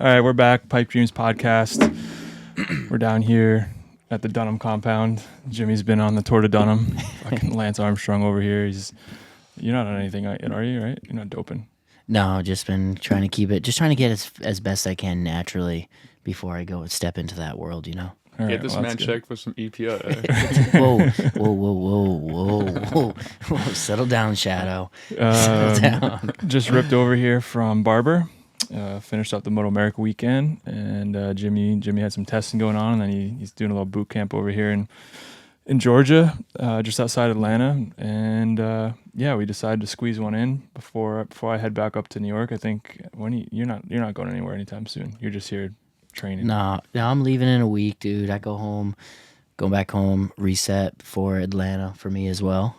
All right, we're back. Pipe Dreams podcast. We're down here at the Dunham compound. Jimmy's been on the tour to Dunham. Fucking Lance Armstrong over here. You're not on anything yet, are you? Right? You're not doping. No, just been trying to keep it. Just trying to get as best I can naturally before I go and step into that world. You know. All Get right, this well, man that's good. checked for some EPO. Whoa. Settle down, Shadow. Settle down. Just ripped over here from Barber. Finished up the MotoAmerica weekend, and Jimmy had some testing going on, and then he's doing a little boot camp over here in Georgia, just outside Atlanta. And we decided to squeeze one in before I head back up to New York. I think you're not going anywhere anytime soon. You're just here training. No, I'm leaving in a week, dude. I go back home, reset before Atlanta for me as well.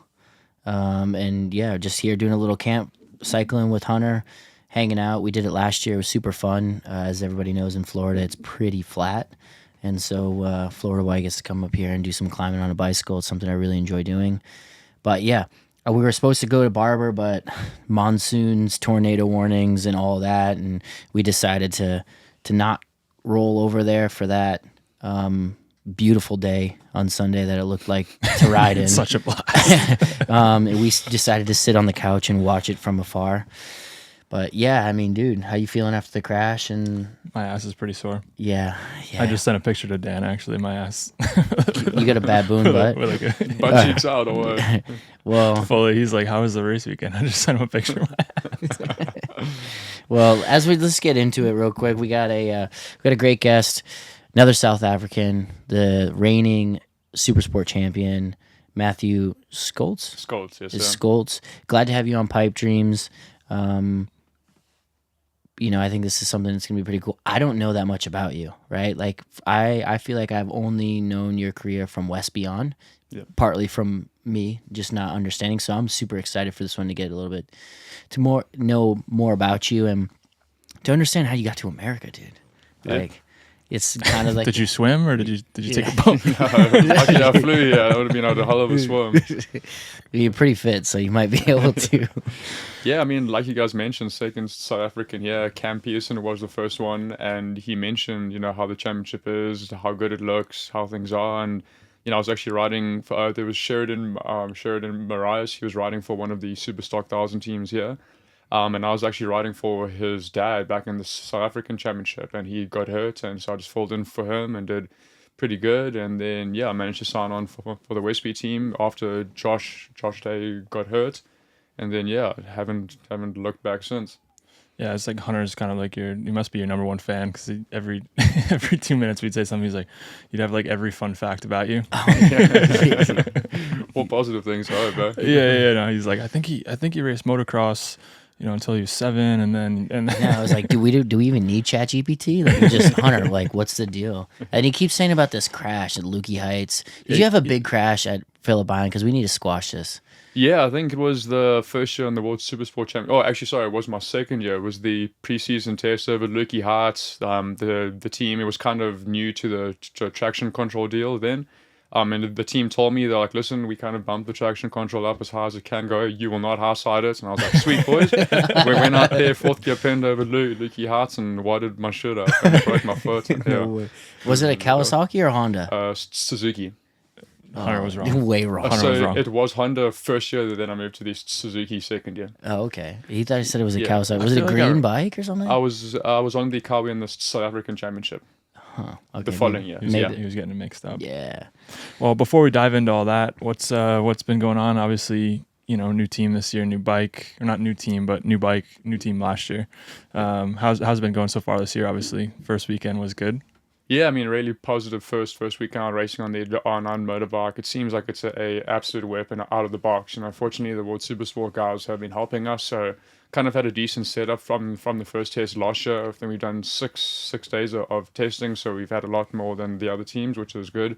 And yeah, just here doing a little camp, cycling with Hunter, hanging out. We did it last year. It was super fun. As everybody knows, in Florida, it's pretty flat. And so Florida White gets to come up here and do some climbing on a bicycle. It's something I really enjoy doing. But yeah, we were supposed to go to Barber, but monsoons, tornado warnings, and all that. And we decided to not roll over there for that beautiful day on Sunday that it looked like to ride in. It's such a blast. And we decided to sit on the couch and watch it from afar. But yeah, I mean, dude, how you feeling after the crash? And My ass is pretty sore. yeah. I just sent a picture to Dan, actually. My ass. You got a baboon butt. With like a, Butt cheeks out or what? Well, fully, he's like, how was the race weekend? I just sent him a picture of my ass. well, let's get into it real quick. We got a great guest, another South African, the reigning Supersport champion, Mathew Scholtz. Scholtz, yes, Is sir. Scholtz. Glad to have you on Pipe Dreams. I think this is something that's going to be pretty cool. I don't know that much about you, right? Like, I feel like I've only known your career from Westby on, partly from me, just not understanding. So I'm super excited for this one to get a little bit to know more about you and to understand how you got to America, dude. Yeah. Like, it's kind of like... Did you swim or did you take a boat? Lucky I flew, yeah. That would have been a hell of a swim. You're pretty fit, so you might be able to. Yeah, I mean, like you guys mentioned, second South African, yeah, Cam Pearson was the first one, and he mentioned, how the championship is, how good it looks, how things are, and, I was actually riding for, there was Sheridan Marias, he was riding for one of the Superstock 1000 teams here, and I was actually riding for his dad back in the South African championship, and he got hurt, and so I just filled in for him and did pretty good, and then, I managed to sign on for the Westby team after Josh Day got hurt. And then haven't looked back since. Yeah, it's like Hunter's kind of like you must be your number one fan because every 2 minutes we'd say something. He's like, you'd have like every fun fact about you. All positive things, I hope, bro. Yeah. No, he's like, I think he raced motocross, until he was 7, and then. Yeah, I was like, do we even need ChatGPT? Like, just Hunter, like, what's the deal? And he keeps saying about this crash at Lukey Heights. Did you have a big crash at Phillip Island? Because we need to squash this. Yeah, I think it was the first year in the World Supersport Championship. Oh, actually, sorry, it was my second year. It was the preseason test over at Lukey Heights. The team, it was kind of new to the traction control deal then. And the team told me, they're like, listen, we kind of bumped the traction control up as high as it can go. You will not high-side it. And I was like, sweet, boys. We went out there, fourth gear pinned over Lukey Heights and wadded my shit up and broke my foot. Yeah. Was it a Kawasaki or Honda? Suzuki. Hunter was wrong. Way wrong. Hunter was wrong. It was Honda first year, then I moved to the Suzuki second year. Oh, okay. He thought he said it was a Yeah. Kawasaki. Was it a feel like green bike or something? I was on the Kawi in the South African Championship Huh. Okay, the following year. He was, Maybe. he was getting it mixed up. Yeah. Well, before we dive into all that, what's been going on? Obviously, new team this year, new bike, or not new team, but new bike, new team last year. How's it been going so far this year? Obviously, first weekend was good. Yeah, I mean, really positive first weekend out racing on the R9 motorbike. It seems like it's a absolute weapon out of the box. Fortunately, the World Supersport guys have been helping us, so kind of had a decent setup from the first test last year. I think we've done six days of testing, so we've had a lot more than the other teams, which is good.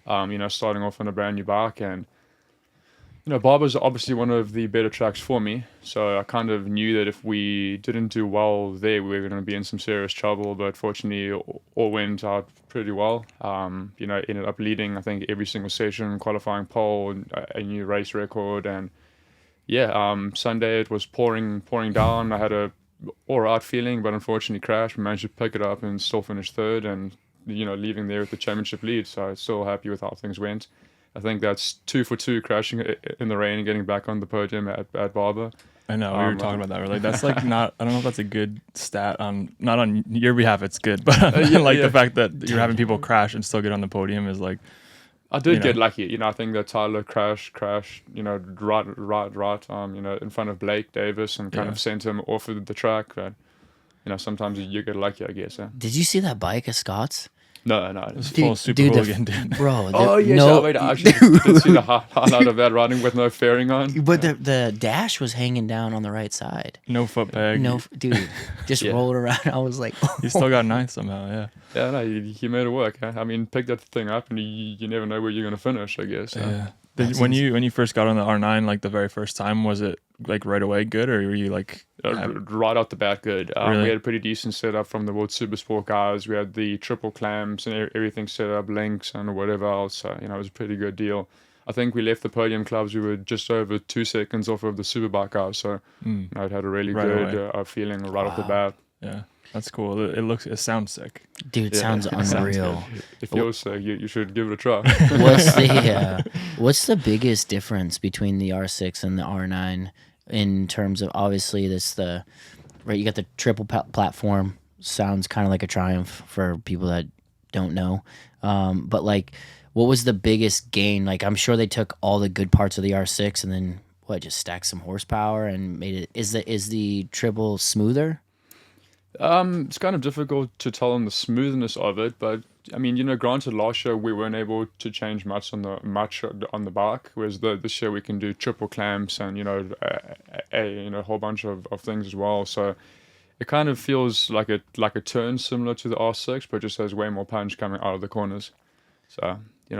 Starting off on a brand new bike, and Barber's obviously one of the better tracks for me, so I kind of knew that if we didn't do well there, we were going to be in some serious trouble, but fortunately all went out pretty well. Ended up leading, I think, every single session, qualifying pole, a new race record, and Sunday it was pouring down. I had a all right feeling, but unfortunately crashed. We managed to pick it up and still finish third, and leaving there with the championship lead. So I'm still happy with how things went. I think that's 2 for 2 crashing in the rain and getting back on the podium at Barber. I know we were talking about that. We're like, that's like not. I don't know if that's a good stat not on your behalf. It's good, but the fact that you're having people crash and still get on the podium is like. I did get lucky. I think that Tyler crashed. Right. In front of Blake Davis and kind of sent him off of the track. But sometimes you get lucky, I guess. Did you see that bike of Scott's? No. It was full super hooligan, dude. Bro. Oh, yes. No, I actually did see the highlight of that riding with no fairing on. But the dash was hanging down on the right side. No foot peg. No, dude. Just rolled around. I was like... He still got ninth somehow, yeah. Yeah, no, he made it work. Huh? I mean, pick that thing up and you never know where you're going to finish, I guess. Yeah. When you first got on the R9, like the very first time, was it like right away good, or were you like right out the bat good? Really? We had a pretty decent setup from the World Supersport guys. We had the triple clamps and everything set up, links and whatever else. So, it was a pretty good deal. I think we left the podium clubs. We were just over 2 seconds off of the Superbike guys. So it had a really good feeling right off the bat. Yeah. That's cool. It sounds sick. Dude, it sounds unreal. It feels sick. You should give it a try. What's the biggest difference between the R6 and the R9 in terms of, obviously you got the triple platform, sounds kind of like a Triumph for people that don't know. But like, what was the biggest gain? Like, I'm sure they took all the good parts of the R6 and then just stacked some horsepower and made it. Is the triple smoother? It's kind of difficult to tell on the smoothness of it, but I mean, granted, last year we weren't able to change much on the bike, whereas this year we can do triple clamps and a whole bunch of things as well. So it kind of feels like a turn similar to the R6, but just has way more punch coming out of the corners. So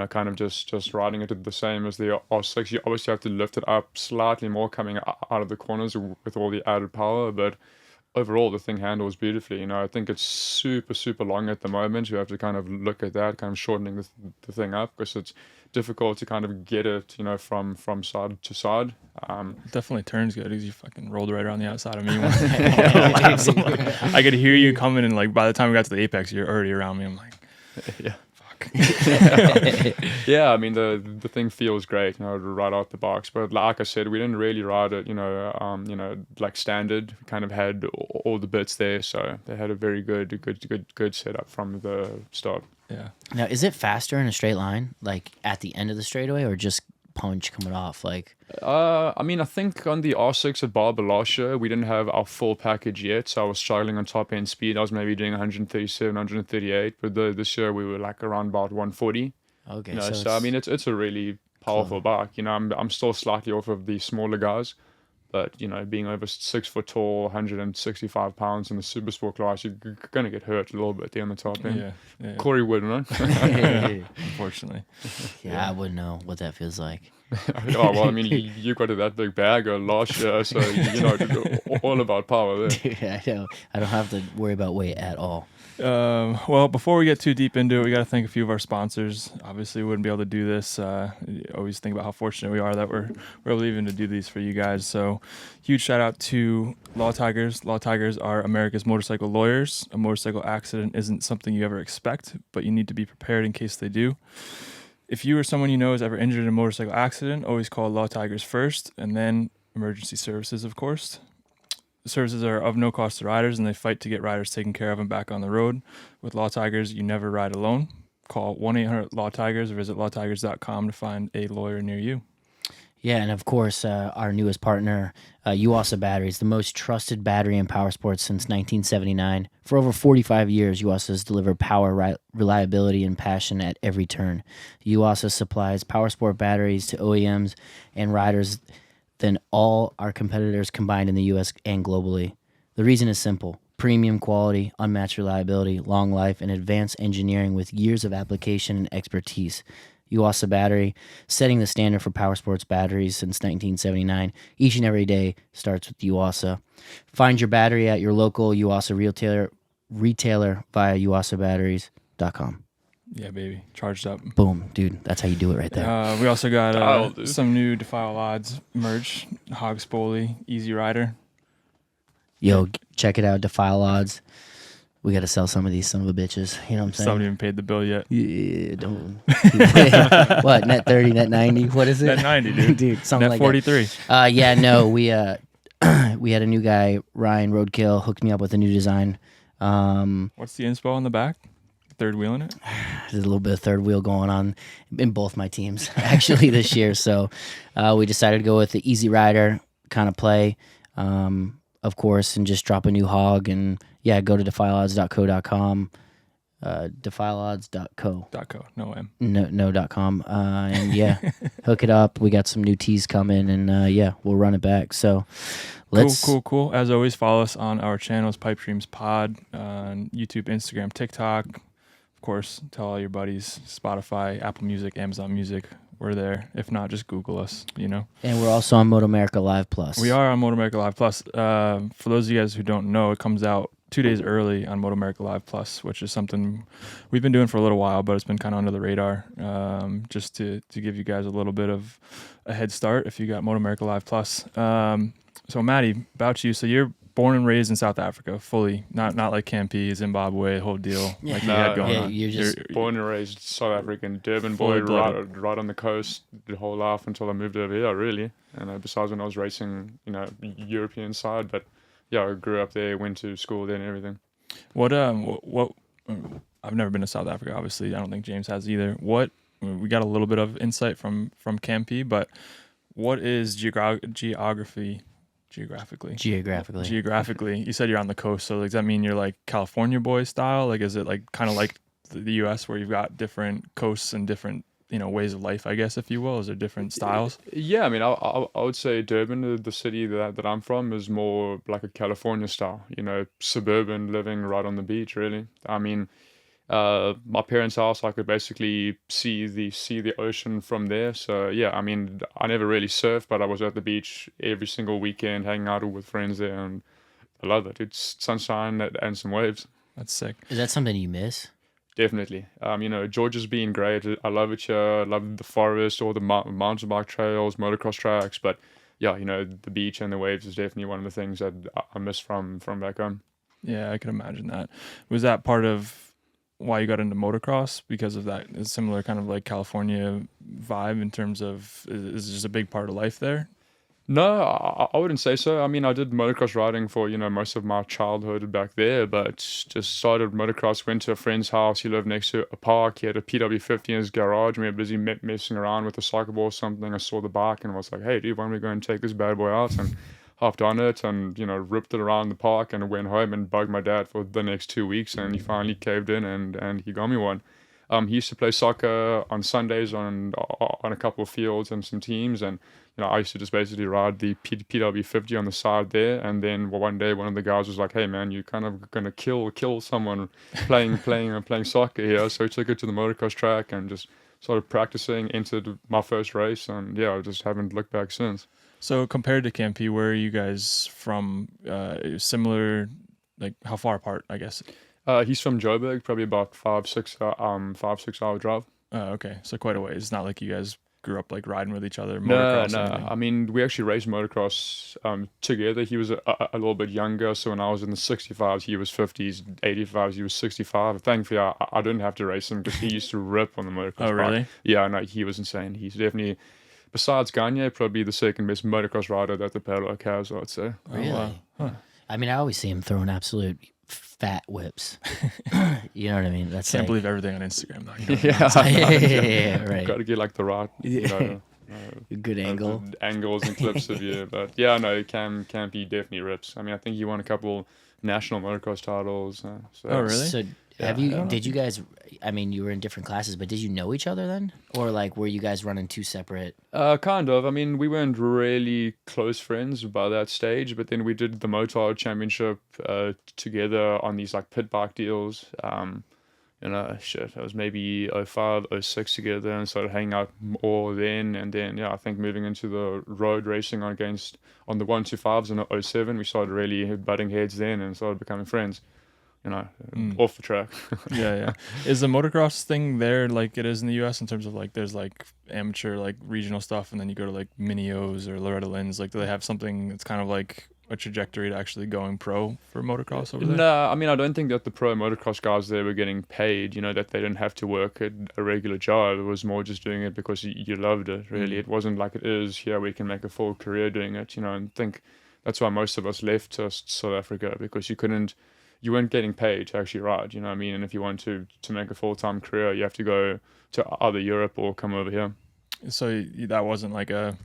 kind of just riding it the same as the R6. You obviously have to lift it up slightly more coming out of the corners with all the added power, but overall the thing handles beautifully. I think it's super, super long at the moment. You have to kind of look at that, kind of shortening the thing up, because it's difficult to kind of get it, from side to side. It definitely turns good because you fucking rolled right around the outside of me. I could hear you coming, and like by the time we got to the apex, you're already around me. I'm like, yeah. Yeah, I mean the thing feels great, right out the box. But like I said, we didn't really ride it, like standard. We kind of had all the bits there, so they had a very good setup from the start. Yeah. Now, is it faster in a straight line, like at the end of the straightaway, or just punch coming off? Like, I mean, I think on the R6 at Barber last year, we didn't have our full package yet, so I was struggling on top end speed. I was maybe doing 137, 138, but this year we were like around about 140. Okay, so I mean, it's a really powerful bike. I'm still slightly off of the smaller guys, but being over 6 foot tall, 165 pounds in the Supersport class, you're gonna get hurt a little bit there on the top end. Yeah. Corey wouldn't, right? Unfortunately. Yeah, I wouldn't know what that feels like. Oh, well, I mean, you got that big bag last year, so all about power there. Yeah, I don't have to worry about weight at all. Well, before we get too deep into it, we got to thank a few of our sponsors. Obviously, we wouldn't be able to do this. Always think about how fortunate we are that we're able even to do these for you guys. So, huge shout out to Law Tigers. Law Tigers are America's motorcycle lawyers. A motorcycle accident isn't something you ever expect, but you need to be prepared in case they do. If you or someone you know is ever injured in a motorcycle accident, always call Law Tigers first, and then emergency services, of course. The services are of no cost to riders, and they fight to get riders taken care of and back on the road. With Law Tigers, you never ride alone. Call 1-800-LAW-TIGERS or visit lawtigers.com to find a lawyer near you. Yeah, and of course, our newest partner, UASA Batteries, the most trusted battery in power sports since 1979. For over 45 years, UASA has delivered power, reliability, and passion at every turn. UASA supplies power sport batteries to OEMs and riders than all our competitors combined in the U.S. and globally. The reason is simple. Premium quality, unmatched reliability, long life, and advanced engineering with years of application and expertise. UASA Battery, setting the standard for power sports batteries since 1979. Each and every day starts with UASA. Find your battery at your local UASA retailer via uasabatteries.com. Yeah, baby. Charged up. Boom, dude. That's how you do it right there. We also got some new Defile Odds merch. Hog Spoley, Easy Rider. Yo, check it out. Defile Odds. We got to sell some of these son of a bitches. You know what I'm saying? Somebody even paid the bill yet. Yeah, don't. What, net 30, net 90? What is it? Net 90, dude. Dude, something Net like 43. that. Yeah, no, we had a new guy, Ryan Roadkill, hooked me up with a new design. What's the inspo on the back? Third wheel in it? There's a little bit of third wheel going on in both my teams, actually, this year. So we decided to go with the easy rider kind of play, of course, and just drop a new hog. And, yeah, go to defileodds.co.com. Defileodds.co. .co, no M. No, .com. And, yeah, hook it up. We got some new teas coming, and, yeah, we'll run it back. So let's... Cool. As always, follow us on our channels, Pipe Dreams Pod, on YouTube, Instagram, TikTok. Of course, tell all your buddies, Spotify, Apple Music, Amazon Music. We're there. If not, just Google us, you know. And we're also on MotoAmerica Live Plus. We are on MotoAmerica Live Plus. For those of you guys who don't know, it comes out 2 days early on MotoAmerica Live Plus, which is something we've been doing for a little while, but it's been kind of under the radar, just to give you guys a little bit of a head start if you got MotoAmerica Live Plus. So, Maddie, about you. So you're born and raised in South Africa, fully, not like Campi, Zimbabwe, whole deal. Yeah. Like you had going on. You're just Born and raised South African, Durban boy, Full-blooded. right on the coast the whole life until I moved over here, really. And besides when I was racing, European side, but yeah, I grew up there, went to school there and everything. What I've never been to South Africa, obviously. I don't think James has either. We got a little bit of insight from Campi, but what is geographically? You said you're on the coast, so does that mean you're like California boy style? Like, is it like kind of like the U.S. where you've got different coasts and different ways of life, I guess, if you will? Is there different styles? Yeah, I mean, I would say Durban, the city that I'm from, is more like a California style, suburban living right on the beach, really. I mean, my parents' house, I could basically see the ocean from there. So yeah, I mean, I never really surfed, but I was at the beach every single weekend, hanging out with friends there, and I love it. It's sunshine and some waves. That's sick. Is that something you miss? Definitely. Georgia's been great. I love it here. I love the forest, all the mountain bike trails, motocross tracks. But yeah, the beach and the waves is definitely one of the things that I miss from back home. Yeah, I can imagine that. Was that part of why you got into motocross, because of that similar kind of like California vibe in terms of, is it just a big part of life there? No, I wouldn't say so. I mean, I did motocross riding for, most of my childhood back there, but just started motocross, went to a friend's house. He lived next to a park. He had a PW50 in his garage. We were busy messing around with a cycle ball or something. I saw the bike and I was like, hey, dude, why don't we go and take this bad boy out? And hopped on it and, ripped it around the park and went home and bugged my dad for the next 2 weeks. And he finally caved in and he got me one. He used to play soccer on Sundays on a couple of fields and some teams, and I used to just basically ride the PW50 on the side there. And then one day, one of the guys was like, "Hey man, you're kind of gonna kill someone playing soccer here." So he took it to the motocross track and just started practicing. Entered my first race, and yeah, I just haven't looked back since. So compared to Campi, where are you guys from? Similar, like how far apart, I guess? He's from Joburg, probably about 5-6 hour drive. Okay, so quite a ways. It's not like you guys grew up like riding with each other. No. Motocross or anything. I mean, we actually raced motocross together. He was a little bit younger, so when I was in the 65s, he was 50s, 85s, he was 65. Thankfully, I didn't have to race him because he used to rip on the motocross. Oh, really? Bike. Yeah, no, he was insane. He's definitely, besides Gagne, probably the second best motocross rider that the paddock has, I'd say. Really? Oh, wow. Huh. I mean, I always see him throwing absolute fat whips. You know what I mean? That's Can't like, believe everything on Instagram though. yeah, right. Got to get like the right, Good angle. the angles and clips of you. But yeah, no, Campi definitely rips. I mean, I think he won a couple national motocross titles. So. Oh, really? So Yeah, did you guys, I mean, you were in different classes, but did you know each other then? Or like, were you guys running two separate? Kind of. I mean, we weren't really close friends by that stage, but then we did the MotoAmerica Championship together on these like pit bike deals. It was maybe 05, 06 together and started hanging out more then. And then, yeah, I think moving into the road racing on the 125s in 07, we started really butting heads then and started becoming friends. Off the track. Yeah. Is the motocross thing there like it is in the US in terms of like there's like amateur like regional stuff and then you go to like Mini-O's or Loretta Lynn's? Like do they have something that's kind of like a trajectory to actually going pro for motocross over there? No, I mean, I don't think that the pro motocross guys there were getting paid, that they didn't have to work at a regular job. It was more just doing it because you loved it, really. It wasn't like it is here where you can make a full career doing it, and I think that's why most of us left South Africa, because you weren't getting paid to actually ride, you know what I mean? And if you want to make a full-time career, you have to go to either Europe or come over here. So that wasn't like at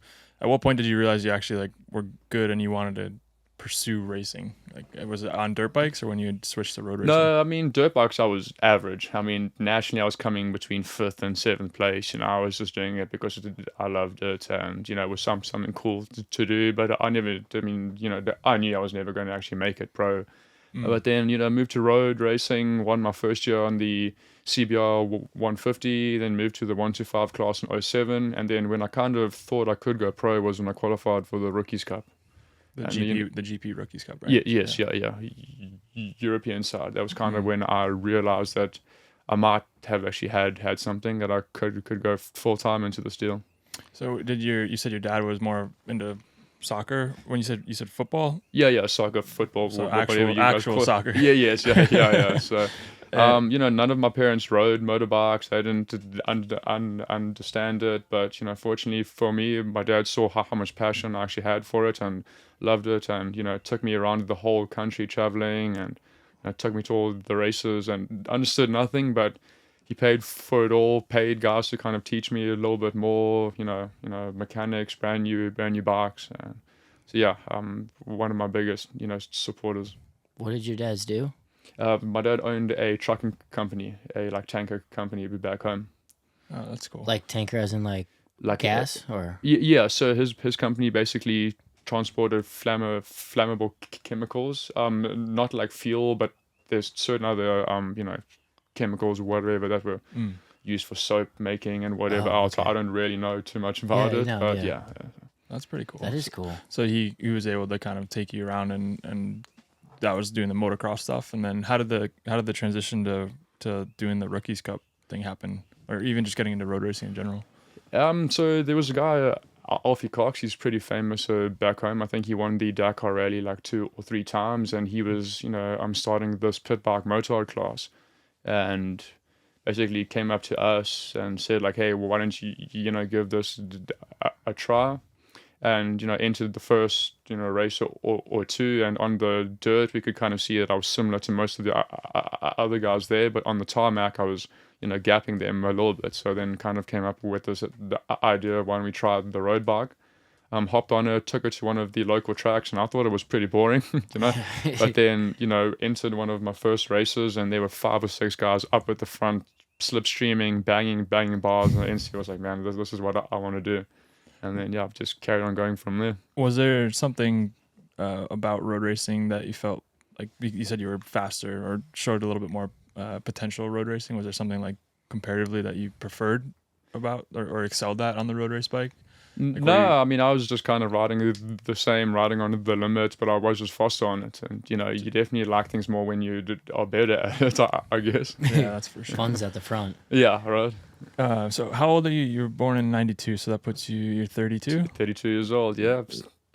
what point did you realize you actually like were good and you wanted to pursue racing? Like, was it on dirt bikes or when you had switched to road racing? No, I mean, dirt bikes, I was average. I mean, nationally, I was coming between 5th and 7th place. I was just doing it because I loved it, and, it was something cool to do. But I never, I mean, I knew I was never going to actually make it pro. But then, moved to road racing, won my first year on the CBR 150, then moved to the 125 class in 07. And then when I kind of thought I could go pro was when I qualified for the Rookies Cup. The GP Rookies Cup, right? Yeah. European side. That was kind of when I realized that I might have actually had something that I could go full time into this deal. So you said your dad was more into soccer when you said football? Yeah, soccer, football, so whatever you actual soccer. Yeah. So, none of my parents rode motorbikes. They didn't understand it, but fortunately for me, my dad saw how much passion I actually had for it and loved it, and took me around the whole country traveling, and took me to all the races, and understood nothing, but he paid for it all, paid guys to kind of teach me a little bit more, mechanics, brand new bikes. So yeah, one of my biggest, supporters. What did your dads do? My dad owned a trucking company, a tanker company back home. Oh, that's cool. Like tanker as in like gas or? Yeah, so his company basically transported flammable chemicals, not like fuel, but there's certain other, chemicals or whatever that were used for soap making and whatever else. Okay. I don't really know too much about it, but yeah. That's pretty cool. That is cool. So he was able to kind of take you around and that was doing the motocross stuff. And then how did the transition to doing the Rookies Cup thing happen, or even just getting into road racing in general? So there was a guy, Alfie Cox. He's pretty famous back home. I think he won the Dakar Rally like 2 or 3 times, and he was, I'm starting this pit bike motard class, and basically came up to us and said like, hey, well, why don't you give this a try? And entered the first race or two, and on the dirt we could kind of see that I was similar to most of the other guys there, but on the tarmac I was gapping them a little bit. So then kind of came up with the idea, why don't we try the road bike? Hopped on it, took it to one of the local tracks, and I thought it was pretty boring, But then, entered one of my first races, and there were 5 or 6 guys up at the front, slipstreaming, banging bars, and I instantly was like, man, this is what I want to do. And then, I've just carried on going from there. Was there something about road racing that you felt like, you said you were faster or showed a little bit more potential road racing? Was there something like comparatively that you preferred about or excelled at on the road race bike? Like I mean, I was just kind of riding on the limit, but I was just faster on it. And, you definitely like things more when you are better at it, I guess. Yeah, that's for sure. Fun's at the front. Yeah, right. So how old are you? You were born in 92, so that puts you're 32? 32 years old, yeah.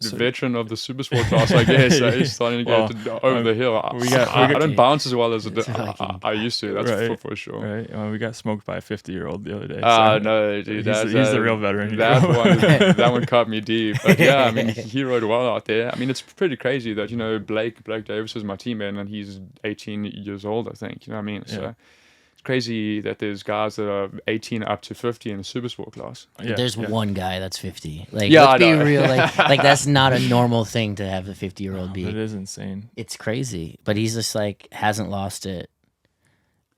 The veteran of the Supersport class, I guess. He's starting to get over the hill. I don't bounce as well as I used to, that's right, for sure. Right. Well, we got smoked by a 50-year-old the other day. No, dude. He's the real veteran. That one caught me deep. But yeah, I mean, he rode well out there. I mean, it's pretty crazy that, Blake Davis is my teammate, and he's 18 years old, I think. You know what I mean? So. Yeah. Crazy that there's guys that are 18 up to 50 in the Supersport class. Yeah, there's one guy that's 50. Like, yeah, let's be real. Like that's not a normal thing to have a 50-year-old be. It is insane. It's crazy, but he's just like hasn't lost it.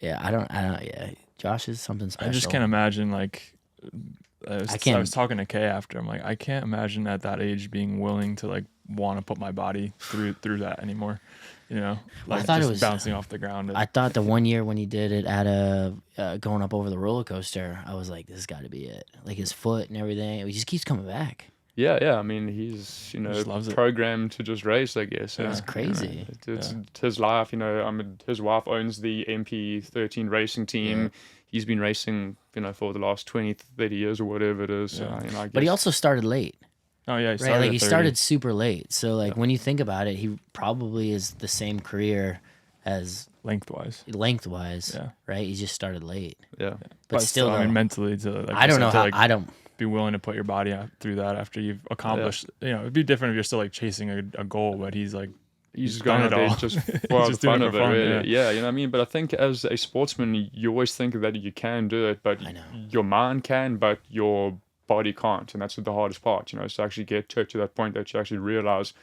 Yeah, I don't. Yeah, Josh is something special. I just can't imagine like. I was talking to Kay after. I'm like, I can't imagine at that age being willing to like want to put my body through that anymore. Like I thought just it was bouncing off the ground. I thought the one year when he did it at going up over the roller coaster, I was like, this has got to be it. Like his foot and everything, he just keeps coming back. Yeah. I mean, he's programmed to just race, I guess. It's crazy. It's his life. His wife owns the MP13 racing team. Yeah. He's been racing, for the last 20, 30 years or whatever it is. But he also started late. Oh yeah, right? Like he 30. started super late. So like when you think about it, he probably is the same career as lengthwise. yeah. Right? He just started late. Yeah. But still, I mean, though, mentally to like I don't know how. like, I don't. be willing to put your body out through that after you've accomplished. It'd be different if you're still like chasing a goal, but he's like He's just going out there just for the fun of it, really. Yeah, you know what I mean? But I think as a sportsman, you always think that you can do it, but your mind can, but your body can't. And that's the hardest part, is to actually get to that point that you actually realize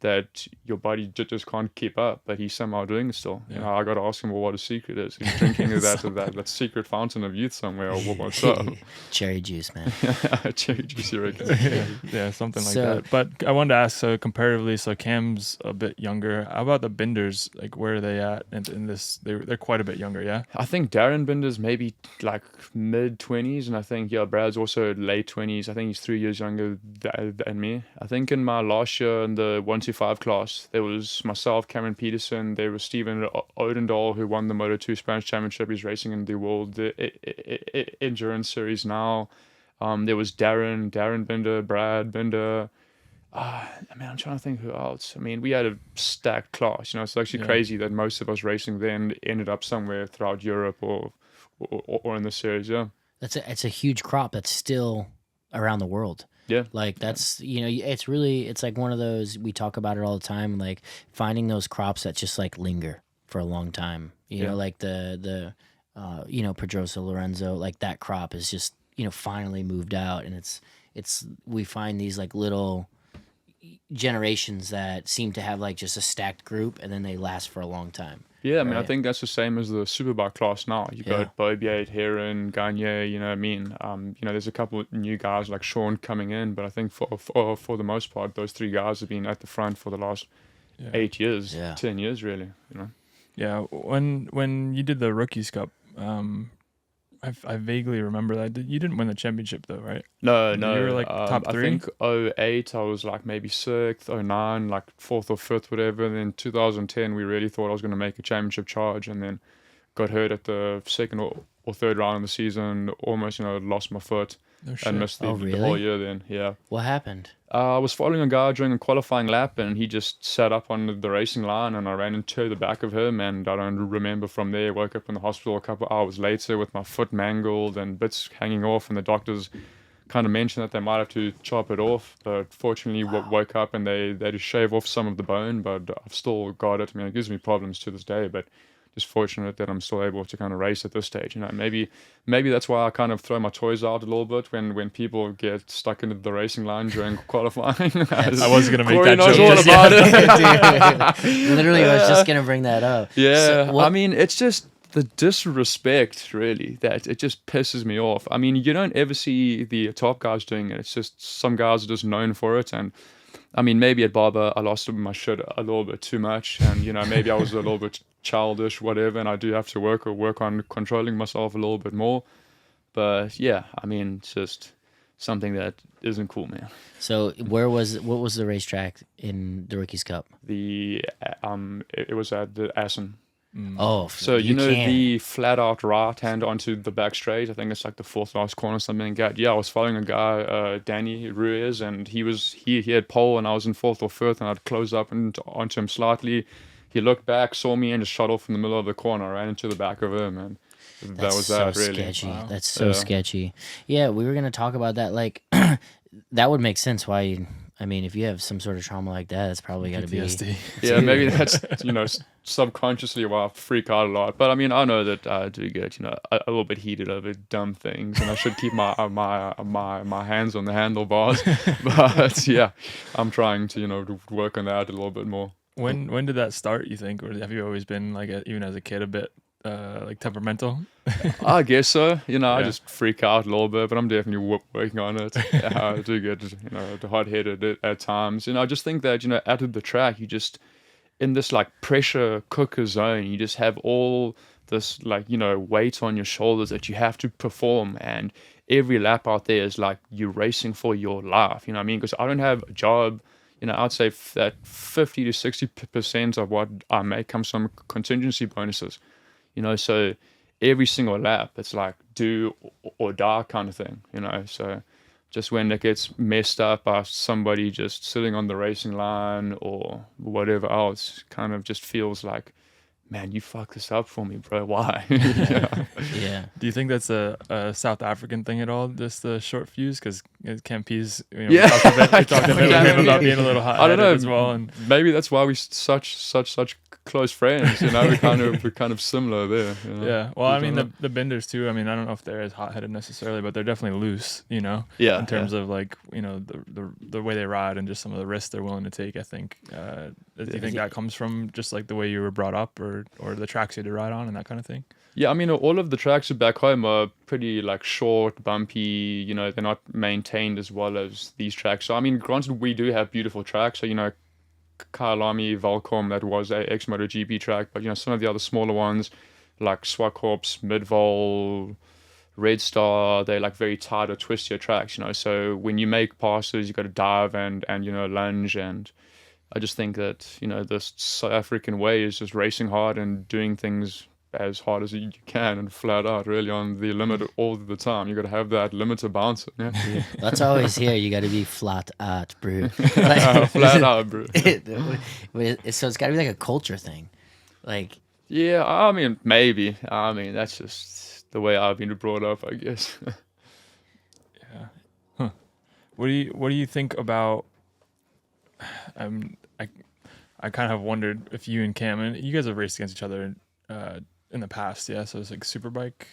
that your body just can't keep up, but he's somehow doing it still. Yeah. I got to ask him, well, what his secret is. He's drinking that secret fountain of youth somewhere, or what's up? Cherry juice, man. Cherry juice, you reckon? Yeah, something like that. But I wanted to ask, so comparatively, so Cam's a bit younger. How about the Binders? Like, where are they at in this? They're quite a bit younger, yeah? I think Darren Binder's maybe like mid-20s, and I think, Brad's also late 20s. I think he's 3 years younger than me. I think in my last year in the 125 class, there was myself, Cameron Peterson, there was Stephen Odendahl, who won the Moto2 Spanish Championship. He's racing in the World Endurance Series now. There was Darren Binder, Brad Binder. I'm trying to think who else. I mean, we had a stacked class. It's actually crazy that most of us racing then ended up somewhere throughout Europe or in the series. Yeah, it's a huge crop that's still around the world. Yeah, like that's it's like one of those, we talk about it all the time, like finding those crops that just like linger for a long time. Like the Pedrosa Lorenzo, like that crop is just finally moved out, and it's we find these like little generations that seem to have like just a stacked group, and then they last for a long time. Yeah, I mean, I think that's the same as the Superbike class now. You got Bobiate, Heron, Gagne, you know what I mean? There's a couple of new guys like Sean coming in, but I think for the most part, those three guys have been at the front for the last 8 years, 10 years, really, Yeah, when you did the Rookies Cup, I vaguely remember that. You didn't win the championship though, right? No. You were like top three? I think 2008 I was like maybe 6th, 2009 like 4th or 5th, whatever. And then 2010 we really thought I was going to make a championship charge, and then got hurt at the second or third round of the season, almost lost my foot and missed the whole year then. Yeah. What happened? I was following a guy during a qualifying lap, and he just sat up on the racing line, and I ran into the back of him, and I don't remember from there. Woke up in the hospital a couple hours later with my foot mangled and bits hanging off, and the doctors kind of mentioned that they might have to chop it off, but fortunately woke up and they had to shave off some of the bone, but I've still got it. I mean, it gives me problems to this day, but just fortunate that I'm still able to kind of race at this stage. Maybe that's why I kind of throw my toys out a little bit when people get stuck into the racing line during qualifying. I was going to make Corey that knows joke. all about it. Literally, I was just going to bring that up. Yeah, so, I mean, it's just the disrespect, really, that it just pisses me off. I mean, you don't ever see the top guys doing it. It's just some guys are just known for it, and I mean, maybe at Barber, I lost my shit a little bit too much, and maybe I was a little bit childish, whatever, and I do have to work on controlling myself a little bit more. But yeah, I mean, it's just something that isn't cool, man. So what was the racetrack in the Rookies Cup? It was at the Assen. Oh, so the flat out right hand onto the back straight. I think it's like the fourth last corner, something like that. Yeah, I was following a guy, Danny Ruiz, and he had pole, and I was in fourth or fifth, and I'd close up onto him slightly. He looked back, saw me, and just shot off in the middle of the corner. I ran into the back of him, and that was that. Really sketchy. Wow. That's so sketchy. Yeah, we were gonna talk about that. Like, that would make sense. Why? I mean, if you have some sort of trauma like that, it's probably got to be. Yeah, maybe that's subconsciously why I freak out a lot. But I mean, I know that I do get a little bit heated over dumb things, and I should keep my hands on the handlebars. But yeah, I'm trying to work on that a little bit more. When did that start, you think, or have you always been like even as a kid a bit like temperamental? I guess so. I just freak out a little bit, but I'm definitely working on it. I do get hot-headed at times. I just think that out of the track, you just in this like pressure cooker zone. You just have all this like weight on your shoulders that you have to perform, and every lap out there is like you're racing for your life. You know what I mean? Because I don't have a job. I'd say that 50 to 60% of what I make comes from contingency bonuses. So every single lap, it's like do or die kind of thing. So just when it gets messed up by somebody just sitting on the racing line or whatever else, kind of just feels like, man, you fucked this up for me, bro. Why? Yeah. Yeah. Do you think that's a South African thing at all? Just the short fuse, because Campese, Yeah. we talked a bit with him about being a little hot I don't know as well. And maybe that's why we're such close friends. You know, we're kind of similar there. You know? yeah, well, I mean don't the benders too. I mean, I don't know if they're as hot headed necessarily, but they're definitely loose. You know, Yeah, in terms of like the way they ride and just some of the risks they're willing to take. I think. Do you think that comes from just like the way you were brought up, or the tracks you had to ride on and that kind of thing? Yeah, I mean, all of the tracks back home are pretty like short, bumpy. You know, they're not maintained as well as these tracks. So I mean, granted, we do have beautiful tracks. So you know, Kyalami, Volcom, that was a ex-MotoGP track, but you know, some of the other smaller ones like Swakorps, Midvol, Red Star, they're like very tight or twistier tracks, you know. So when you make passes, you got to dive and you know, lunge. And I just think that, you know, this South African way is just racing hard and doing things as hard as you can and flat out, really on the limit all the time. You got to have that limiter bouncer. Yeah, Yeah. That's always here. You got to be flat out, bro. flat out, bro. So it's got to be like a culture thing. Like, Yeah, I mean, maybe. I mean, that's just the way I've been brought up, I guess. Yeah. Huh. What do you think about? I kind of wondered if you and Cam, and you guys have raced against each other in the past, yeah. So it's like Superbike.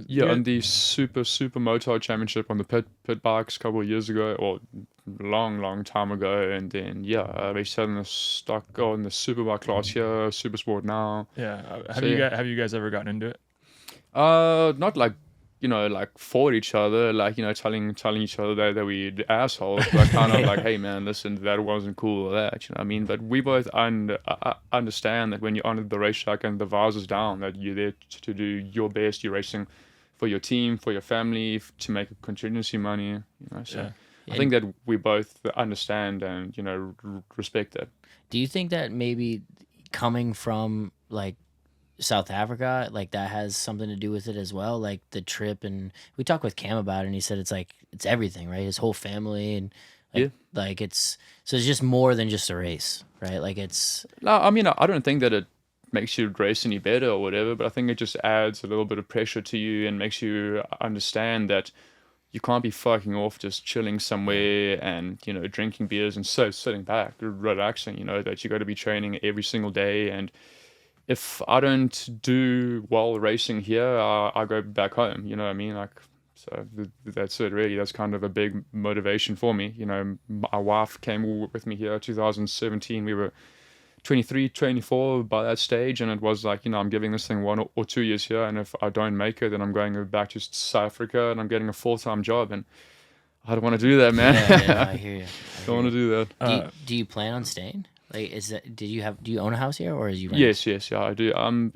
Yeah, on the Super Moto Championship on the pit bikes a couple of years ago, or long time ago, and then they said in the stock in the Superbike class here, Supersport now. Yeah, have you guys ever gotten into it? Not like, you know, like for each other, like, you know, telling each other that we're assholes, but kind of like, hey man, listen, that wasn't cool or that, you know what I mean? But we both understand that when you're on the racetrack and the visor's down, that you're there to do your best. You're racing for your team, for your family, to make contingency money, you know. So yeah. I think that we both understand and, you know, respect that. Do you think that maybe coming from like South Africa, like that has something to do with it as well? Like the trip, and we talked with Cam about it, and he said it's like it's everything, right? His whole family, and like it's just more than just a race, right? Like it's. No, I mean, I don't think that it makes you race any better or whatever, but I think it just adds a little bit of pressure to you and makes you understand that you can't be fucking off just chilling somewhere and, you know, drinking beers and sitting back, relaxing, you know, that you got to be training every single day. And if I don't do well racing here, I go back home, you know what I mean? Like, so that's it, really. That's kind of a big motivation for me. You know, my wife came with me here 2017. We were 23, 24 by that stage, and it was like, you know, I'm giving this thing 1 or 2 years here, and if I don't make it, then I'm going back to South Africa and I'm getting a full-time job, and I don't want to do that, man. Yeah, I hear you. Don't want to do that. Do you plan on staying? Like, do you own a house here, or is you rent? Yes, yeah, I do.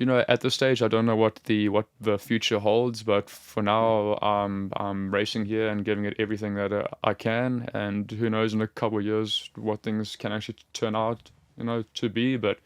You know, at this stage, I don't know what the future holds, but for now, I'm racing here and giving it everything that I can, and who knows in a couple of years what things can actually turn out, you know, to be. But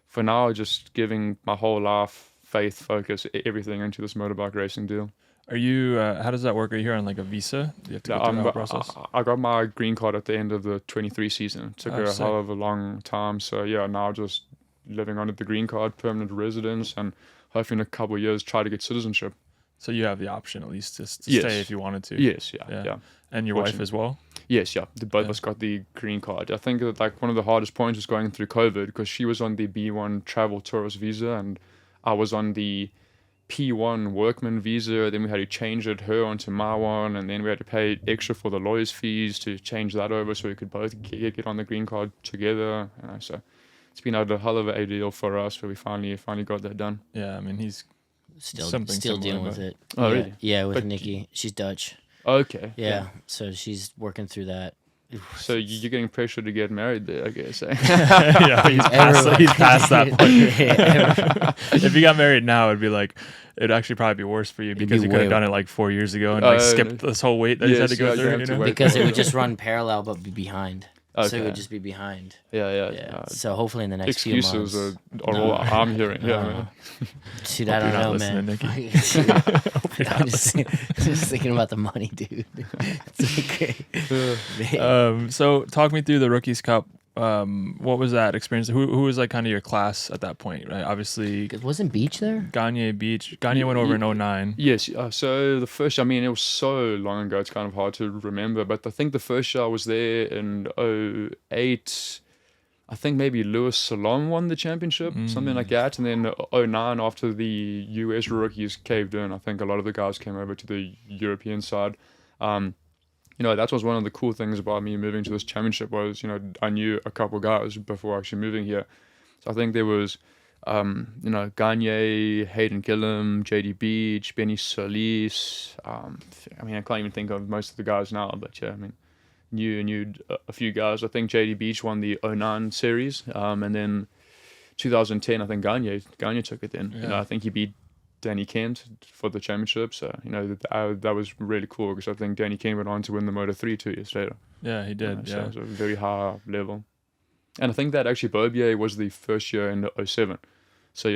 for now, just giving my whole life, faith, focus, everything into this motorbike racing deal. Are you? How does that work? Are you here on like a visa? Do you have to go through the whole process? I got my green card at the end of the 23 season. It took a sick. hell of a long time. So yeah, now just living under the green card, permanent residence, and hopefully in a couple of years try to get citizenship. So you have the option at least to Yes. stay if you wanted to. Yes, yeah. And your wife as well. Yes, yeah. Both of us got the green card. I think that like one of the hardest points was going through COVID, because she was on the B1 travel tourist visa and I was on the P1 workman visa. Then we had to change her onto my one, and then we had to pay extra for the lawyer's fees to change that over so we could both get on the green card together. So it's been a hell of a deal for us, but we finally got that done. Yeah, I mean he's Still similar, dealing with it. Oh, yeah. really? Yeah, with But Nikki. She's Dutch. Okay. Yeah, so she's working through that. So you're getting pressure to get married there, I guess. Eh? yeah, he's past that point. If you got married now, it'd be like, it'd actually probably be worse for you because you could have done it like 4 years ago and like skipped this whole wait that you had to go through. You know? Because it would just run parallel but be behind. So he Okay. would just be behind. Yeah. Yeah. So hopefully in the next few months. Excuses are all I'm hearing. Yeah, man. Dude, I don't you're not know, listening, man. Nikki. I'm just thinking about the money, dude. It's like great. So talk me through the Rookies Cup. What was that experience? Who was like kind of your class at that point, right? Obviously, Wasn't Beach there? Gagne Beach. Gagne went over in 09. Yes. So the first, I mean, it was so long ago, it's kind of hard to remember. But I think the first year I was there in 08. I think maybe Louis Salom won the championship, something like that. And then 09, after the US rookies caved in, I think a lot of the guys came over to the European side. That was one of the cool things about me moving to this championship was, I knew a couple guys before actually moving here. So I think there was, Gagne, Hayden Gillum, JD Beach, Benny Solis. I can't even think of most of the guys now, but yeah, I mean, knew a few guys. I think JD Beach won the 09 series, and then 2010, I think Gagne took it then. Yeah. I think he beat Danny Kent for the championship. So, that was really cool because I think Danny Kent went on to win the Moto3 2 years later. Yeah, he did. So Yeah. it was a very high level. And I think that actually Bobier was the first year in the 07. So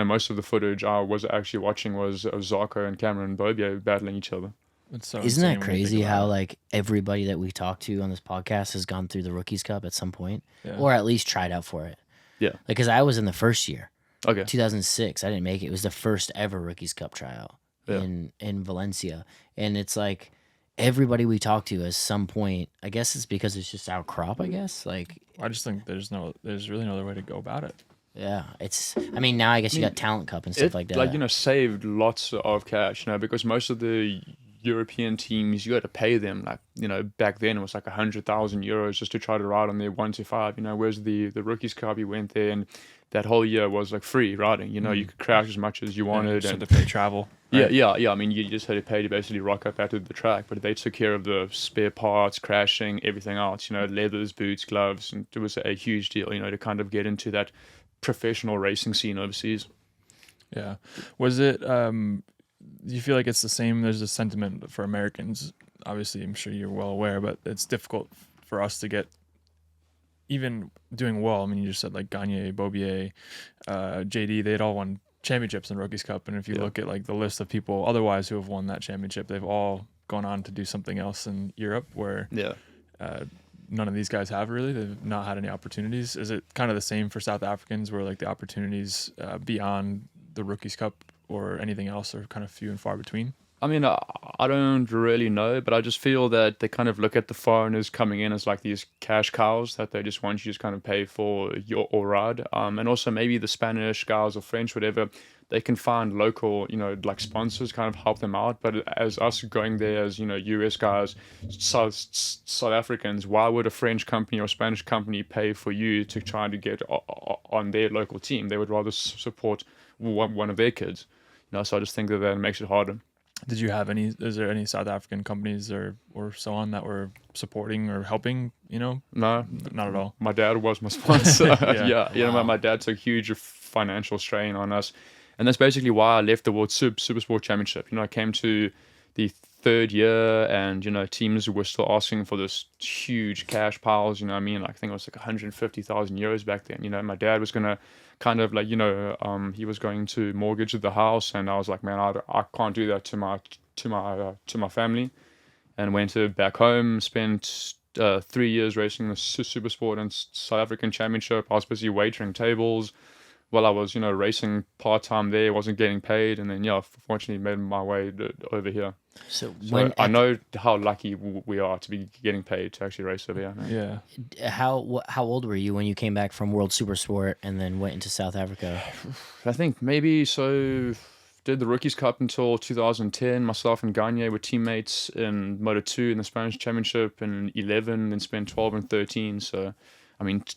most of the footage I was actually watching was of Zarco and Cameron Bobier battling each other. It's so Isn't insane that when you think crazy about how it. like everybody that we talk to on this podcast has gone through the Rookies Cup at some point, Yeah. or at least tried out for it? Yeah. Like, because I was in the first year, Okay. 2006. I didn't make it. It was the first ever Rookies Cup tryout Yeah. in Valencia, and it's like everybody we talk to at some point. I guess it's because it's just our crop. I guess like I just think there's really no other way to go about it. yeah, it's. I mean, now I guess you got Talent Cup and stuff like that. Saved lots of cash, because most of the European teams, you had to pay them back then it was like 100,000 euros just to try to ride on their 1 to 5, whereas the Rookies Cup, you went there and that whole year was like free riding, you could crash as much as you wanted. Just And had to pay travel. Right? yeah. I mean, you just had to pay to basically rock up out to the track, but they took care of the spare parts, crashing, everything else, leathers, boots, gloves, and it was a huge deal, to kind of get into that professional racing scene overseas. Yeah. Was it? Do you feel like it's the same? There's a sentiment for Americans. Obviously, I'm sure you're well aware, but it's difficult for us to get even doing well. I mean, you just said like Gagne, Bobier, JD. They had all won championships in Rookies Cup, and if you look at like the list of people otherwise who have won that championship, they've all gone on to do something else in Europe where none of these guys have really. They've not had any opportunities. Is it kind of the same for South Africans where like the opportunities beyond the Rookies Cup or anything else are kind of few and far between? I mean, I don't really know, but I just feel that they kind of look at the foreigners coming in as like these cash cows that they just want you to just kind of pay for your ride. And also maybe the Spanish guys or French, whatever, they can find local, like sponsors kind of help them out. But as us going there as, US guys, South Africans, why would a French company or Spanish company pay for you to try to get on their local team? They would rather support one of their kids. So I just think that makes it harder. Did you have any? Is there any South African companies or so on that were supporting or helping? No, not at all. My dad was my sponsor. Yeah. My dad took huge financial strain on us, and that's basically why I left the World Supersport Championship. I came to the third year, and teams were still asking for this huge cash piles. I think it was like 150,000 euros back then. My dad was gonna kind of like he was going to mortgage the house, and I was like, man, I can't do that to my family, and went back home, spent 3 years racing the Supersport and South African Championship. I was busy wagering tables while I was racing part-time there, wasn't getting paid, and then fortunately made my way over here. So I know how lucky we are to be getting paid to actually race over here. Yeah. how old were you when you came back from World Supersport and then went into South Africa? I think maybe did the Rookies Cup until 2010. Myself and Gagne were teammates in Moto2 in the Spanish Championship in 11, then spent 12 and 13. So,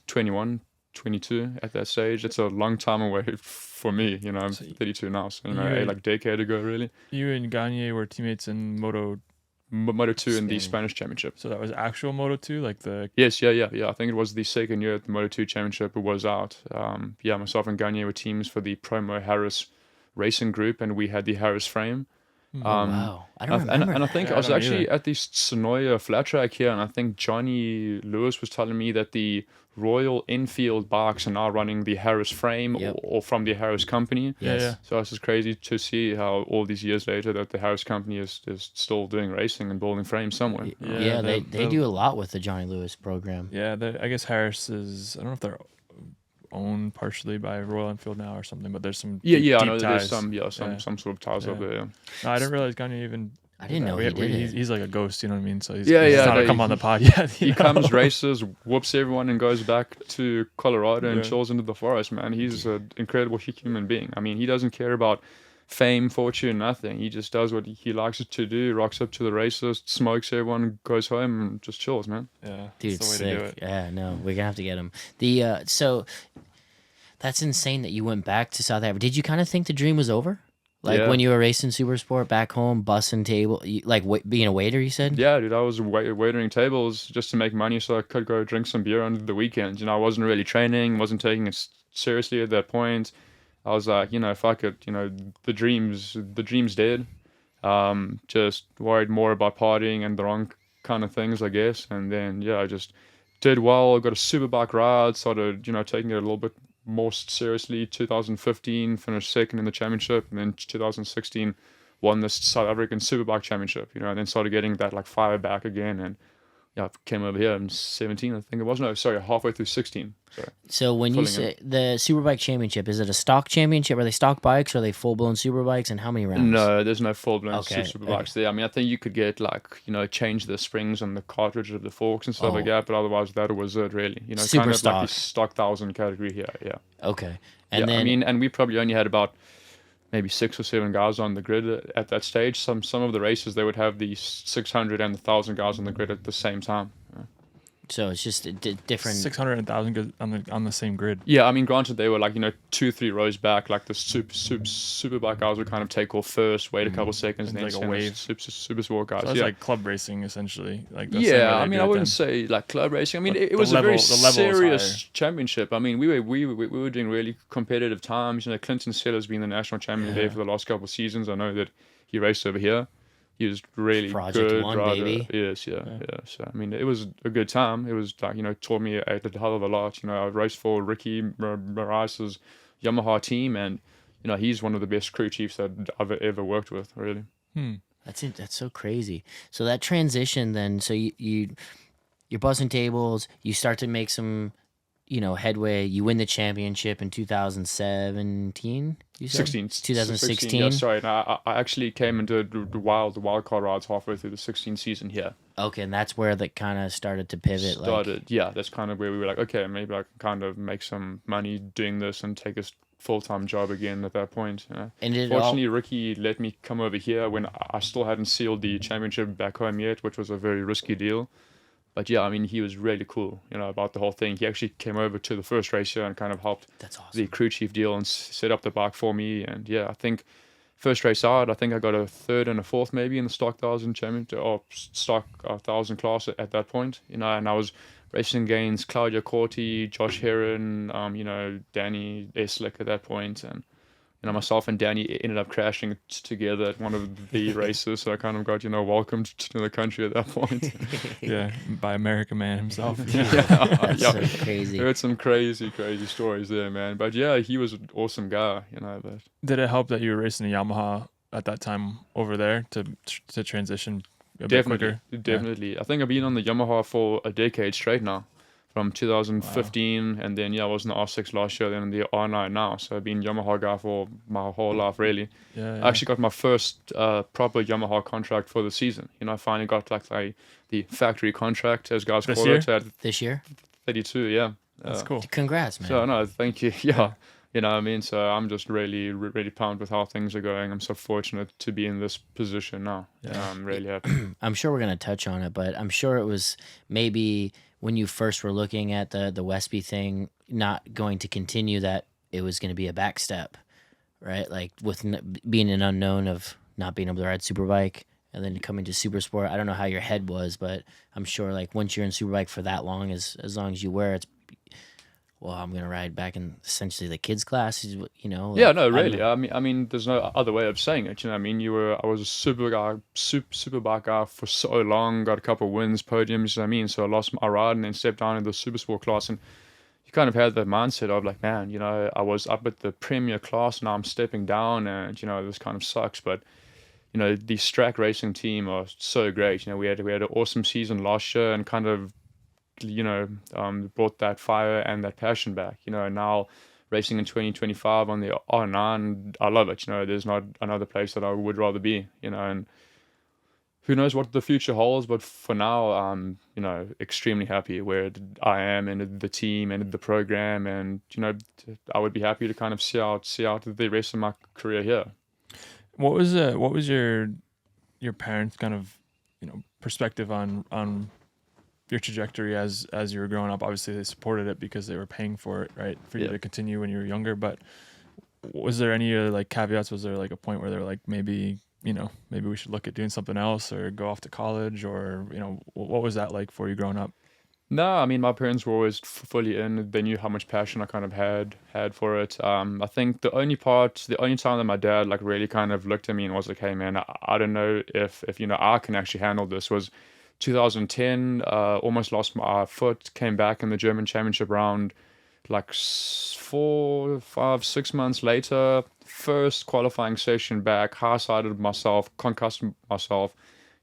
21, 22 at that stage. It's a long time away for me. I'm 32 now, so a decade ago really. You and Gagne were teammates in Moto2 in the Spanish Championship. So that was actual Moto 2, like the Yes, yeah. I think it was the second year at the Moto2 Championship. It was out. Myself and Gagne were teams for the Promo Harris Racing Group, and we had the Harris frame. Wow, I don't remember. And I think Yeah, I I was don't actually either. at the Sonoya flat track here, and I think Johnny Lewis was telling me that the Royal Enfield bikes are now running the Harris frame Yep. or from the Harris company. Yeah, Yes. yeah. So it's just crazy to see how all these years later that the Harris company is still doing racing and building frames somewhere. Yeah, Yeah, they they're- do a lot with the Johnny Lewis program. Yeah, I guess Harris is. I don't know if they're owned partially by Royal Enfield now or something, but there's some Yeah, I deep know that there's ties. some Yeah. some sort of ties Yeah. over there. No, I didn't realize Gagne even. I didn't know we- he we- did he's, it. he's like a ghost, you know what I mean? So he's, Yeah, he's yeah, not no, come on the pod yet. He you know? comes, races, whoops everyone, and goes back to Colorado and Yeah. chills into the forest, man. He's an incredible human being. I mean, he doesn't care about fame, fortune, nothing. He just does what he likes to do, rocks up to the races, smokes everyone, goes home, and just chills, man. Yeah, Dude, that's the way to do sick. it. Yeah, no, we're gonna have to get him. The so that's insane that you went back to South Africa. Did you kind of think the dream was over? Like Yeah. when you were racing Supersport back home, bussing table, like being a waiter, you said? Yeah, dude, I was waitering tables just to make money so I could go drink some beer on the weekends. You know, I wasn't really training, wasn't taking it seriously at that point. I was like, you know, fuck it, you know, the dream's dead. Just worried more about partying and the wrong kind of things, I guess. And then, yeah, I just did well, got a superbike ride, started, you know, taking it a little bit more seriously. 2015, finished second in the championship, and then 2016 won the South African Superbike Championship, you know, and then started getting that like fire back again. And yeah, I came over here in 17, I think it was. No, sorry, halfway through 16. Sorry. So when you Filling say the Superbike Championship, is it a stock championship? Are they stock bikes? Or are they full blown superbikes? And how many rounds? No, there's no full-blown Okay, superbikes there. I mean, I think you could get like, you know, change the springs on the cartridge of the forks and stuff like Oh. that, but otherwise that was it really. You know, Super kind of like the stock. stock 1,000 category here, yeah. Okay. And Yeah, then I mean, and we probably only had about maybe 6 or 7 guys on the grid at that stage. Some of the races, they would have the 600 and the 1,000 guys on the grid at the same time. so it's just a different. 600 and 1,000 on the same grid. Yeah, I mean, granted, they were like, you know, 2-3 rows back. Like the superbike guys would kind of take off first, wait a couple seconds, and And then like a send the wave. super sport guys. So that's yeah. like club racing essentially. Like the same way Yeah, they I mean, do I it wouldn't then. say like club racing. I mean, But it the was a level- very the level is serious higher. championship. I mean, we were doing really competitive times. You know, Clinton Seller's been the national champion there for the last couple of seasons. I know that he raced over here. He was really Project good One, rider. baby. Yes, yeah. So I mean, it was a good time. It was like, you know, taught me a hell of a lot. You know, I raced for Ricky Marice's Yamaha team, and you know, he's one of the best crew chiefs that I've ever worked with. Really. That's it. That's so crazy. So that transition, then, so you're bussing tables. You start to make some, you know, headway. You win the championship in 2017. You said? 16. 2016. Yeah, sorry. No, I actually came and did the wild card rides halfway through the 16 season here. Okay, and that's where that kind of started to pivot. Yeah, that's kind of where we were like, okay, maybe I can kind of make some money doing this and take a full-time job again at that point. You know? And it Fortunately, Ricky let me come over here when I still hadn't sealed the championship back home yet, which was a very risky deal. But yeah, I mean, he was really cool, you know, about the whole thing. He actually came over to the first race here and kind of helped That's awesome. the crew chief deal and set up the bike for me. And yeah, I think first race out, I think I got a third and a fourth maybe in the stock 1,000 championship or stock 1,000 class at that point, you know. And I was racing against Claudio Corti, Josh Heron, you know, Danny Eslick at that point, and you know, myself and Danny ended up crashing together at one of the races. So I kind of got, you know, welcomed to the country at that point. Yeah, by America Man himself. That's yeah. so crazy. Heard some crazy stories there, man. But yeah, he was an awesome guy, you know. But Did it help that you were racing a Yamaha at that time over there to transition a bit quicker? Definitely. I think I've been on the Yamaha for a decade straight now, from 2015, and then I was in the R6 last year, then in the R9 now. So I've been Yamaha guy for my whole life, really. Yeah. I actually got my first proper Yamaha contract for the season. You know, I finally got like the factory contract, as guys This call year? it, at This year? 32. Yeah, That's cool. Congrats, man. So no, thank you. Yeah. You know what I mean? So I'm just really pumped with how things are going. I'm so fortunate to be in this position now. Yeah. I'm really happy. I'm sure we're going to touch on it, but I'm sure it was maybe when you first were looking at the Westby thing, not going to continue, that it was going to be a back step, right? Like with being an unknown of not being able to ride Superbike and then coming to Supersport. I don't know how your head was, but I'm sure like once you're in Superbike for that long, as long as you were, well, I'm gonna ride back in essentially the kids' class. You know, Yeah, like, no, I don't really. know. I mean, there's no other way of saying it. You know, what I mean, I was a superbike guy for so long. Got a couple of wins, podiums. You know what I mean, so I lost my ride and then stepped down in the supersport class, and you kind of had that mindset of like, man, you know, I was up at the premier class, now I'm stepping down, and you know, this kind of sucks. But you know, the Strack Racing team are so great. You know, we had an awesome season last year, and kind of, you know, brought that fire and that passion back. You know, and now racing in 2025 on the R9, I love it. You know, there's not another place that I would rather be. You know, and who knows what the future holds, but for now, I'm, you know, extremely happy where I am and the team and the program, and you know, I would be happy to kind of see out the rest of my career here. What was your parents' kind of, you know, perspective on your trajectory as you were growing up? Obviously, they supported it because they were paying for it, right, for you to continue when you were younger. But was there any like caveats? Was there like a point where they're like, maybe, you know, maybe we should look at doing something else or go off to college, or, you know, what was that like for you growing up? No, I mean, my parents were always fully in. They knew how much passion I kind of had for it. I think the only time that my dad like really kind of looked at me and was like, "Hey, man, I don't know if you know I can actually handle this," was 2010. Almost lost my foot. Came back in the German Championship round, like 4, 5, 6 months later. First qualifying session back, high-sided myself, concussed myself,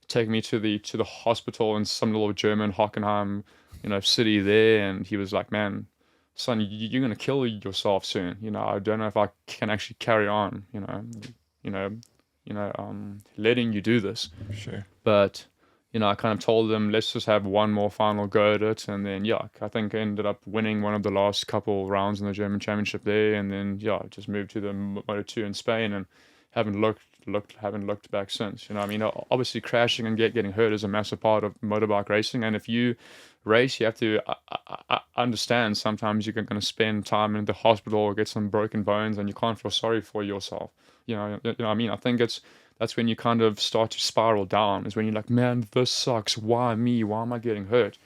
taking me to the hospital in some little German Hockenheim, you know, city there, and he was like, "Man, son, you're gonna kill yourself soon. You know, I don't know if I can actually carry on. You know, letting you do this." Sure. But you know, I kind of told them, let's just have one more final go at it, and then yeah, I think I ended up winning one of the last couple rounds in the German Championship there, and then yeah, just moved to the Moto2 in Spain, and haven't looked back since. You know, I mean, obviously crashing and getting hurt is a massive part of motorbike racing, and if you race, you have to understand sometimes you're going to spend time in the hospital or get some broken bones, and you can't feel sorry for yourself. You know what I mean? I think that's when you kind of start to spiral down, is when you're like, man, this sucks. Why me? Why am I getting hurt?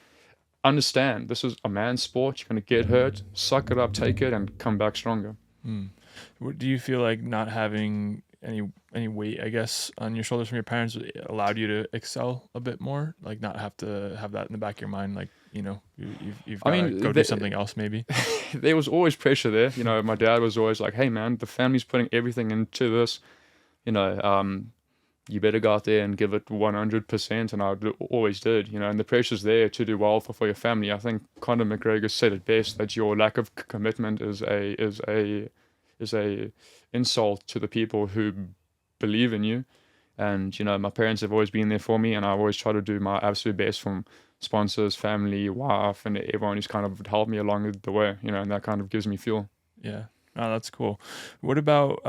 Understand, this is a man's sport. You're going to get hurt. Suck it up, take it, and come back stronger. Do you feel like not having any weight, I guess, on your shoulders from your parents allowed you to excel a bit more? Like, not have to have that in the back of your mind, like, you know, you've got to go do something else maybe? There was always pressure there. You know, my dad was always like, hey, man, the family's putting everything into this. You know, you better go out there and give it 100%, and I always did, you know, and the pressure's there to do well for your family. I think Conor McGregor said it best, that your lack of commitment is a insult to the people who believe in you. And, you know, my parents have always been there for me, and I always try to do my absolute best, from sponsors, family, wife, and everyone who's kind of helped me along the way, you know, and that kind of gives me fuel. Yeah. Oh, that's cool. What about,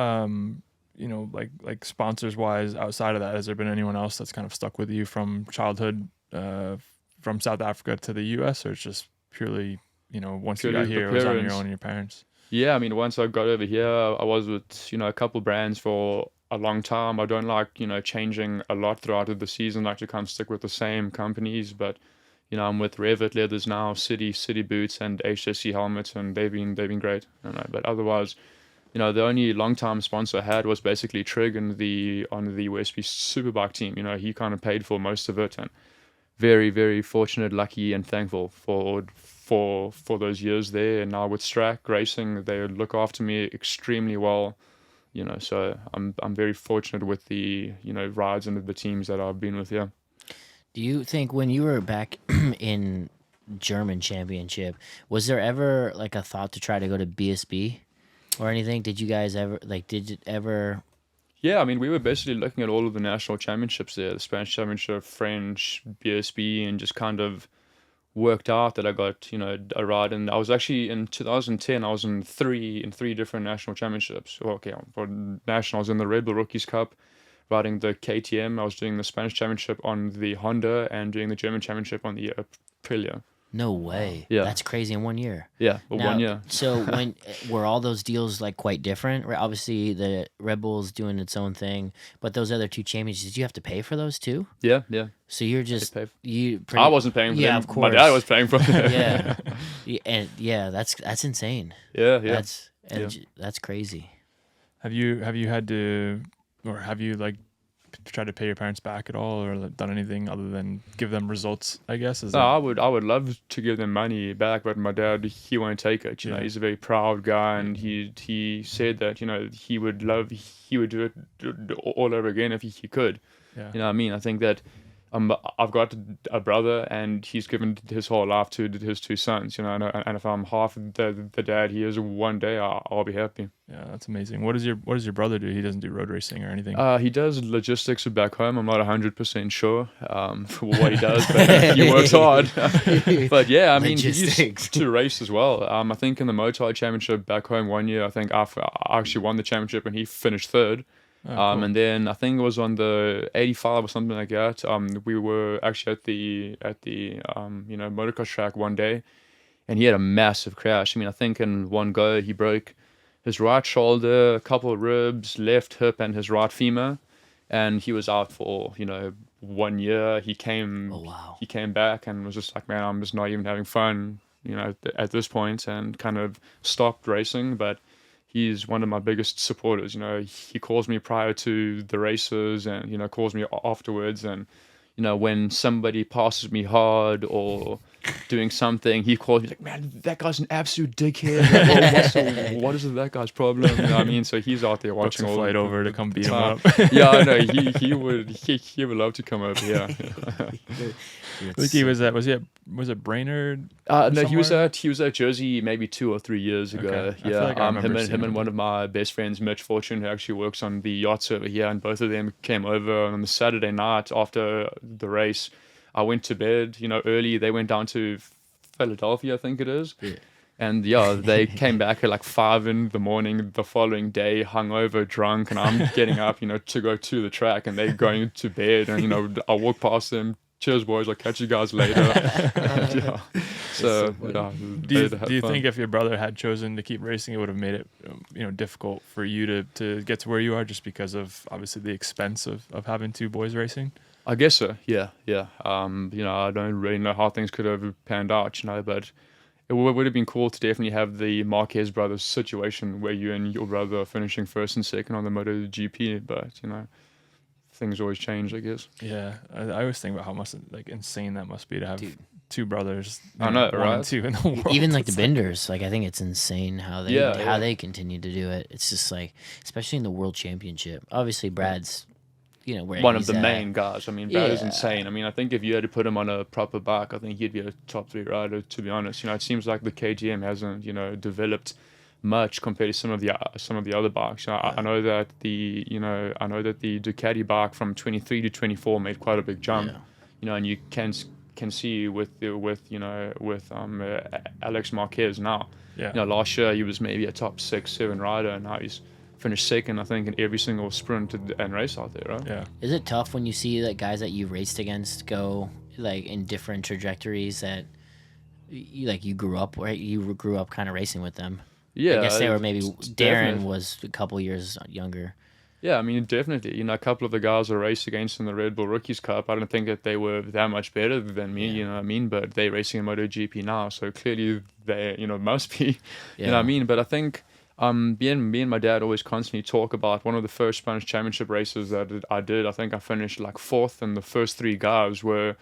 you know, like sponsors wise, outside of that, has there been anyone else that's kind of stuck with you from childhood, from South Africa to the US, or it's just purely, you know, once you got here, it was on your own and your parents? Yeah, I mean, once I got over here, I was with, you know, a couple brands for a long time. I don't like, you know, changing a lot throughout the season. I like to kind of stick with the same companies, but you know, I'm with Revit Leathers now, City Boots, and HSC helmets, and they've been great. You know, but otherwise, you know, the only long-time sponsor I had was basically Trig on the Westby Superbike team. You know, he kind of paid for most of it, and very, very fortunate, lucky, and thankful for those years there. And now with Strack Racing, they look after me extremely well. You know, so I'm very fortunate with the, you know, rides and the teams that I've been with. Yeah. Do you think when you were back in German Championship, was there ever like a thought to try to go to BSB or anything? Did you guys ever did it ever? Yeah, I mean, we were basically looking at all of the national championships there, the Spanish Championship, French, BSB, and just kind of worked out that I got, you know, a ride. And I was actually in 2010, I was in three different national championships. Well, okay, for nationals in the Red Bull Rookies Cup, riding the KTM. I was doing the Spanish Championship on the Honda and doing the German Championship on the Aprilia. No way. Yeah. That's crazy in 1 year. Yeah, but Now, 1 year. So when were all those deals like quite different? Right, obviously, the Red Bull's doing its own thing, but those other 2 championships, did you have to pay for those too? Yeah. So you're just paid for- you. I wasn't paying for yeah, them. of course. My dad was paying for them. Yeah, and that's insane. yeah. That's crazy. Have you had to, or have you like tried to pay your parents back at all, or done anything other than give them results? I guess No, I would love to give them money back, but my dad, he won't take it. You know, Yeah. he's a very proud guy, and he said that, you know, he would do it all over again if he could. Yeah. You know what I mean? I think that I've got a brother, and he's given his whole life to his 2 sons. You know, and if I'm half the dad he is one day, I'll be happy. Yeah, that's amazing. What does your brother do? He doesn't do road racing or anything. He does logistics back home. I'm not 100% sure for what he does, but he works hard. But yeah, I mean, he Logistics. used to race as well. I think in the MotoAmerica Championship back home 1 year, I think I actually won the championship and he finished 3rd. Oh, cool. And then I think it was on the 85 or something like that. We were actually at the motocross track one day, and he had a massive crash. I mean, I think in one go he broke his right shoulder, a couple of ribs, left hip, and his right femur, and he was out for 1 year. He came he came back and was just like, man, I'm just not even having fun, at this point, and kind of stopped racing. But he's one of my biggest supporters. He calls me prior to the races, and calls me afterwards, and when somebody passes me hard or doing something, he calls me like, man, that guy's an absolute dickhead. Like, what is that guy's problem? You know what I mean? So he's out there Books watching a all flight the over to come beat him time. up. Yeah, I know. He would love to come over here. I think he was it Brainerd? No, he was somewhere? at Jersey maybe 2 or 3 years ago. Okay. I feel Yeah, like I remember him seeing and him. one of my best friends, Mitch Fortune, who actually works on the yachts over here, and both of them came over. And on the Saturday night after the race, I went to bed, early. They went down to Philadelphia, I think it is. Yeah. And yeah, they came back at like 5 in the morning the following day, hungover, drunk, and I'm getting up, to go to the track, and they're going to bed, and I walk past them. Cheers, boys! I'll catch you guys later. Yeah. So, yeah, Do you they had fun. think if your brother had chosen to keep racing, it would have made it difficult for you to get to where you are, just because of obviously the expense of having 2 boys racing? I guess so. Yeah. I don't really know how things could have panned out, but it would have been cool to definitely have the Marquez brothers situation where you and your brother are finishing 1st and 2nd on the MotoGP. But things always change, I guess. Yeah, I always think about how much insane that must be to have 2 brothers. I know, 1 and right? 2 in the world. Even like the It's benders, I think it's insane how they Yeah. they continue to do it. It's just like, especially in the World Championship. Obviously, Brad's, where One of he's the at. main guys. I mean, Brad is Yeah. insane. I mean, I think if you had to put him on a proper bike, I think he'd be a top 3 rider, to be honest. It seems like the KTM hasn't, developed much compared to some of the other bikes. I know that the Ducati bike from 23 to 24 made quite a big jump. Yeah. And you can see with Alex Marquez now. Yeah. Last year he was maybe a top 6, 7 rider, and now he's finished 2nd, I think, in every single sprint and race out there, right? Yeah. Is it tough when you see that guys that you raced against go like in different trajectories that you grew up, right? You grew up kind of racing with them. Yeah, I guess they were maybe Darren definitely. was a couple years younger. Yeah, I mean, definitely. A couple of the guys I raced against in the Red Bull Rookies Cup, I don't think that they were that much better than me, you know what I mean? But they're racing in MotoGP now, so clearly they, must be, you know what I mean? But I think me and my dad always constantly talk about one of the first Spanish Championship races that I did. I think I finished like 4th, and the first 3 guys were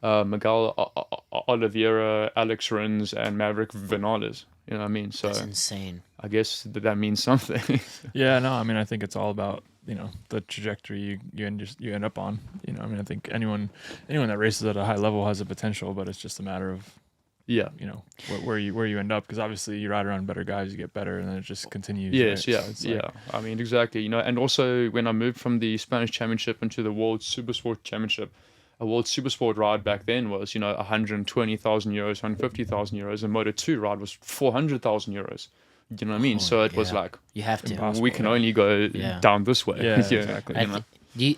Miguel Oliveira, Alex Rins, and Maverick Vinales. You know what I mean? So That's insane. I guess that means something. Yeah, no, I mean, I think it's all about, the trajectory you end up on. I think anyone that races at a high level has a potential, but it's just a matter of, Yeah. where you end up, because obviously you ride around better guys, you get better, and then it just continues. Yes, right? yeah, So it's like- yeah. I mean, exactly. And also when I moved from the Spanish Championship into the World Supersport Championship, a World Supersport ride back then was, 120,000 euros, 150,000 euros, and Moto2 ride was 400,000 euros. You know what I mean? So it was like, You have to. Impossible. we can only go down this way. Yeah, exactly.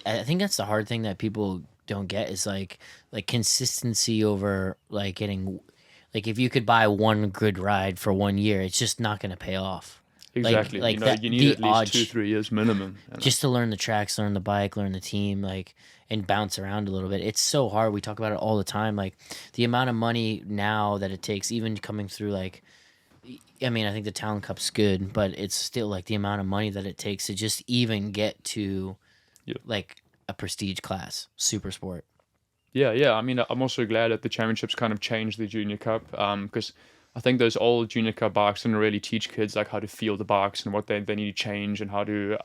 I think that's the hard thing that people don't get is like consistency over like getting like if you could buy one good ride for 1 year, it's just not going to pay off. Exactly. Like You know, that, you need the at least odds, 2-3 years minimum. You know? just to learn the tracks, learn the bike, learn the team, like, and bounce around a little bit. It's so hard. We talk about it all the time. Like the amount of money now that it takes, even coming through, like, I mean, I think the Talent Cup's good, but it's still like the amount of money that it takes to just even get to Yeah. like a prestige class, super sport. Yeah. I mean, I'm also glad that the championships kind of changed the Junior Cup, because I think those old Junior Cup bikes didn't really teach kids like how to feel the bikes and what they need to change and how to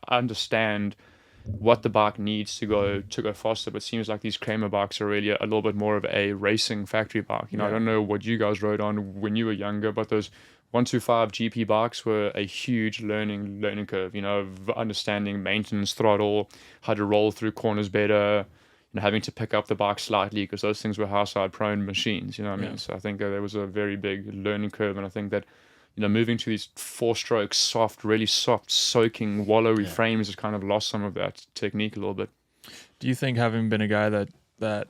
understand what the bike needs to go faster. But it seems like these Kramer bikes are really a little bit more of a racing factory bike. You know, I don't know what you guys rode on when you were younger, but those 125 GP bikes were a huge learning curve. You know, of understanding maintenance, throttle, how to roll through corners better. You know, having to pick up the bike slightly because those things were high-side prone machines. You know what I mean? So I think there was a very big learning curve, and I think that, you know, moving to these four-stroke, soft, really soft, soaking, wallowy frames has kind of lost some of that technique a little bit. Do you think, having been a guy that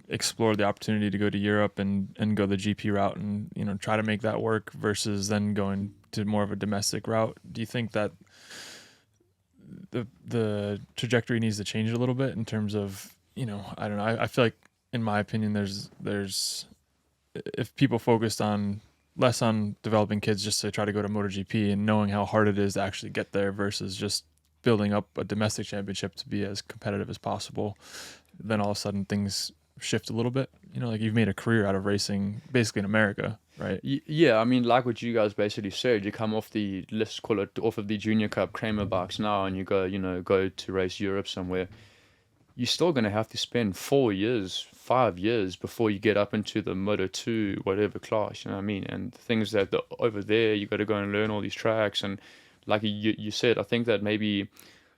explored the opportunity to go to Europe and go the GP route and, you know, try to make that work versus then going to more of a domestic route, do you think that the trajectory needs to change a little bit in terms of, you know, I don't know. I feel like, in my opinion, there's if people focused on less on developing kids just to try to go to MotoGP and knowing how hard it is to actually get there versus just building up a domestic championship to be as competitive as possible, then all of a sudden things shift a little bit. You know, like you've made a career out of racing basically in America, right? Yeah, I mean, like what you guys basically said, you come off the, let's call it, off of the Junior Cup Kramer bikes now, and you go to race Europe somewhere. You're still going to have to spend 4 years, 5 years before you get up into the Moto 2, whatever class, you know what I mean? And things that over there, you got to go and learn all these tracks. And like you said, I think that maybe,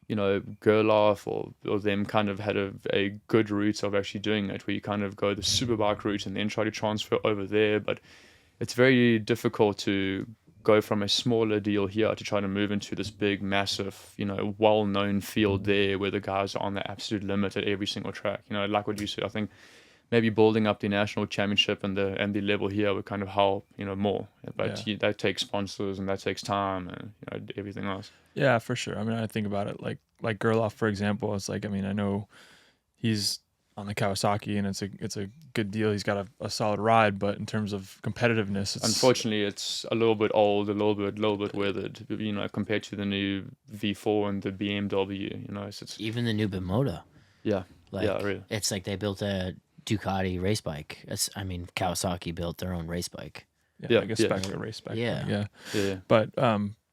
you know, Gerloff or them kind of had a good route of actually doing it, where you kind of go the superbike route and then try to transfer over there. But it's very difficult to go from a smaller deal here to try to move into this big, massive, you know, well-known field there where the guys are on the absolute limit at every single track. You know, like what you said, I think maybe building up the national championship and the level here would kind of help, you know, more. But that takes sponsors and that takes time and, you know, everything else. Yeah, for sure. I mean, I think about it like Gerloff, for example. It's like, I mean, I know he's on the Kawasaki and it's a good deal. He's got a solid ride, but in terms of competitiveness, unfortunately it's a little bit old, a little bit weathered, you know, compared to the new V4 and the BMW. You know, it's even the new Bimota. Yeah, like, yeah, really. It's like they built a Ducati race bike. I mean, Kawasaki built their own race bike. Yeah, like a spec race bike. Yeah. But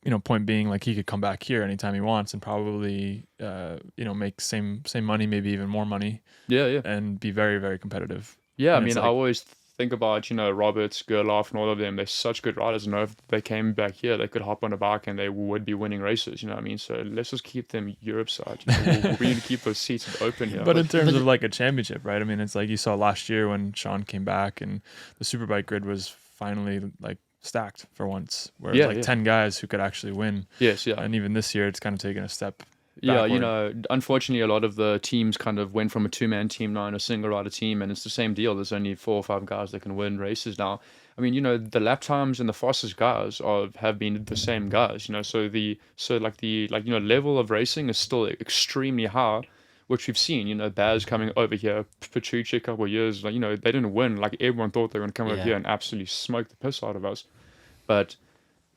you know, point being, like, he could come back here anytime he wants and probably, you know, make same money, maybe even more money. Yeah. And be very, very competitive. Yeah, and I mean, I always think about, you know, Roberts, Gerloff, and all of them. They're such good riders. And if they came back here, they could hop on a bike and they would be winning races. You know what I mean? So let's just keep them Europe side. You know, we need to keep those seats open here. But in terms of like a championship, right? I mean, it's like you saw last year when Sean came back and the Superbike grid was finally like stacked for once, where it was like 10 guys who could actually win. Yes, yeah. And even this year, it's kind of taken a step Yeah, backward. you know, unfortunately, a lot of the teams kind of went from a two-man team now and a single-rider team, and it's the same deal. There's only 4 or 5 guys that can win races now. I mean, you know, the lap times and the fastest guys have been the same guys. You know, so the level of racing is still extremely high, which we've seen. You know, Baz coming over here, Petrucci a couple of years, like, you know, they didn't win. Like, everyone thought they were going to come over here and absolutely smoke the piss out of us. But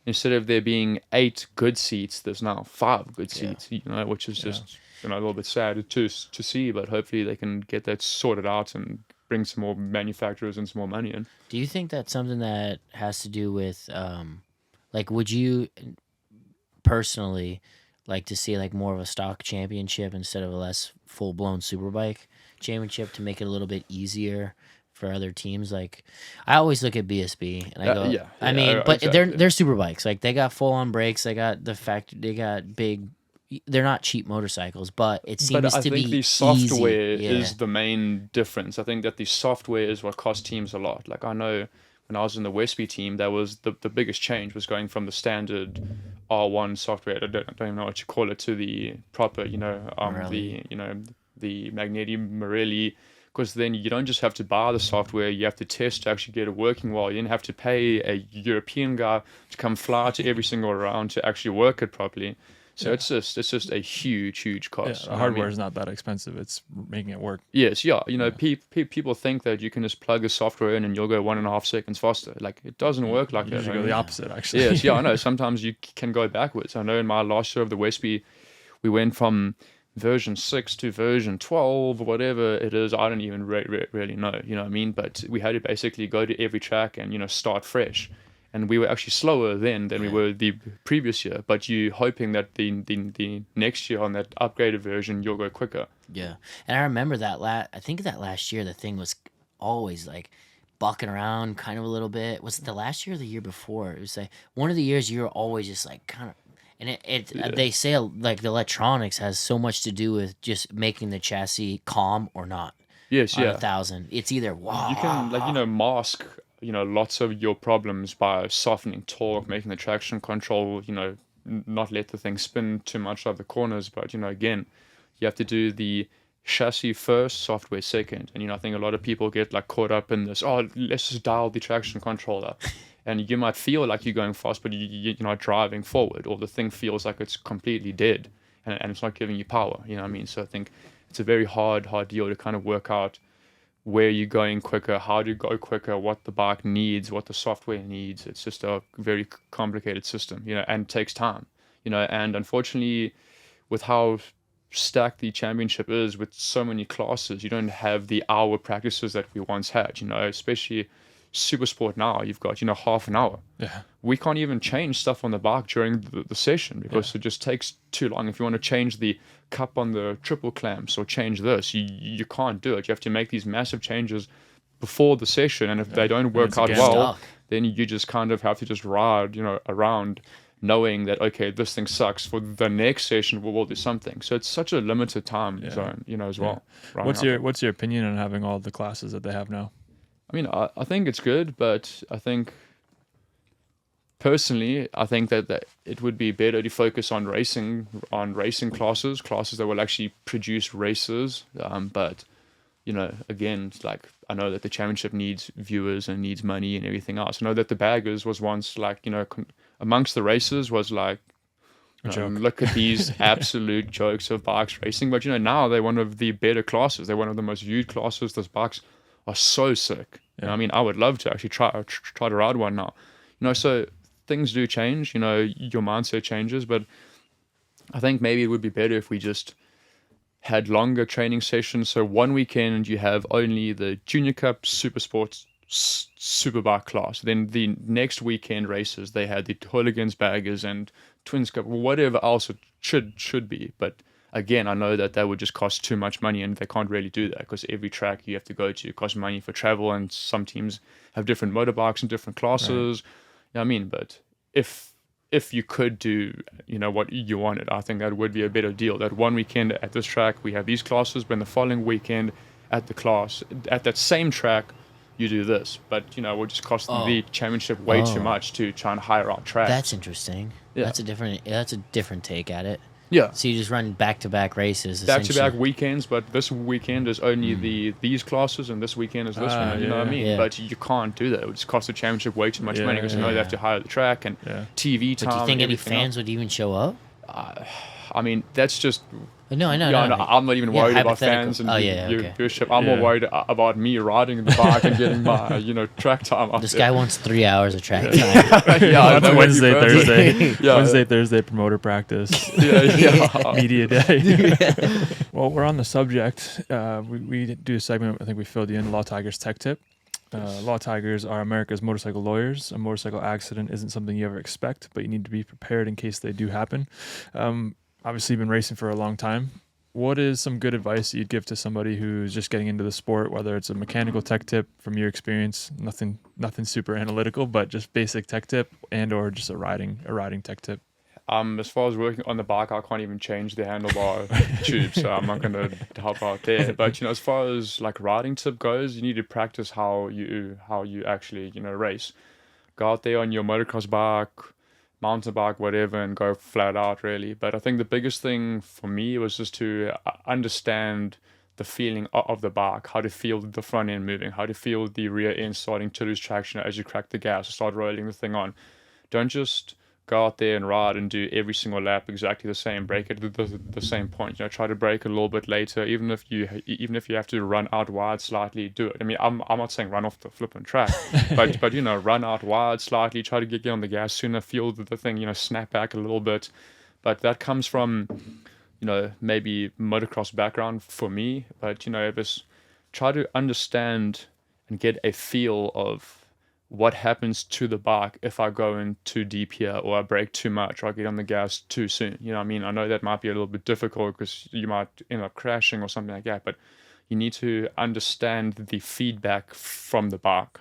instead of there being 8 good seats, there's now 5 good seats, you know, which is just, you know, a little bit sad to see, but hopefully they can get that sorted out and bring some more manufacturers and some more money in. Do you think that's something that has to do with, like, would you personally like to see like more of a stock championship instead of a less full-blown Superbike championship to make it a little bit easier for other teams? Like, I always look at BSB and I go, I mean, but exactly. they're super bikes. Like, they got full on brakes. They got they got big. They're not cheap motorcycles, but it seems But I to be think the software easy. is the main difference. I think that the software is what costs teams a lot. Like, I know when I was in the Westby team, that was the biggest change was going from the standard R1 software, I don't even know what you call it, to the proper, you know, the Magneti Morelli because then you don't just have to buy the software, you have to test to actually get it working well. You then have to pay a European guy to come fly to every single round to actually work it properly. So it's just a huge cost. The hardware is not that expensive. It's making it work. Yes, yeah. People think that you can just plug a software in and you'll go 1.5 seconds faster. Like, it doesn't work like You that. usually go the opposite, actually. Yes, yeah, I know. Sometimes you can go backwards. I know in my last year of the Westby, we went from version 6 to version 12 or whatever it is. I don't even really know, you know what I mean? But we had to basically go to every track and, start fresh. And we were actually slower then than we were the previous year. But you hoping that the next year on that upgraded version, you'll go quicker. Yeah. And I remember I think that last year, the thing was always like bucking around kind of a little bit. Was it the last year or the year before? It was like one of the years you were always just like kind of, and they say like the electronics has so much to do with just making the chassis calm or not. Yes, on yeah. 1,000. It's either wow. You can mask lots of your problems by softening torque, making the traction control, not let the thing spin too much out of the corners. But, again, you have to do the chassis first, software second. And, I think a lot of people get like caught up in this, let's just dial the traction control up. And you might feel like you're going fast, but you're not driving forward, or the thing feels like it's completely dead and it's not giving you power. You know what I mean? So I think it's a very hard deal to kind of work out where you're going quicker, how to go quicker, what the bike needs, what the software needs. It's just a very complicated system, and takes time, and unfortunately with how stacked the championship is with so many classes, you don't have the hour practices that we once had, especially Supersport now, you've got, half an hour. Yeah. We can't even change stuff on the bike during the session because it just takes too long. If you want to change the cup on the triple clamps or change this, you can't do it. You have to make these massive changes before the session, and if they don't work out well, then you just kind of have to just ride, around knowing that, okay, this thing sucks. For the next session, we'll do something. So it's such a limited time zone, as well. Right. What's your opinion on having all the classes that they have now? I mean, I think it's good, but I think personally, I think that it would be better to focus on racing classes that will actually produce races. But, again, it's like, I know that the championship needs viewers and needs money and everything else. I know that the baggers was once like, amongst the races was like, look at these absolute jokes of bikes racing. But, now they're one of the better classes. They're one of the most viewed classes. Those bikes are so sick. I mean, I would love to actually try to ride one now. So things do change. Your mindset changes, but I think maybe it would be better if we just had longer training sessions. So one weekend you have only the Junior Cup Supersport Superbike class. Then the next weekend races they had the Hooligans, Baggers, and Twins Cup, whatever else it should be. But again, I know that would just cost too much money, and they can't really do that because every track you have to go to costs money for travel, and some teams have different motorbikes and different classes. Right. You know what I mean? But if you could do, what you wanted, I think that would be a better deal. That one weekend at this track, we have these classes, but the following weekend at that same track, you do this. But, it would just cost the championship way too much to try and hire out tracks. That's interesting. Yeah. That's a different take at it. Yeah. So you just run back-to-back races. Back-to-back weekends, but this weekend is only these classes, and this weekend is this one. You know what I mean? Yeah. But you can't do that. It would just cost the championship way too much money because they have to hire the track and TV time. But do you think any fans would even show up? I mean, that's just... No, I know. I'm not even worried about fans and viewership. I'm more worried about me riding the bike and getting my, track time up This there. Guy wants 3 hours of track time. That's Wednesday, Thursday. Wednesday, Thursday, promoter practice. Media day. Well, we're on the subject. We do a segment, I think we filled you in, Law Tigers Tech Tip. Law Tigers are America's motorcycle lawyers. A motorcycle accident isn't something you ever expect, but you need to be prepared in case they do happen. Obviously, you've been racing for a long time. What is some good advice that you'd give to somebody who's just getting into the sport, whether it's a mechanical tech tip from your experience, nothing super analytical, but just basic tech tip, and or just a riding tech tip? As far as working on the bike, I can't even change the handlebar tube, so I'm not going to help out there. But as far as like riding tip goes, you need to practice how you actually race. Go out there on your motocross bike, mountain bike, whatever, and go flat out really. But I think the biggest thing for me was just to understand the feeling of the bike, how to feel the front end moving, how to feel the rear end starting to lose traction as you crack the gas or start rolling the thing on. Don't just go out there and ride and do every single lap exactly the same, brake at the same point. Try to brake a little bit later, even if you have to run out wide slightly, do it. I mean, I'm not saying run off the flipping track, but run out wide slightly, try to get on the gas sooner, feel the thing, snap back a little bit. But that comes from maybe motocross background for me, but just try to understand and get a feel of what happens to the bike if I go in too deep here, or I brake too much, or I get on the gas too soon. I know that might be a little bit difficult because you might end up crashing or something like that, but you need to understand the feedback from the bike.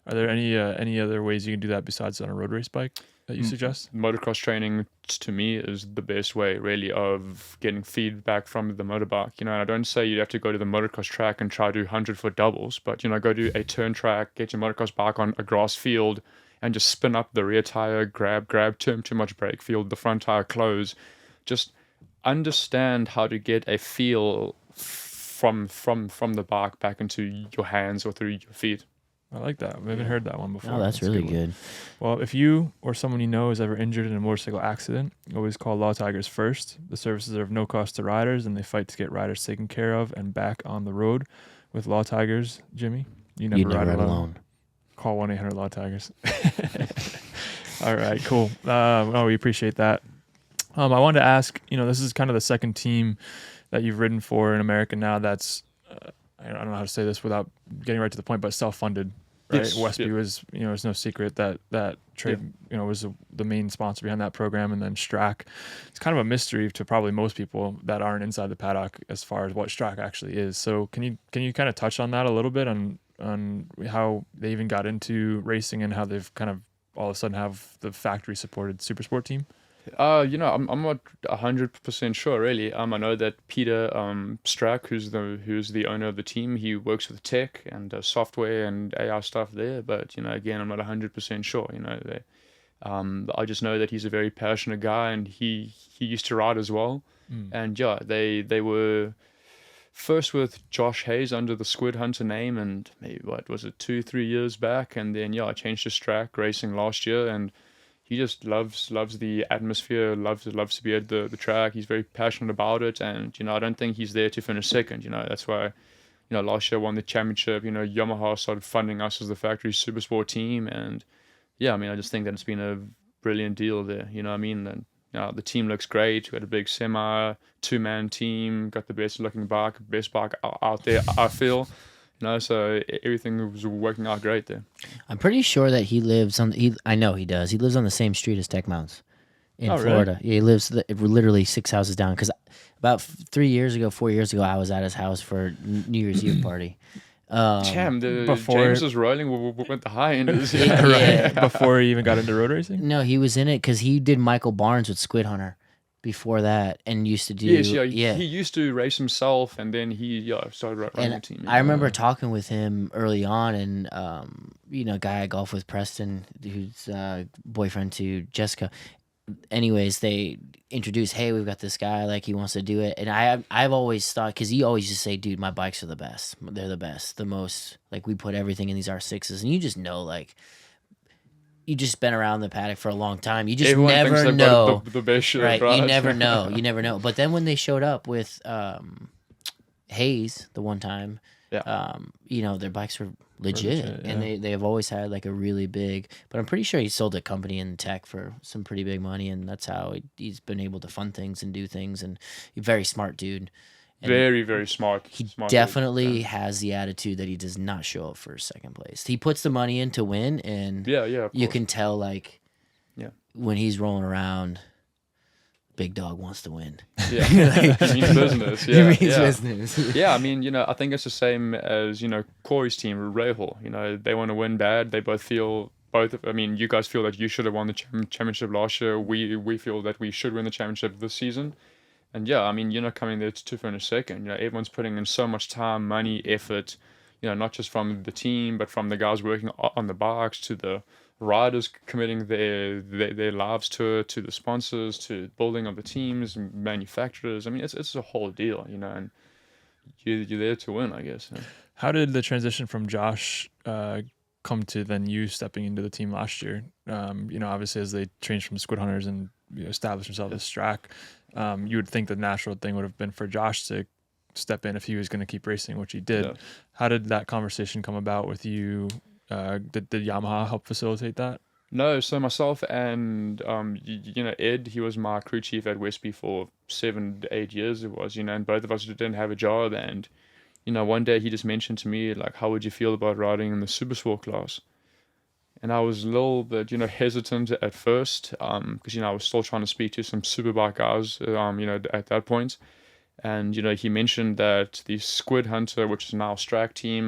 Are there any other ways you can do that besides on a road race bike that you suggest? Motocross training to me is the best way really of getting feedback from the motorbike. And I don't say you have to go to the motocross track and try to do 100-foot doubles, but go do a turn track, get your motocross bike on a grass field and just spin up the rear tire, grab too much brake, feel the front tire close. Just understand how to get a feel from the bike back into your hands or through your feet. I like that. We haven't heard that one before. Oh, that's really good. Well, if you or someone you know is ever injured in a motorcycle accident, always call Law Tigers first. The services are of no cost to riders, and they fight to get riders taken care of and back on the road. With Law Tigers, Jimmy, you never ride alone. Call 1-800-LAW-TIGERS. All right, cool. We appreciate that. I wanted to ask, this is kind of the second team that you've ridden for in America now that's, I don't know how to say this without getting right to the point, but self-funded. Right, Yes, Westby yeah. was, it's no secret that trade, was the main sponsor behind that program, and then Strack. It's kind of a mystery to probably most people that aren't inside the paddock as far as what Strack actually is. So can you kind of touch on that a little bit on how they even got into racing and how they've kind of all of a sudden have the factory supported Supersport team? I'm not 100% sure really. I know that Peter Strack, who's the owner of the team, he works with tech and software and AI stuff there. But again, I'm not 100% sure. I just know that he's a very passionate guy, and he used to ride as well. And they were first with Josh Hayes under the Squid Hunter name, and maybe 2-3 years back, and then I changed to Strack Racing last year, and he just loves the atmosphere, loves to be at the track. He's very passionate about it, and I don't think he's there to finish second. That's why last year won the championship. Yamaha started funding us as the factory Supersport team, and I just think that it's been a brilliant deal there. And the team looks great. We had a big semi 2-man team, got the best looking bike, best bike out there, I feel. So everything was working out great there. I'm pretty sure that he lives on. I know he does. He lives on the same street as Tech Mounts in Florida. Really? Yeah, he lives literally 6 houses down. Because about 4 years ago, I was at his house for New Year's Eve party. Damn, before- James was rolling with the high end. Yeah. Before he even got into road racing? No, he was in it because he did Michael Barnes with Squid Hunter before that, and used to do. Yes, he used to race himself, and then he started running the team. I remember talking with him early on, and guy I golf with, Preston, who's boyfriend to Jessica. Anyways, they introduced, hey, we've got this guy, like he wants to do it, and I've always thought, because he always just say, dude, my bikes are the best, they're the best, the most, like we put everything in these R6s, and you just know, like. You just been around the paddock for a long time. You just Everyone never thinks they've know. got the best shit, Right, right? you never know. You never know. But then when they showed up with Hayes the one time, their bikes were legit, and they have always had like a really big. But I'm pretty sure he sold a company in tech for some pretty big money, and that's how he's been able to fund things and do things. And he's a very smart dude. And very, very smart. he smart definitely dude. has the attitude that he does not show up for second place. He puts the money in to win, and Of you course. can tell like when he's rolling around, big dog wants to win. Yeah, he means business. He Yeah, means yeah. business. Yeah, I think it's the same as Corey's team, Rahal. They want to win bad. They both feel. You guys feel that you should have won the championship last year. We feel that we should win the championship this season. And you're not coming there to finish second. Everyone's putting in so much time, money, effort. Not just from the team, but from the guys working on the bikes, to the riders committing their lives to it, to the sponsors, to building of the teams, manufacturers. It's a whole deal, and you're there to win, I guess. Yeah. How did the transition from Josh come to then you stepping into the team last year? Obviously as they changed from Squid Hunters and established themselves as Strack, you would think the natural thing would have been for Josh to step in if he was going to keep racing, which he did. Yeah. How did that conversation come about with you? Did Yamaha help facilitate that? No, so myself and Ed, he was my crew chief at Westby for 7 to 8 years it was, and both of us didn't have a job, and one day he just mentioned to me, like, how would you feel about riding in the Supersport class? And I was a little bit, hesitant at first, because, I was still trying to speak to some Superbike guys, at that point. And, he mentioned that the Squid Hunter, which is now Strack team,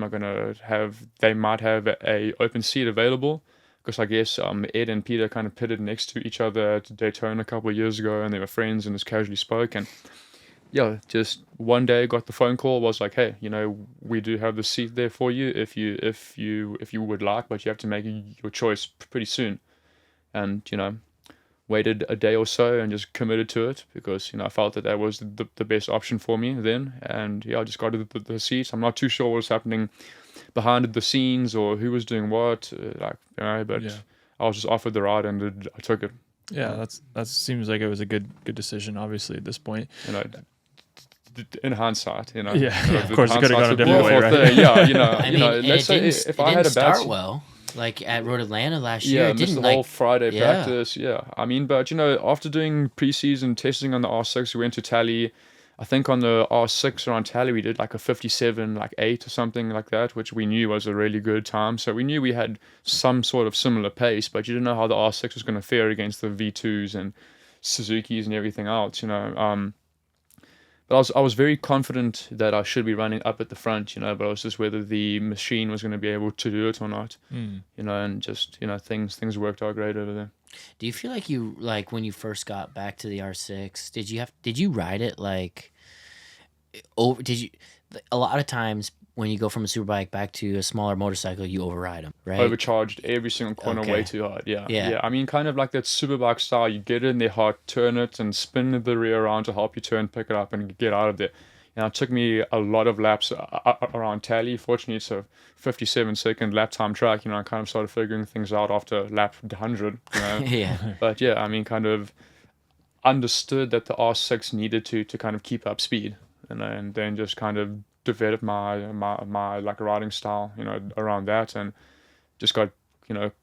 they might have a open seat available. Because I guess Ed and Peter kind of pitted next to each other at Daytona a couple of years ago, and they were friends and just casually spoke. And yeah, just one day got the phone call, was like, hey, we do have the seat there for you if you would like, but you have to make your choice pretty soon. And waited a day or so and just committed to it because I felt that was the best option for me then. And yeah, I just got the seat. I'm not too sure what was happening behind the scenes or who was doing what, but yeah. I was just offered the ride and I took it. Yeah, that seems like it was a good decision, obviously, at this point. In hindsight, Yeah, of course, it could have gone a different way, right? Yeah, let's say if I had a bad start well, like at Road Atlanta last year, yeah, it missed didn't the whole Friday practice. Yeah, I mean, but after doing preseason testing on the R6, we went to Tally. I think on the R6 around Tally, we did like a 57, like 8 or something like that, which we knew was a really good time. So we knew we had some sort of similar pace, but you didn't know how the R6 was going to fare against the V2s and Suzukis and everything else, But I was very confident that I should be running up at the front, but it was just whether the machine was going to be able to do it or not, and just, things worked out great over there. Do you feel like when you first got back to the R6, did you ride it a lot of times when you go from a superbike back to a smaller motorcycle, you override them, right? Overcharged every single corner way too hard. Yeah. I mean, kind of like that superbike style. You get in there hard, turn it, and spin the rear around to help you turn, pick it up, and get out of there. It took me a lot of laps around Tally. Fortunately, it's a 57-second lap time track. I kind of started figuring things out after lap 100. Yeah. But yeah, I mean, kind of understood that the R6 needed to kind of keep up speed, and then just kind of developed my like riding style, around that, and just got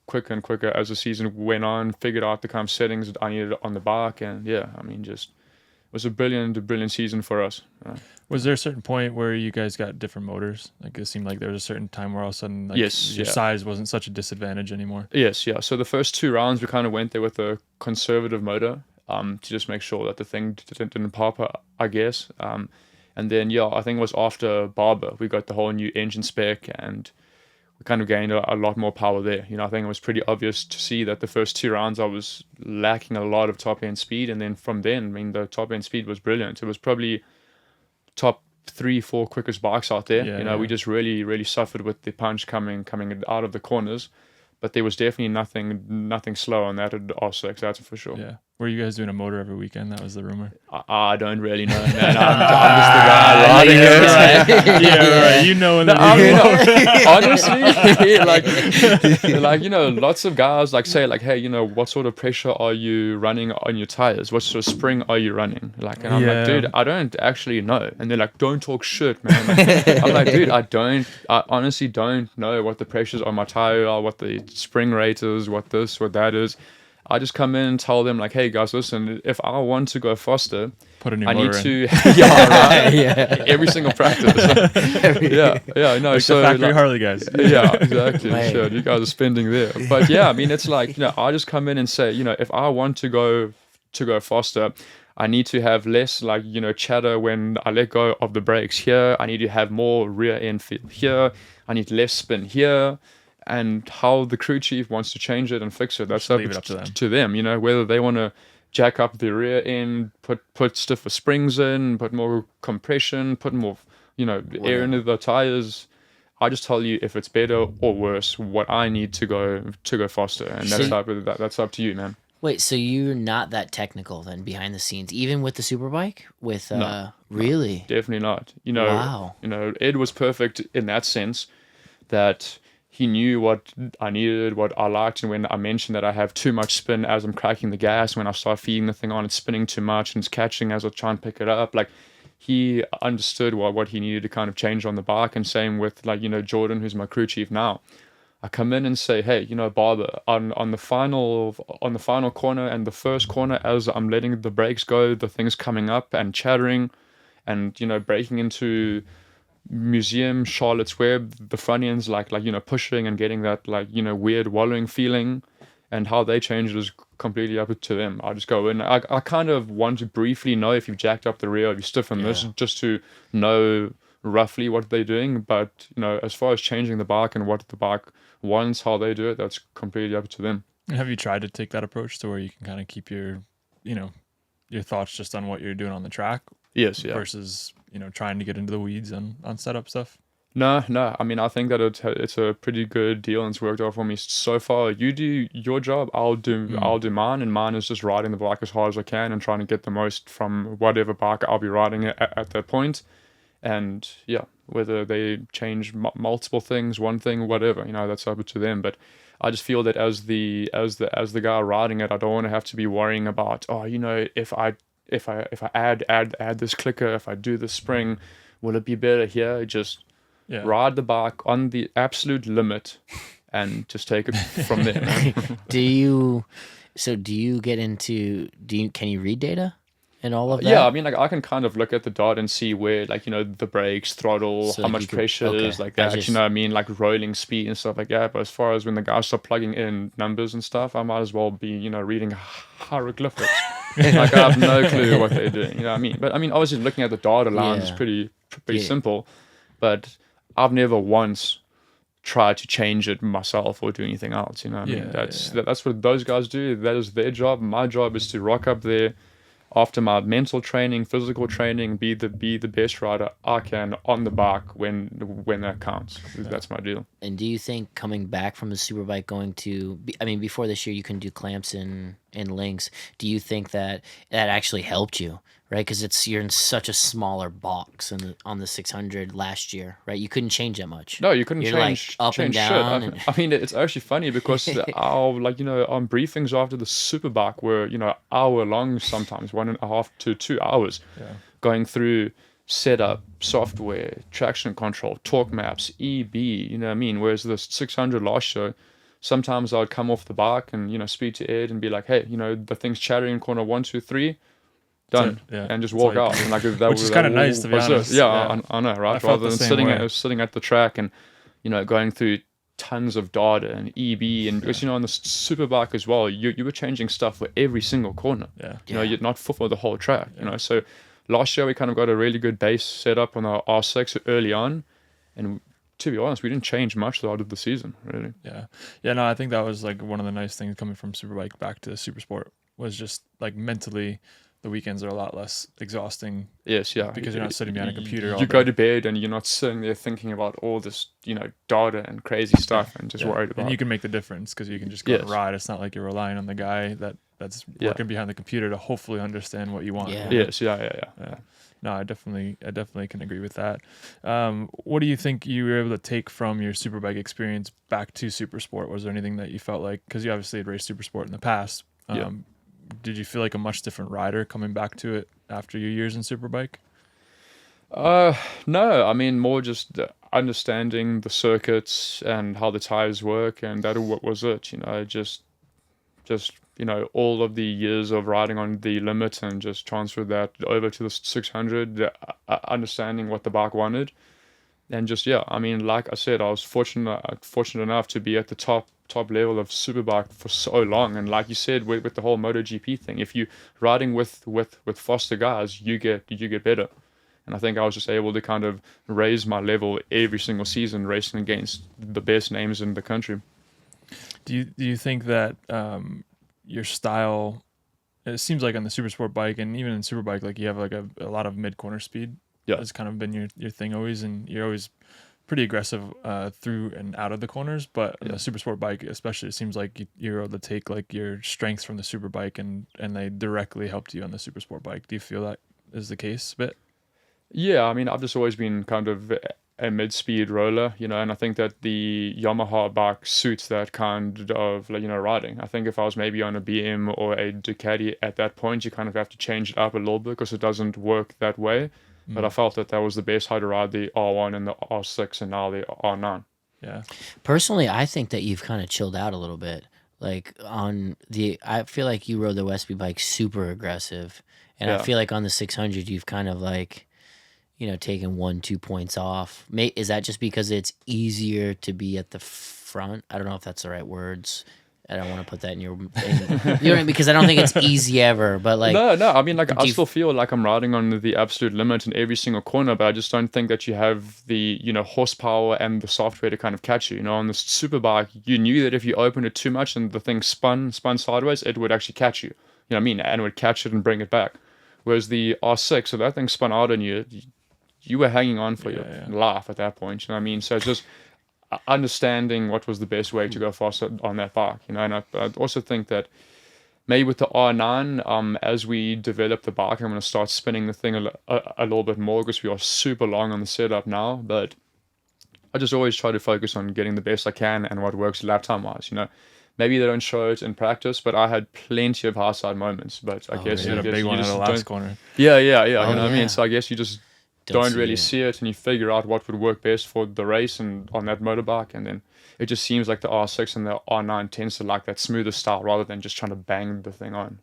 quicker and quicker as the season went on. Figured out the kind of settings that I needed on the bike, and yeah, I mean, just it was a brilliant season for us. Was there a certain point where you guys got different motors? Like it seemed like there was a certain time where all of a sudden, your size wasn't such a disadvantage anymore. Yes, yeah. So the first 2 rounds we kind of went there with a conservative motor, to just make sure that the thing didn't pop, I guess. And then, I think it was after Barber, we got the whole new engine spec and we kind of gained a lot more power there. I think it was pretty obvious to see that the first 2 rounds I was lacking a lot of top-end speed. And then from then, I mean, the top-end speed was brilliant. It was probably top 3-4 quickest bikes out there. Yeah. We just really, really suffered with the punch coming out of the corners. But there was definitely nothing slow on that at R6, that's for sure. Yeah. Were you guys doing a motor every weekend? That was the rumor. I don't really know, man. I'm just the guy riding it. Yeah, right. Honestly, lots of guys say hey, what sort of pressure are you running on your tires? What sort of spring are you running? And I'm like, dude, I don't actually know. And they're like, don't talk shit, man. I'm like, dude, I honestly don't know what the pressures on my tire are, what the spring rate is, what this, what that is. I just come in and tell them hey guys, listen, if I want to go faster, put a new I motor need to Yeah. every single practice. No, so the factory Harley guys. Yeah, exactly. Sure, you guys are spending there. But yeah, I mean, it's I just come in and say, if I want to go faster, I need to have less chatter when I let go of the brakes here. I need to have more rear end feel here. I need less spin here. And how the crew chief wants to change it and fix it, that's up to them. Whether they want to jack up the rear end, put stiffer springs in, put more compression, put more air into the tires. I just tell you if it's better or worse, what I need to go faster, and that's up to you, man. Wait, so you're not that technical then behind the scenes, even with the Superbike? With No, really? definitely not. Wow. Ed was perfect in that sense that he knew what I needed, what I liked, and when I mentioned that I have too much spin as I'm cracking the gas, when I start feeding the thing on, it's spinning too much and it's catching as I try and pick it up. Like he understood what he needed to kind of change on the bike, and same with Jordan, who's my crew chief now. I come in and say, hey, Barber, on the final corner and the first corner, as I'm letting the brakes go, the thing's coming up and chattering, and breaking into museum Charlotte's Web, the front end's like pushing and getting that weird wallowing feeling, and how they change it is completely up to them. I just go in. I kind of want to briefly know if you've jacked up the rear, if you stiffen this, just to know roughly what they're doing. But as far as changing the bike and what the bike wants, how they do it, that's completely up to them. And have you tried to take that approach to where you can kind of keep your thoughts just on what you're doing on the track? Yes, yeah. Versus trying to get into the weeds on setup stuff. No. I mean, I think that it's a pretty good deal, and it's worked out for me so far. You do your job, I'll do mine, and mine is just riding the bike as hard as I can and trying to get the most from whatever bike I'll be riding at that point. And yeah, whether they change multiple things, one thing, whatever, that's up to them. But I just feel that as the guy riding it, I don't want to have to be worrying about if I add this clicker, if I do this spring, will it be better here? Just ride the bike on the absolute limit and just take it from there. Man. Can you read data and all of that? Yeah, I mean, I can kind of look at the dot and see where, the brakes, throttle, So how you much could- pressure is, okay. like that. Just- You know what I mean? Like rolling speed and stuff like that. But as far as when the guys start plugging in numbers and stuff, I might as well be, reading hieroglyphics. Like I have no clue what they're doing. You know what I mean? But I mean, obviously looking at the data lines is Yeah. pretty Yeah. simple. But I've never once tried to change it myself or do anything else. You know what I mean? That's what those guys do. That is their job. My job is to rock up there after my mental training, physical training, be the best rider I can on the bike when that counts. That's my deal. And do you think coming back from the Superbike before this year you can do clamps and links, do you think that actually helped you, right? Because you're in such a smaller box on the 600 last year, right? You couldn't change that much. No, you couldn't You're change like up and change down. shit. I mean, it's actually funny because on briefings after the Superbike were hour long, sometimes 1.5 to 2 hours, going through setup, software, traction control, torque maps, EB. You know what I mean? Whereas the 600 last show, sometimes I would come off the bike and speak to Ed and be like, hey, the thing's chattering in corner 1, 2, 3. Done. Yeah. And just walk out. And that which is kind of nice, to be honest. Yeah. I know, right? I felt Rather the than same sitting at the track and going through tons of data and EB, and because on the Superbike as well, you were changing stuff for every single corner. You're not for the whole track. So last year we kind of got a really good base set up on our R6 early on, and to be honest, we didn't change much throughout the season, really. No, I think that was like one of the nice things coming from Superbike back to Supersport was just like mentally the weekends are a lot less exhausting. Yes, yeah. Because you're not sitting behind a computer all You day. go to bed and you're not sitting there thinking about all this, data and crazy stuff and just worried about. And you can make the difference because you can just go and ride. It's not like you're relying on the guy that's working behind the computer to hopefully understand what you want. Yeah. Yes, yeah. No, I definitely can agree with that. What do you think you were able to take from your Superbike experience back to Supersport? Was there anything that you felt like, because you obviously had raced Supersport in the past, did you feel like a much different rider coming back to it after your years in Superbike? No, I mean more just understanding the circuits and how the tires work, and that was it. Just all of the years of riding on the limit and just transferred that over to the 600, understanding what the bike wanted, and just I mean, like I said, I was fortunate enough to be at the top level of Superbike for so long, and like you said with the whole MotoGP thing, if you riding with faster guys, you get better. And I think I was just able to kind of raise my level every single season, racing against the best names in the country. Do you think that your style, it seems like on the Supersport bike and even in Superbike, like you have like a lot of mid corner speed. Yeah, has kind of been your thing always, and you're always pretty aggressive through and out of the corners, but on the Supersport bike especially, it seems like you're able to take like your strengths from the Superbike and they directly helped you on the Supersport bike. Do you feel that is the case a bit? Yeah, I mean, I've just always been kind of a mid-speed roller, you know, and I think that the Yamaha bike suits that kind of, like, you know, riding. I think if I was maybe on a BM or a Ducati at that point, you kind of have to change it up a little bit because it doesn't work that way. But I felt that was the best how to ride the R1 and the R6 and now the R9. Yeah. Personally, I think that you've kind of chilled out a little bit. Like I feel like you rode the Westby bike super aggressive, and I feel like on the 600 you've kind of like, you know, taken 1-2 points off. Is that just because it's easier to be at the front? I don't know if that's the right words. I don't want to put that in your, you know what I mean? Because I don't think it's easy ever. But like, no. I mean, like, I still feel like I'm riding on the absolute limit in every single corner, but I just don't think that you have the, you know, horsepower and the software to kind of catch you. You know, on the Superbike, you knew that if you opened it too much and the thing spun sideways, it would actually catch you. You know what I mean? And it would catch it and bring it back. Whereas the R6, so that thing spun out on you, you were hanging on for your life at that point. You know what I mean? So it's just understanding what was the best way to go faster on that bike, you know. And I also think that maybe with the R9, as we develop the bike, I'm going to start spinning the thing a little bit more because we are super long on the setup now. But I just always try to focus on getting the best I can and what works lap time wise, you know. Maybe they don't show it in practice, but I had plenty of high side moments. But I guess you had a big one in the last corner. Yeah. You know what I mean? So I guess you just don't really see it, and you figure out what would work best for the race and on that motorbike, and then it just seems like the R6 and the R9 tends to like that smoother style rather than just trying to bang the thing on.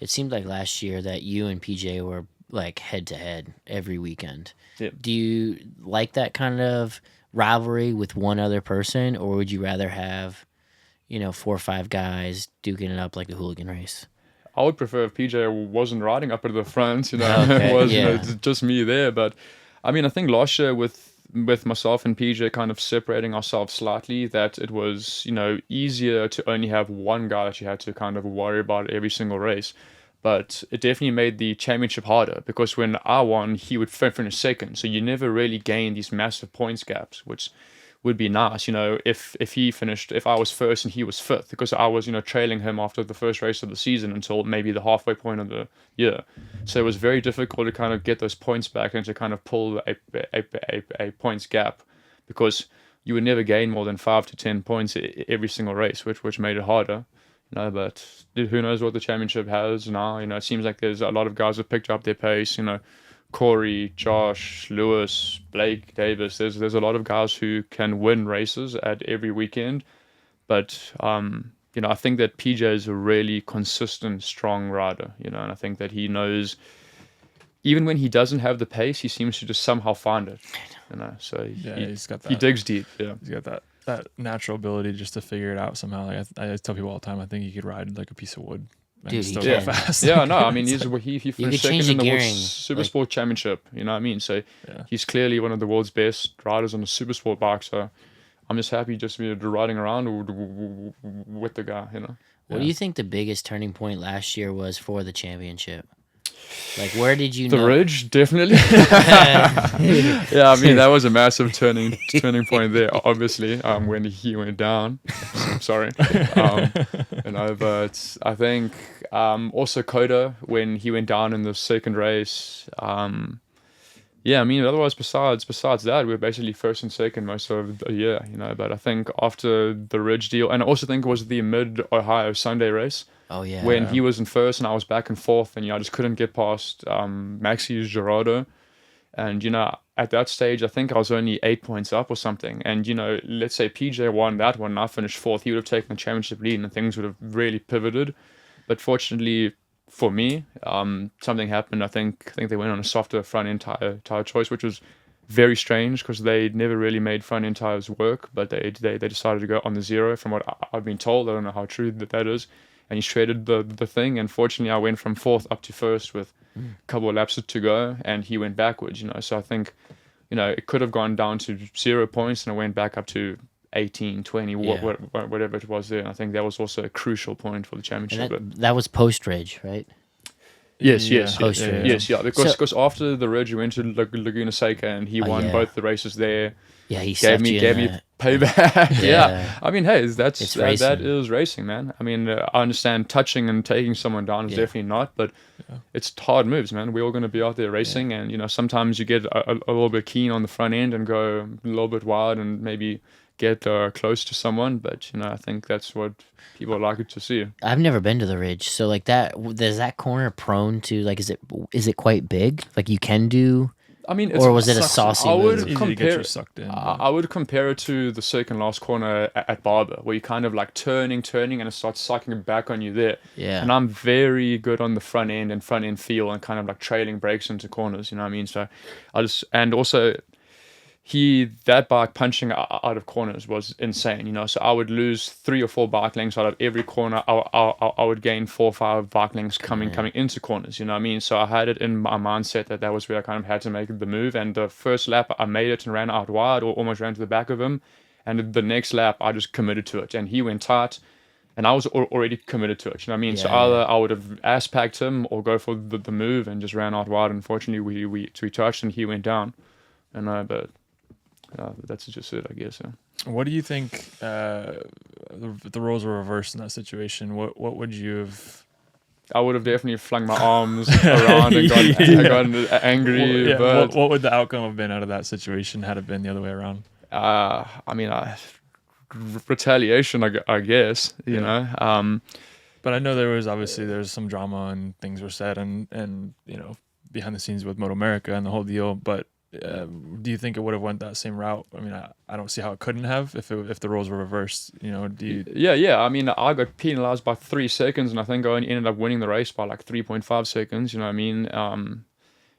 It seemed like last year that you and PJ were like head to head every weekend. Yeah. Do you like that kind of rivalry with one other person, or would you rather have, you know, 4 or 5 guys duking it up like a hooligan race? I would prefer if PJ wasn't riding up at the front, you know, Okay, it was you know, just me there. But I mean, I think last year with myself and PJ kind of separating ourselves slightly, that it was, you know, easier to only have one guy that you had to kind of worry about every single race. But it definitely made the championship harder because when I won, he would finish second. So you never really gained these massive points gaps, which would be nice, you know, if I was first and he was fifth, because I was, you know, trailing him after the first race of the season until maybe the halfway point of the year. So it was very difficult to kind of get those points back and to kind of pull a points gap, because you would never gain more than 5 to 10 points every single race, which made it harder. You know, but who knows what the championship has now? You know, it seems like there's a lot of guys who picked up their pace, you know, Corey, Josh, Lewis, Blake, Davis. There's a lot of guys who can win races at every weekend. But, you know, I think that PJ is a really consistent, strong rider, you know, and I think that he knows, even when he doesn't have the pace, he seems to just somehow find it, you know. So he's got that. He digs deep, yeah. He's got that natural ability just to figure it out somehow. Like I tell people all the time, I think he could ride like a piece of wood. Dude, still he go can. fast. Yeah, no, I mean, he finished second in the World gearing, Supersport Championship, you know what I mean? So he's clearly one of the world's best riders on the Supersport bike, so I'm just happy just to be riding around with the guy, you know? What do you think the biggest turning point last year was for the championship? Like, where did you The know? Ridge, definitely. Yeah, I mean, that was a massive turning point there, obviously, when he went down. I'm sorry. You know, but I think also Coda, when he went down in the second race. Yeah, I mean, otherwise, besides that, we were basically first and second most of the year, you know. But I think after the Ridge deal, and I also think it was the Mid-Ohio Sunday race. Oh, yeah. When he was in first and I was back and forth, and, you know, I just couldn't get past Maxi Gerardo. And, you know, at that stage, I think I was only 8 points up or something. And, you know, let's say PJ won that one and I finished fourth, he would have taken the championship lead and things would have really pivoted. But fortunately for me, something happened. I think they went on a softer front end tire choice, which was very strange because they never really made front end tires work. But they decided to go on the zero, from what I've been told. I don't know how true that is. And he shredded the thing, and fortunately I went from fourth up to first with a couple of laps to go, and he went backwards, you know. So I think, you know, it could have gone down to 0 points, and I went back up to 18, 20, whatever it was there. And I think that was also a crucial point for the championship. And that was post-Ridge, right? Yes. Post-Ridge. Because after the Ridge, we went to Laguna Seca, and he won both the races there. Yeah, he gave me payback. Yeah. I mean, hey, that is racing, man. I mean, I understand touching and taking someone down is definitely not, but it's hard moves, man. We're all going to be out there racing, and you know, sometimes you get a little bit keen on the front end and go a little bit wide and maybe get close to someone, but you know, I think that's what people like to see. I've never been to the Ridge, so like that, is that corner prone to like, is it quite big? Like you can do. I mean, or was it a saucy move? I would compare it to the second last corner at Barber, where you're kind of like turning, and it starts sucking back on you there. Yeah. And I'm very good on the front end and front end feel and kind of like trailing brakes into corners, you know what I mean? So and also that bike punching out of corners was insane, you know. So I would lose 3 or 4 bike lengths out of every corner. I would gain 4 or 5 bike lengths coming into corners, you know what I mean. So I had it in my mindset that was where I kind of had to make the move. And the first lap I made it and ran out wide, or almost ran to the back of him. And the next lap I just committed to it, and he went tight, and I was already committed to it, you know what I mean. So either I would have ass packed him or go for the move and just ran out wide. Unfortunately, we touched and he went down, and but. That's just it, I guess. Yeah. What do you think if the roles were reversed in that situation? What would you have? I would have definitely flung my arms around and gotten angry. But what would the outcome have been out of that situation had it been the other way around? I mean, retaliation, I guess, you know. But I know there's some drama and things were said and you know, behind the scenes with MotoAmerica and the whole deal, but do you think it would have went that same route? I mean, I don't see how it couldn't have if the roles were reversed. You know, Yeah. I mean, I got penalized by 3 seconds, and I think I only ended up winning the race by like 3.5 seconds. You know what I mean?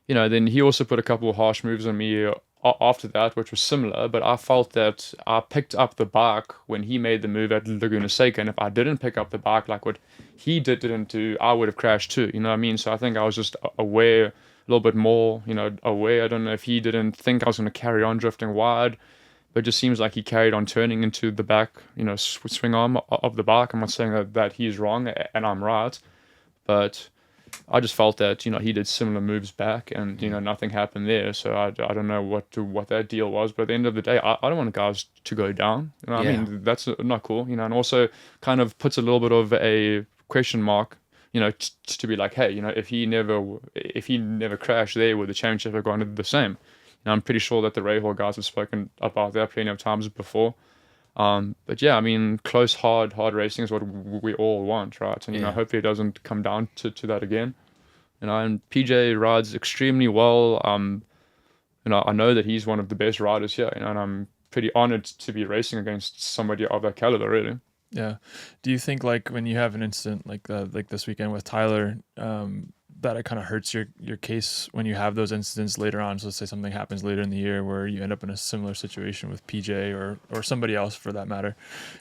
You know, then he also put a couple of harsh moves on me after that, which was similar. But I felt that I picked up the bike when he made the move at Laguna Seca, and if I didn't pick up the bike like what he didn't do, I would have crashed too. You know what I mean? So I think I was just aware. A little bit more, you know, aware. I don't know if he didn't think I was going to carry on drifting wide, but it just seems like he carried on turning into the back, you know, swing arm of the bike. I'm not saying that he's wrong and I'm right, but I just felt that, you know, he did similar moves back and, you know, nothing happened there. So I don't know what that deal was, but at the end of the day, I don't want guys to go down. You know what I mean? That's not cool, you know, and also kind of puts a little bit of a question mark, you know, to be like, hey, you know, if he never crashed there, would the championship have gone to the same? And I'm pretty sure that the Rahal guys have spoken about that plenty of times before. But yeah, I mean, close, hard racing is what we all want, right? And you know, hopefully it doesn't come down to that again. You know, and PJ rides extremely well. You know, I know that he's one of the best riders here, you know, and I'm pretty honored to be racing against somebody of that caliber, really. Yeah. Do you think like when you have an incident like this weekend with Tyler, that it kind of hurts your case when you have those incidents later on? So let's say something happens later in the year where you end up in a similar situation with PJ or somebody else for that matter.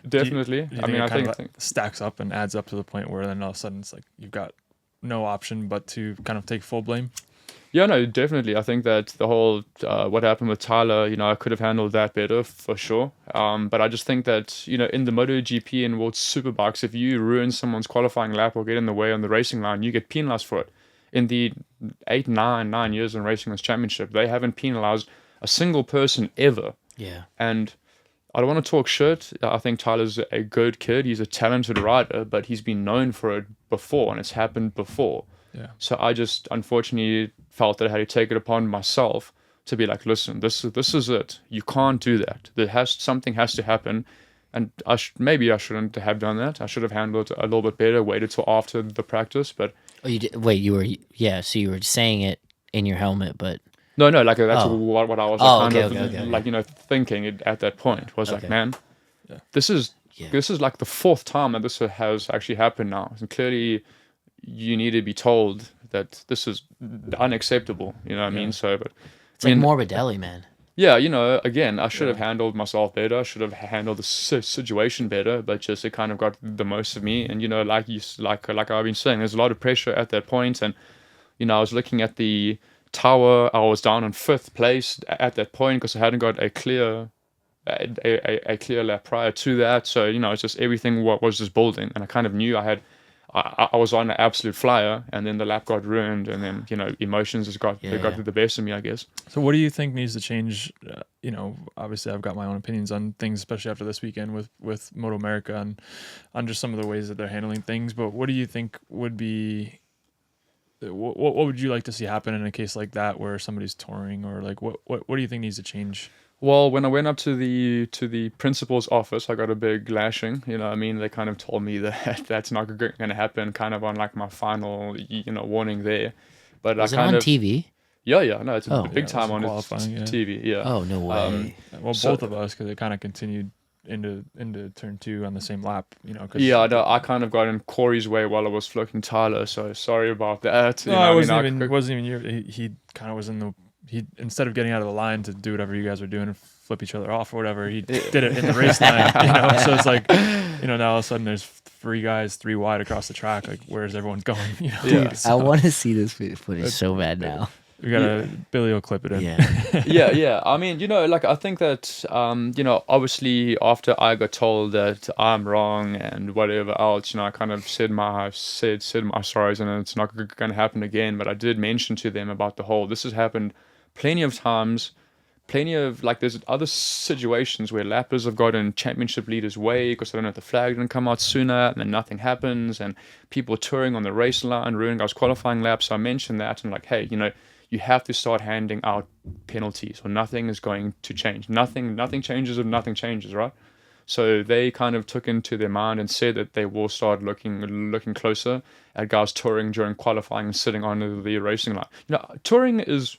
Definitely. Do you think I think it stacks up and adds up to the point where then all of a sudden it's like you've got no option but to kind of take full blame? Yeah, no, definitely. I think that the whole what happened with Tyler, you know, I could have handled that better for sure. But I just think that, you know, in the MotoGP and World Superbikes, if you ruin someone's qualifying lap or get in the way on the racing line, you get penalized for it. In the 9 years in racing this championship, they haven't penalized a single person ever. Yeah. And I don't want to talk shit. I think Tyler's a good kid. He's a talented rider, but he's been known for it before, and it's happened before. Yeah. So I just unfortunately felt that I had to take it upon myself to be like, listen, this is it. You can't do that. Something has to happen, and maybe I shouldn't have done that. I should have handled it a little bit better, waited till after the practice. But you did, wait, so you were saying it in your helmet, but no, like that's what I was okay. like, you know, thinking it at that point was like, man, this is like the 4th time that this has actually happened now, and clearly you need to be told that this is unacceptable, you know what I mean? So, but it's like Morbidelli, man. Yeah, you know, again, I should have handled myself better. I should have handled the situation better, but just it kind of got the most of me. And you know, like I've been saying, there's a lot of pressure at that point. And you know, I was looking at the tower. I was down in 5th place at that point because I hadn't got a clear lap prior to that. So you know, it's just everything was just building, and I kind of knew I I was on an absolute flyer, and then the lap got ruined, and then emotions just got the best of me, I guess. So what do you think needs to change? Obviously I've got my own opinions on things, especially after this weekend with MotoAmerica and on just some of the ways that they're handling things. But what do you think would be? What would you like to see happen in a case like that where somebody's touring, or like what do you think needs to change? Well, when I went up to the principal's office, I got a big lashing. They kind of told me that that's not going to happen, kind of on like my final, warning there. But Was I it kind on of TV? Yeah, no, it's a Oh. big time on qualifying, TV. Yeah. Oh, no way. Well, So- both of us, because it kind of continued into turn 2 on the same lap. 'Cause Yeah, I kind of got in Corey's way while I was floating Tyler, so sorry about that. No, it wasn't even you. He kind of was in the. He, instead of getting out of the line to do whatever you guys were doing and flip each other off or whatever, he did it in the race line. So it's like, now all of a sudden there's 3 guys 3 wide across the track. Like, where's everyone going? Yeah. I want to see this footage so bad now. We gotta Billy will clip it in. Yeah. Yeah. I think that, obviously after I got told that I'm wrong and whatever else, I kind of said my sorries, and it's not going to happen again. But I did mention to them about this has happened plenty of times. There's other situations where lappers have gotten championship leaders way because they don't know if the flag didn't come out sooner, and then nothing happens, and people touring on the race line, ruining guys' qualifying laps. So I mentioned that, and like, hey, you have to start handing out penalties, or nothing is going to change. Nothing changes if nothing changes, right? So they kind of took into their mind and said that they will start looking closer at guys touring during qualifying and sitting on the racing line. Touring is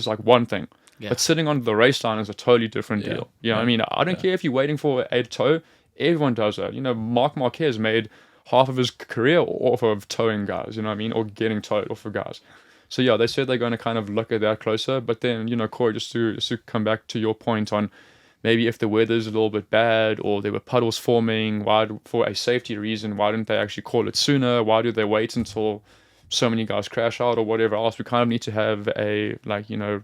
like one thing, but sitting on the race line is a totally different deal. I don't care if you're waiting for a tow. Everyone does that. Marc Marquez made half of his career off of towing guys, or getting towed off of guys. So yeah, they said they're going to kind of look at that closer. But then, Corey, just to come back to your point on maybe if the weather's a little bit bad or there were puddles forming, for a safety reason, why didn't they actually call it sooner? Why did they wait until so many guys crash out or whatever else? We kind of need to have a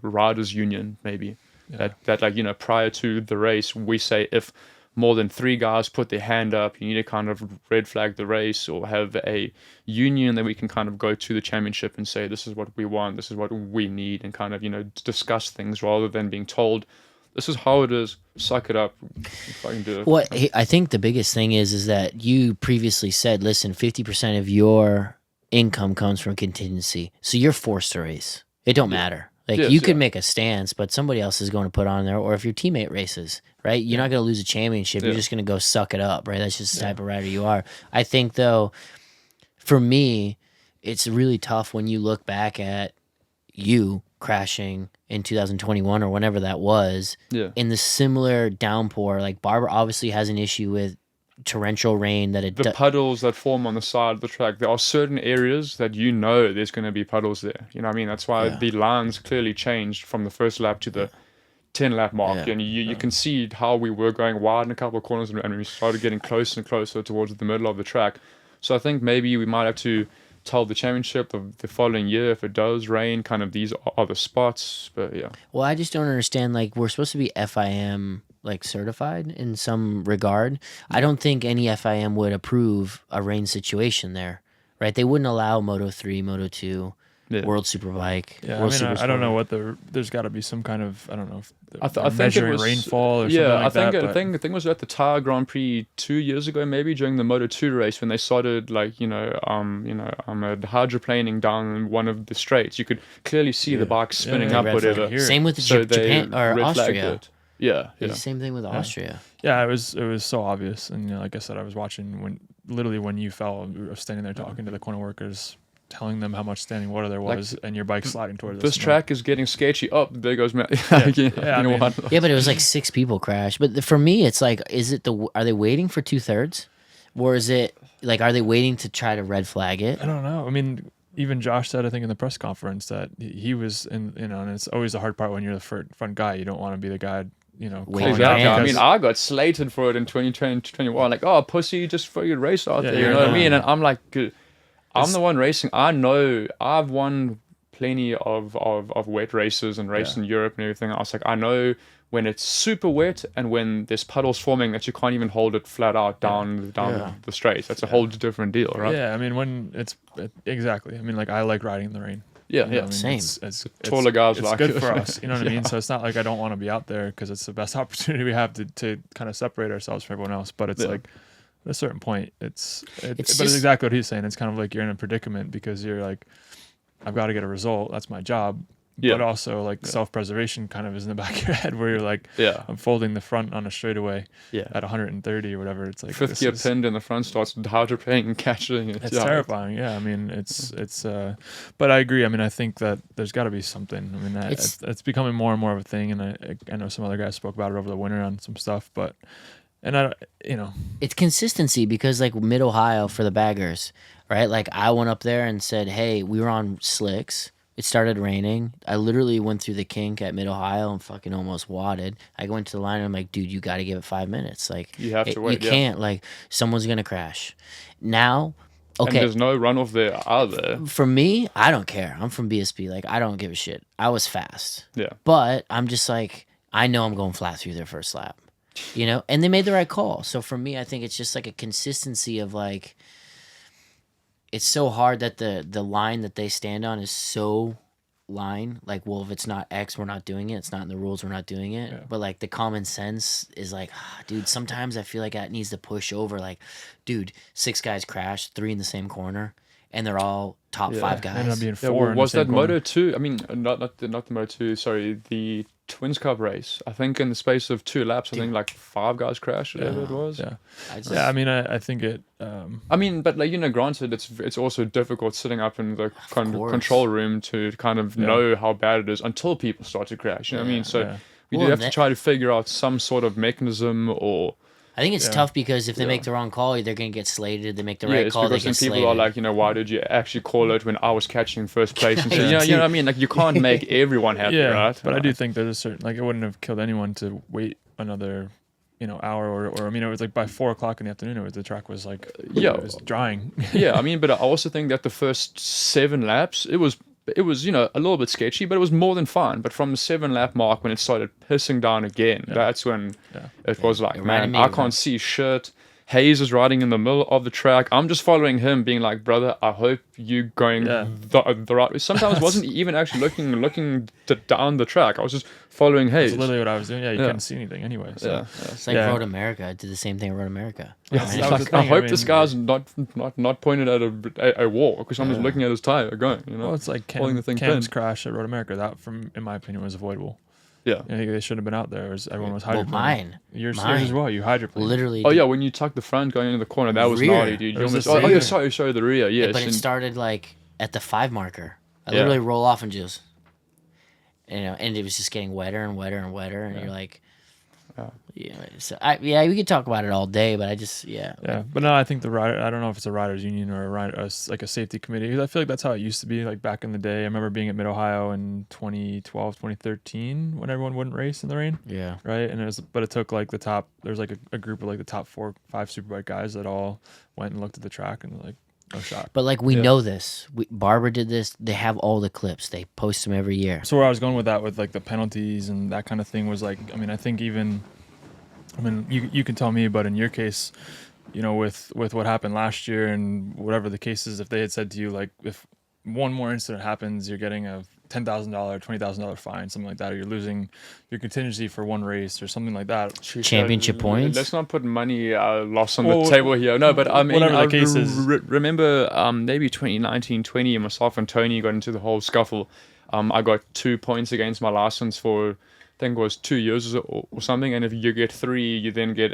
riders union maybe. Yeah. That prior to the race, we say if more than 3 guys put their hand up, you need to kind of red flag the race, or have a union that we can kind of go to the championship and say, this is what we want, this is what we need, and kind of, discuss things rather than being told, this is how it is, suck it up, if I can do it. Well, I think the biggest thing is that you previously said, listen, 50% of your income comes from contingency. So you're forced to race. It don't matter. Like, Yes, you could make a stance, but somebody else is going to put on there. Or if your teammate races, right? You're not going to lose a championship. You're just going to go suck it up, right? That's just the type of rider you are. I think, though, for me, it's really tough when you look back at you crashing in 2021 or whenever that was in the similar downpour. Like, Barber obviously has an issue with torrential rain that the puddles that form on the side of the track. There are certain areas that there's going to be puddles there. That's why the lines clearly changed from the first lap to the 10 lap mark. And you can see how we were going wide in a couple of corners, and we started getting closer and closer towards the middle of the track. So I think maybe we might have to tell the championship of the following year, if it does rain, kind of these are the spots. But yeah. Well, I just don't understand. Like, we're supposed to be FIM certified in some regard. I don't think any FIM would approve a rain situation there, right? They wouldn't allow Moto 3, Moto 2, World Superbike. Yeah, World I don't know what there's got to be some kind of, I don't know if I think measuring it was rainfall or something like that. I think it was at the Tire Grand Prix 2 years ago, maybe during the Moto 2 race, when they started hydroplaning down one of the straights. You could clearly see the bike spinning up, whatever. Same with Japan or Austria. Yeah. Same thing with Austria. Yeah, it was so obvious, and like I said, I was watching when you fell. I was standing there talking to the corner workers, telling them how much standing water there was, and your bike sliding towards this track is getting sketchy. Oh, there goes Matt. But it was like 6 people crashed. But for me, it's like, are they waiting for 2/3, or is it like, are they waiting to try to red flag it? I don't know. I mean, even Josh said, I think in the press conference, that he was in, and it's always the hard part when you're the front guy. You don't want to be the guy. Exactly. I mean, I got slated for it in 2021. Like, oh, pussy, just fucking race out there. You know what I mean? And I'm like, I'm the one racing. I know I've won plenty of wet races and races in Europe and everything else. Like, I know when it's super wet and when there's puddles forming that you can't even hold it flat out down the straight. That's a whole different deal, right? Yeah, I mean, exactly. I mean, like, I like riding in the rain. Yeah, You know yeah. what I mean? Same. It's Taller guys it's like good it. for us. You know what I mean? Yeah. So it's not like I don't want to be out there because it's the best opportunity we have to kind of separate ourselves from everyone else. But it's Yeah. like at a certain point, but it's just- exactly what he's saying. It's kind of like you're in a predicament because you're like, I've got to get a result. That's my job. Yeah. But also like self-preservation kind of is in the back of your head where you're like, Yeah. I'm folding the front on a straightaway Yeah. at 130 or whatever. It's like Fifth gear pinned in the front starts hydroplaning and catching it. It's Yeah. terrifying. Yeah, I mean, but I agree. I mean, I think that there's got to be something. I mean, it's becoming more and more of a thing, and I know some other guys spoke about it over the winter on some stuff, It's consistency because like Mid Ohio for the baggers, right? Like I went up there and said, hey, we were on slicks. It started raining. I literally went through the kink at Mid Ohio and fucking almost wadded. I went to the line and I'm like, dude, you got to give it 5 minutes. Like You have to wait, You yeah. can't. Like someone's gonna crash. Now, And okay. there's no runoff there either. For me, I don't care. I'm from BSP. Like I don't give a shit. I was fast, Yeah. but I'm just like I know I'm going flat through their first lap. You know, and they made the right call. So for me, I think it's just like a consistency of like, it's so hard that the line that they stand on is so line. Like, well, if it's not X, we're not doing it. It's not in the rules, we're not doing it. Yeah. But like the common sense is like, dude, sometimes I feel like that needs to push over. Like, dude, 6 guys crash, 3 in the same corner, and they're all top Yeah. 5 ended up guys. being Yeah, 4. in the was same that corner. Moto 2? I mean, not the Moto 2, sorry, the Twins Cup race. I think in the space of 2 laps, I think like 5 guys crashed, whatever it was. Yeah, I just, yeah. I mean, I think it. I mean, but like, granted, it's also difficult sitting up in the course. control room to kind of know how bad it is until people start to crash. You know what I mean? So Yeah. we Well, do have to that- try to figure out some sort of mechanism or. I think it's Yeah. tough because if they Yeah. make the wrong call, they're gonna get slated. They make the Yeah, right it's call, they because get then people slated. are like, why did you actually call it when I was catching in first place? And so, Yeah. you know what I mean? Like, you can't make everyone happy, Yeah, right? but I do think there's a certain like it wouldn't have killed anyone to wait another, hour or I mean it was like by 4:00 in the afternoon. The track was like Yeah. it was drying. Yeah, I mean, but I also think that the first 7 laps, it was a little bit sketchy, but it was more than fine. But from the 7-lap mark, when it started pissing down again, that's when it was like, It reminded man, me I of can't see shit. Hayes is riding in the middle of the track. I'm just following him, being like, brother, I hope you going Yeah. the right way. Sometimes I wasn't even actually looking down the track. I was just following Hayes. That's literally what I was doing. Yeah, you Yeah. couldn't see anything anyway. So. Yeah, It's like Yeah. Road America. I did the same thing at Road America. yeah. That It's was like, the thing, I hope I this mean- guy's not pointed at a wall because I'm just looking at his tire going. Well, it's like holding the thing Cam's pinned. crash at Road America. That, in my opinion, was avoidable. Yeah. I think they should have been out there. Everyone was Well, hydroplaning. mine. Yours Mine. as well. You hydroplaned. Literally. Oh yeah, when you tuck the front going into the corner, that was Rear. naughty, dude. You It was almost, the oh yeah, rear. sorry, the rear, yes. but it and- started like at the 5 marker. I Yeah. literally roll off and just, and it was just getting wetter and wetter and wetter, and you're like, So we could talk about it all day, but I just Yeah, but no, I think the rider. I don't know if it's a riders' union or like a safety committee. 'Cause I feel like that's how it used to be, like back in the day. I remember being at Mid Ohio in 2012, 2013, when everyone wouldn't race in the rain, yeah. right? And it took like the top. There's like a group of like the top 4, 5 superbike guys that all went and looked at the track and were like, no shot. But like we know this. Barber did this. They have all the clips. They post them every year. So where I was going with that, with like the penalties and that kind of thing, was like, I mean, I think you can tell me, but in your case, with what happened last year and whatever the case is, if they had said to you, like, if one more incident happens, you're getting a $10,000, $20,000 fine, something like that, or you're losing your contingency for one race or something like that. Championship points. Let's not put money loss on Well, the table here. No, but I mean, whatever the I case is. remember maybe 2019, 20, myself and Tony got into the whole scuffle. I got 2 points against my license for, I think it was 2 years or something. And if you get 3, you then get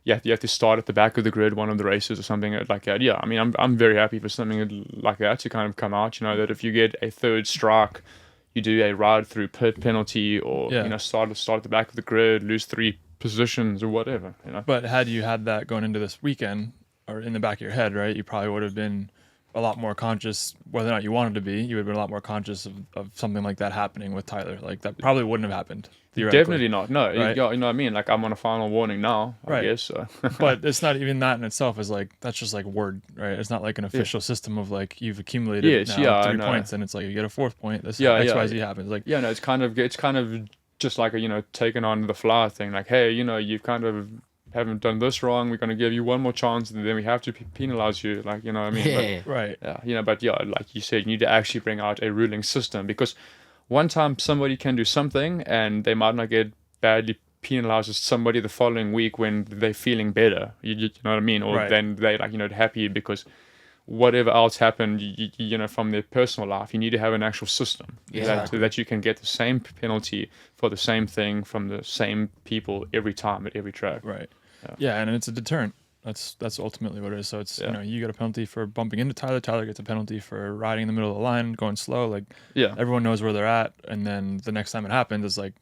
you have to start at the back of the grid, one of the races or something like that. Yeah, I mean, I'm very happy for something like that to kind of come out. That if you get a 3rd strike, you do a ride through pit penalty, or start at the back of the grid, lose 3 positions or whatever. But had you had that going into this weekend, or in the back of your head, right, you probably would have been a lot more conscious, whether or not you wanted to be. You would have been a lot more conscious of something like that happening with Tyler. Like, that probably wouldn't have happened. Definitely not. No, Right. you know what I mean? Like, I'm on a final warning now, I Right. guess. So. But it's not even that in itself is like, that's just like word, right? It's not like an official system of like, you've accumulated Yes, now yeah, I 3 know. points, and it's like you get a 4th point. This Yeah, XYZ yeah. happens. Like, Yeah, no, it's kind of just like a taken on the fly thing. Like, hey, you've kind of haven't done this wrong. We're going to give you one more chance, and then we have to penalize you. Like, what I mean? Yeah. Right. But like you said, you need to actually bring out a ruling system, because one time somebody can do something and they might not get badly penalized as somebody the following week when they're feeling better. You know what I mean? Or Right. then they happy because whatever else happened, from their personal life. You need to have an actual system that you can get the same penalty for the same thing from the same people every time at every track. Right. Yeah, and it's a deterrent. That's ultimately what it is. So it's you get a penalty for bumping into Tyler. Tyler gets a penalty for riding in the middle of the line, going slow. Like everyone knows where they're at, and then the next time it happens, it's like,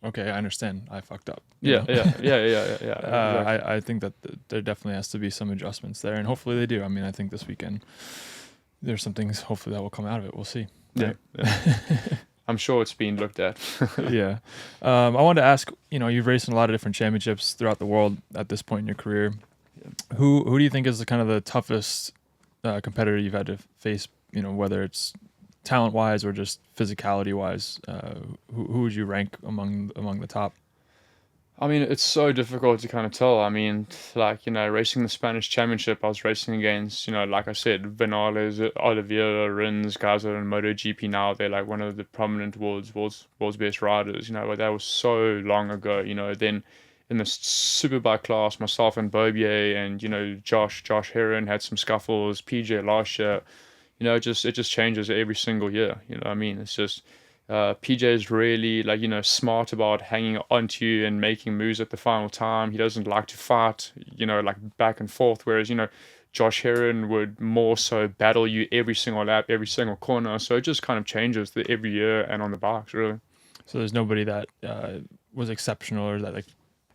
okay, I understand. I fucked up. Yeah. I think that there definitely has to be some adjustments there, and hopefully they do. I mean, I think this weekend there's some things hopefully that will come out of it. We'll see. Right? Yeah. I'm sure it's being looked at. Yeah. I wanted to ask, you've raced in a lot of different championships throughout the world at this point in your career. Yeah. Who do you think is the toughest competitor you've had to face, whether it's talent-wise or just physicality-wise? Who would you rank among the top? I mean, it's so difficult to kind of tell. I mean, like, racing the Spanish Championship, I was racing against, like I said, Vinales, Oliveira, Rins, guys that are in MotoGP now. They're like one of the prominent world's best riders, but that was so long ago, Then in the Superbike class, myself and Bobier and, Josh Heron had some scuffles, PJ last year. It just changes every single year, what I mean? It's just... PJ is really smart about hanging onto you and making moves at the final time. He doesn't like to fight, like back and forth. Whereas, Josh Heron would more so battle you every single lap, every single corner. So it just kind of changes every year and on the bikes, really. So there's nobody that was exceptional or that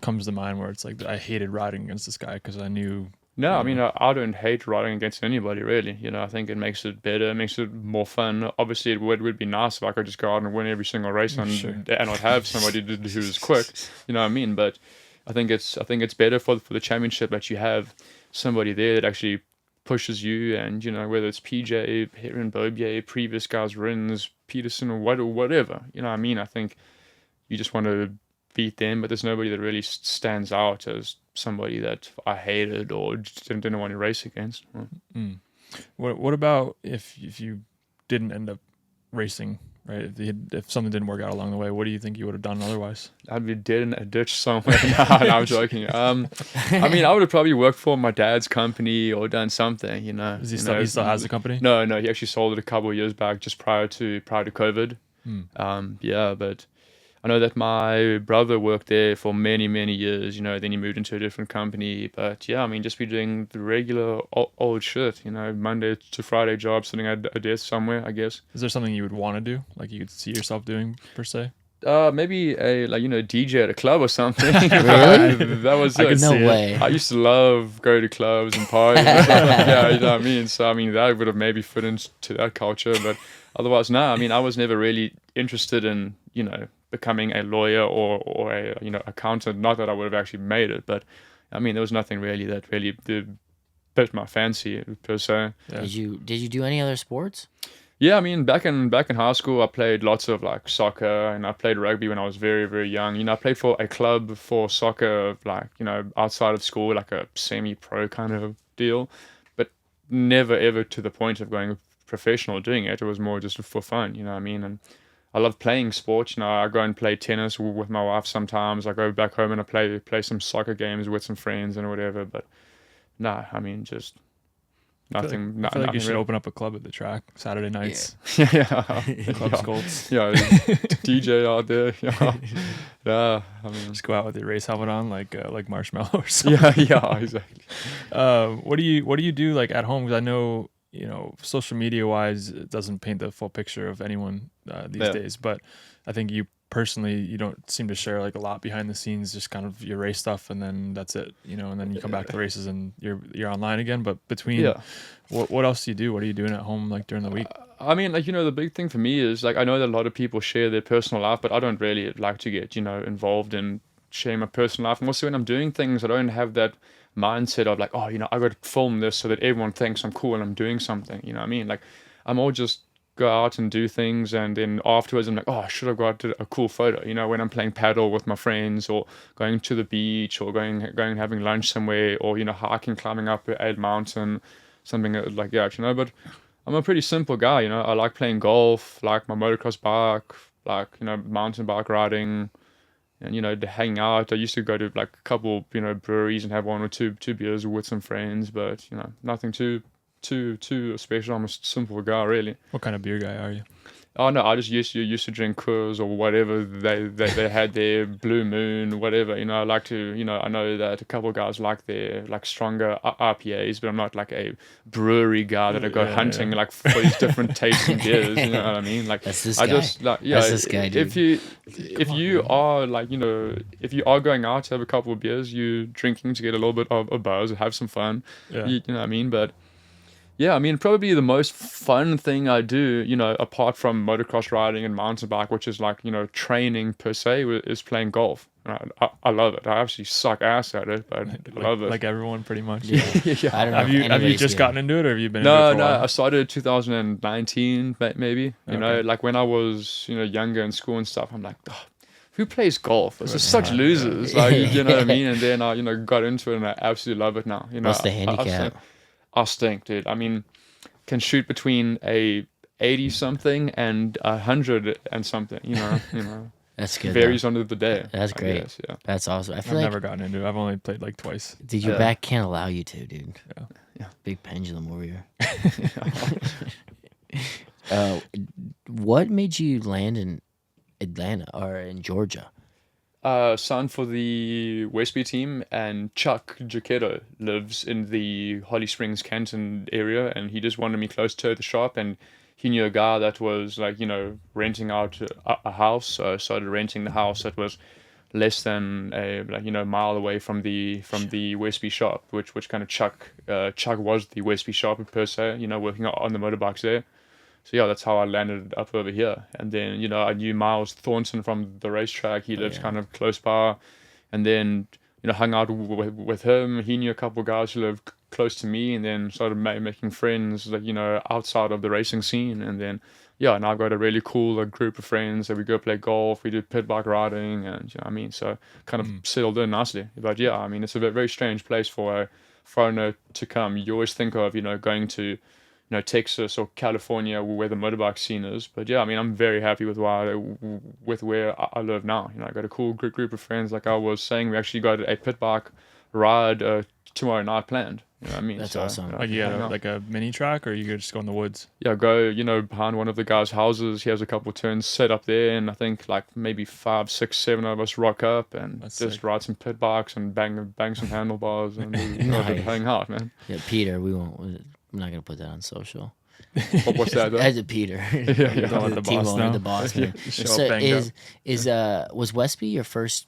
comes to mind where it's like I hated riding against this guy because I knew. No, I mean, I don't hate riding against anybody, really. I think it makes it better, it makes it more fun. Obviously, it would be nice if I could just go out and win every single race and not have somebody who's quick. You know what I mean? But I think it's better for the championship that you have somebody there that actually pushes you, and whether it's PJ, Heron, Bobier, previous guys, Rins, Peterson, or whatever. You know what I mean? I think you just want to beat them, but there's nobody that really stands out as somebody that I hated or just didn't want to race against. Mm. What about if you didn't end up racing, right? If something didn't work out along the way, what do you think you would have done otherwise? I'd be dead in a ditch somewhere. No, I'm joking. I mean, I would have probably worked for my dad's company or done something. Is he still has the company? No, he actually sold it a couple of years back, just prior to COVID. But I know that my brother worked there for many, many years, then he moved into a different company. But yeah, I mean, just be doing the regular old shit, Monday to Friday job, sitting at a desk somewhere, I guess. Is there something you would want to do? Like you could see yourself doing, per se? Maybe a DJ at a club or something. Really? That was I could no see way. it. I used to love go to clubs and parties and stuff like that, you know what I mean? So I mean that would have maybe fit into that culture, but otherwise no. I mean I was never really interested in, becoming a lawyer or a accountant. Not that I would have actually made it, but I mean there was nothing really that really bit my fancy per se. Yeah. Did you do any other sports? Yeah, I mean, back in high school, I played lots of like soccer, and I played rugby when I was very, very young. I played for a club for soccer, like outside of school, like a semi-pro kind of deal, but never ever to the point of going professional doing it. It was more just for fun, you know what I mean? And I love playing sports. I go and play tennis with my wife sometimes. I go back home and I play some soccer games with some friends and whatever. But no, I mean just. Nothing. I feel like you should open up a club at the track Saturday nights. Yeah. Club Scholtz. Yeah, DJ out there. Yeah. I mean, just go out with your race helmet on, like Marshmallow or something. Yeah, exactly. What do you do like at home? Because I know social media wise, it doesn't paint the full picture of anyone these days. But I think you personally, you don't seem to share like a lot behind the scenes, just kind of your race stuff, and then that's it, and then you come back to the races and you're online again. But between, what else do you do? What are you doing at home like during the week? I mean, like, the big thing for me is like I know that a lot of people share their personal life, but I don't really like to get involved in sharing my personal life. And also when I'm doing things, I don't have that mindset of like, oh, I got to film this so that everyone thinks I'm cool and I'm doing something. You know what I mean? Like I'm all just go out and do things, and then afterwards I'm like, oh, I should have got a cool photo, when I'm playing paddle with my friends, or going to the beach, or going and having lunch somewhere, or hiking, climbing up a mountain, something like that. But I'm a pretty simple guy. I like playing golf, like my motocross bike, like mountain bike riding, and to hang out. I used to go to like a couple breweries and have one or two beers with some friends, but nothing too special. I'm a simple guy, really. What kind of beer guy are you? Oh no, I just used to drink Coors or whatever they had there, Blue Moon, whatever. I like to, I know that a couple of guys like their like stronger IPAs, but I'm not like a brewery guy that I go hunting like for these different tasting beers. You know what I mean? Like That's this I guy. just like That's this guy, dude. if you are like if you are going out to have a couple of beers, you drinking to get a little bit of a buzz, have some fun. Yeah. You know what I mean? But yeah, I mean, probably the most fun thing I do, apart from motocross riding and mountain bike, which is like, training per se, is playing golf. I love it. I actually suck ass at it, but I love it. Like everyone, pretty much. Yeah. Yeah. I don't know Have if you have you anybody's just good. gotten into it, or have you been into it No, for a no, while? I started 2019, maybe. Okay. Like when I was, younger in school and stuff, I'm like, oh, who plays golf? It's just such losers. Like, you know what I mean? And then I, got into it and I absolutely love it now. What's the handicap? I stink, dude. I mean, can shoot between a 80 something and 100 and something, That's good. varies though. under the day. That's I great. guess, yeah. That's awesome. I I've feel like never gotten into it. I've only played like twice. dude, your Yeah. back can't allow you to, dude. Yeah. Yeah. Big pendulum warrior. What made you land in Atlanta or in Georgia? Signed for the Westby team, and Chuck Giacchetto lives in the Holly Springs, Canton area, and he just wanted me close to the shop, and he knew a guy that was like, renting out a house, so I started renting the house that was less than a mile away from the Westby shop, which kind of Chuck was the Westby shop per se, working on the motorbikes there. So yeah, that's how I landed up over here. And then, I knew Miles Thornton from the racetrack. He lives kind of close by. And then, hung out with him. He knew a couple of guys who lived close to me, and then started making friends, like, outside of the racing scene. And then, yeah, now I've got a really cool group of friends that we go play golf. We do pit bike riding, and you know what I mean? So kind of settled in nicely. But yeah, I mean, it's a very strange place for a foreigner to come. You always think of, going to Texas or California, where the motorbike scene is. But yeah, I mean, I'm very happy with where I live now. I got a cool group of friends. Like I was saying, we actually got a pit bike ride tomorrow night planned. You know what I mean? That's awesome. Like you hang got out. like a mini track, or you could just go in the woods? Yeah, go, behind one of the guys' houses. He has a couple of turns set up there, and I think like maybe 5, 6, 7 of us rock up and That's just sick. ride some pit bikes and bang some handlebars and Nice. hang out, man. Yeah, Peter. I'm not gonna put that on social. What's that? Though? As a Peter, yeah. Don't let the team boss owner, know. the boss man. Show So up banged up. was Westby your first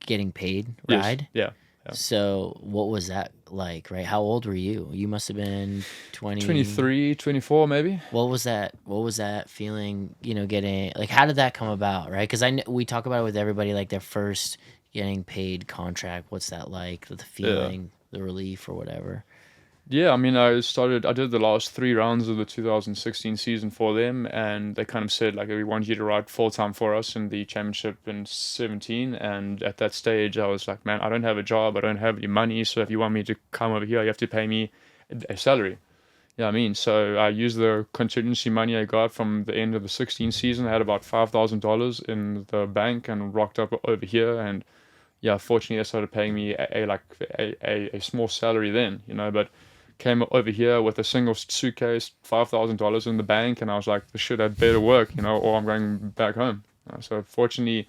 getting paid Yes. ride? Yeah. So what was that like? Right? How old were you? You must have been 20. 23, 24 maybe. What was that? What was that feeling? Getting like, how did that come about? Right? Because we talk about it with everybody, like their first getting paid contract. What's that like? The feeling, the relief, or whatever. Yeah, I mean, I did the last 3 rounds of the 2016 season for them, and they kind of said, like, we want you to ride full-time for us in the championship in 17, and at that stage, I was like, man, I don't have a job, I don't have any money, so if you want me to come over here, you have to pay me a salary. Yeah, I mean, so I used the contingency money I got from the end of the 16 season. I had about $5,000 in the bank and rocked up over here, and yeah, fortunately, they started paying me a small salary then, but came over here with a single suitcase, $5,000 in the bank, and I was like, this shit had better work, or I'm going back home. So fortunately,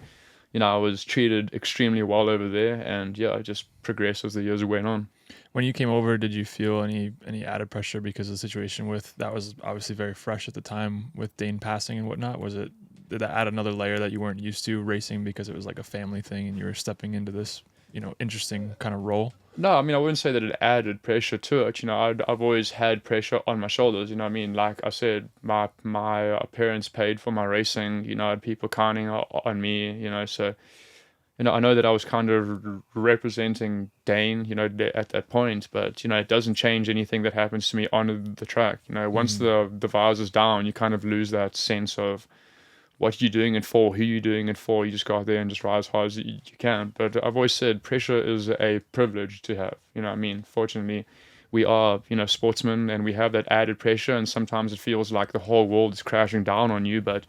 I was treated extremely well over there, and yeah, I just progressed as the years went on. When you came over, did you feel any added pressure because of the situation that was obviously very fresh at the time with Dane passing and whatnot? Did that add another layer that you weren't used to racing because it was like a family thing and you were stepping into this, interesting kind of role? No, I mean, I wouldn't say that it added pressure to it. I've always had pressure on my shoulders. I mean, like I said, my parents paid for my racing. I had people counting on me. So I know that I was kind of representing Dane, at that point, but it doesn't change anything that happens to me on the track. Once the visor's down, you kind of lose that sense of what you're doing it for, who you're doing it for. You just go out there and just ride as hard as you can. But I've always said pressure is a privilege to have. Fortunately, we are, sportsmen, and we have that added pressure, and sometimes it feels like the whole world is crashing down on you, but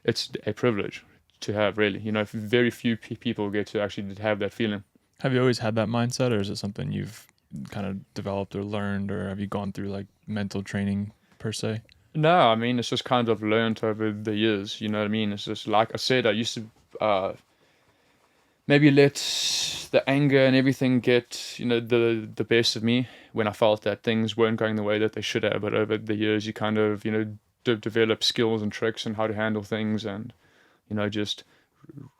it's a privilege to have, really. Very few people get to actually have that feeling. Have you always had that mindset, or is it something you've kind of developed or learned, or have you gone through like mental training per se? No, it's just kind of learned over the years. You know what I mean? It's just like I said, I used to maybe let the anger and everything get the best of me when I felt that things weren't going the way that they should have. But over the years, you kind of develop skills and tricks and how to handle things, and just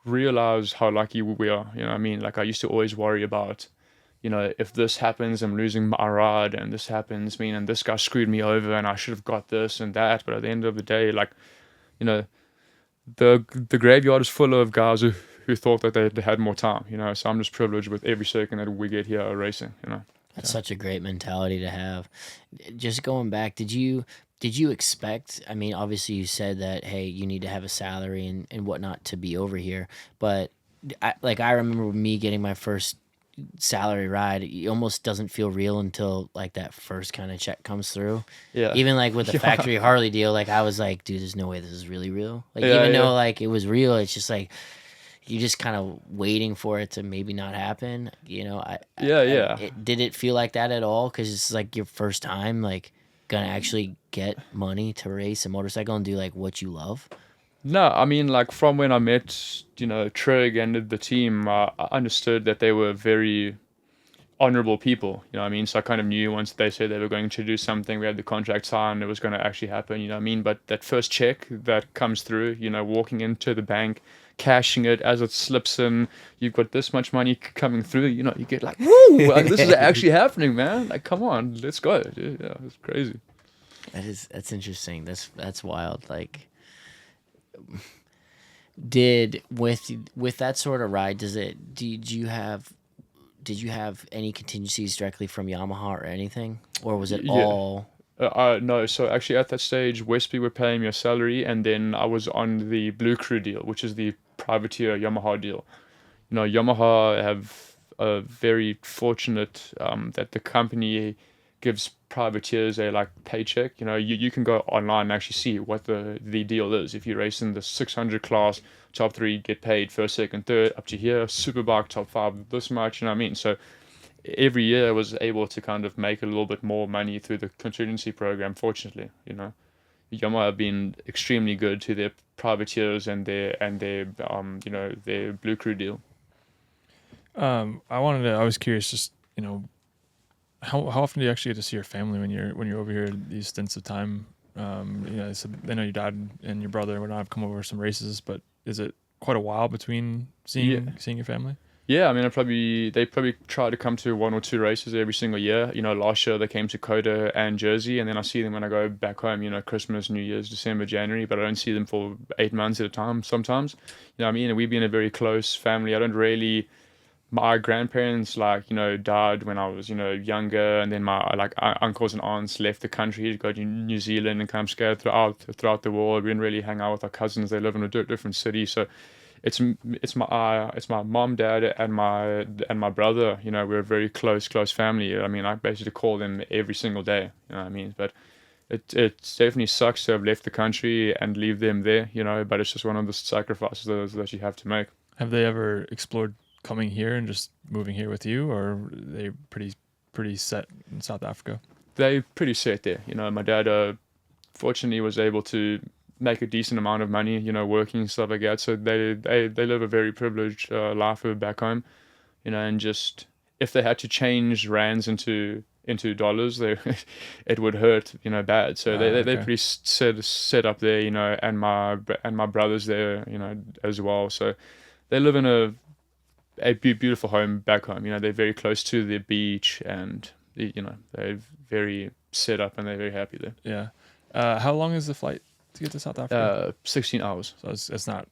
realize how lucky we are. Like I used to always worry about, if this happens, I'm losing my ride, and this happens, and this guy screwed me over, and I should have got this and that. But at the end of the day, like, the graveyard is full of guys who thought that they had more time. So I'm just privileged with every second that we get here racing. That's such a great mentality to have. Just going back, did you expect, obviously you said that, hey, you need to have a salary and whatnot to be over here, but I remember me getting my first salary ride, it almost doesn't feel real until like that first kind of check comes through. Yeah. Even like with the factory Harley deal, like I was like, dude, there's no way this is really real. Like Yeah, even yeah. though like it was real, it's just like you're just kind of waiting for it to maybe not happen. Did it feel like that at all? Because it's like your first time, like gonna actually get money to race a motorcycle and do like what you love. No, like from when I met, Trig and the team, I understood that they were very honorable people, So I kind of knew once they said they were going to do something, we had the contract signed, it was going to actually happen, But that first check that comes through, walking into the bank, cashing it as it slips in, you've got this much money coming through, you get like, woo, like, this is actually happening, man. Like, come on, let's go. Dude. Yeah, it's crazy. That's interesting. That's wild. Like, did with that sort of ride, did you have any contingencies directly from Yamaha or anything, or was it all? No, so actually at that stage, Westby were paying me a salary, and then I was on the Blue Crew deal, which is the privateer Yamaha deal. Yamaha have a very fortunate that the company gives privateers a like paycheck. You can go online and actually see what the deal is. If you race in the 600 class, top 3 get paid first, second, third, up to here, Superbike top 5 this much. So every year I was able to kind of make a little bit more money through the contingency program. Fortunately, Yamaha have been extremely good to their privateers and their Blue Crew deal. I was curious, just how often do you actually get to see your family when you're over here these stints of time? I know your dad and your brother would not have come over some races, but is it quite a while between seeing your family? Yeah, they probably try to come to 1 or 2 races every single year. Last year they came to Coda and Jersey, and then I see them when I go back home, Christmas, New Year's, December, January, but I don't see them for 8 months at a time sometimes. And we've been a very close family. My grandparents, died when I was, younger, and then my uncles and aunts left the country to go to New Zealand and kind of scattered throughout the world. We didn't really hang out with our cousins. They live in a different city, so it's my mom, dad, and my brother. We're a very close family. I basically call them every single day. But it definitely sucks to have left the country and leave them there. But it's just one of the sacrifices that you have to make. Have they ever explored coming here and just moving here with you, or are they pretty set in South Africa? They're pretty set there. My dad fortunately was able to make a decent amount of money, working and stuff like that. So they live a very privileged life back home, and just if they had to change rands into dollars, it would hurt, bad. So they're pretty set up there, and my brother's there, as well. So they live in a beautiful home back home. They're very close to the beach, and they're very set up and they're very happy there. Yeah. How long is the flight to get to South Africa? 16 hours. So it's not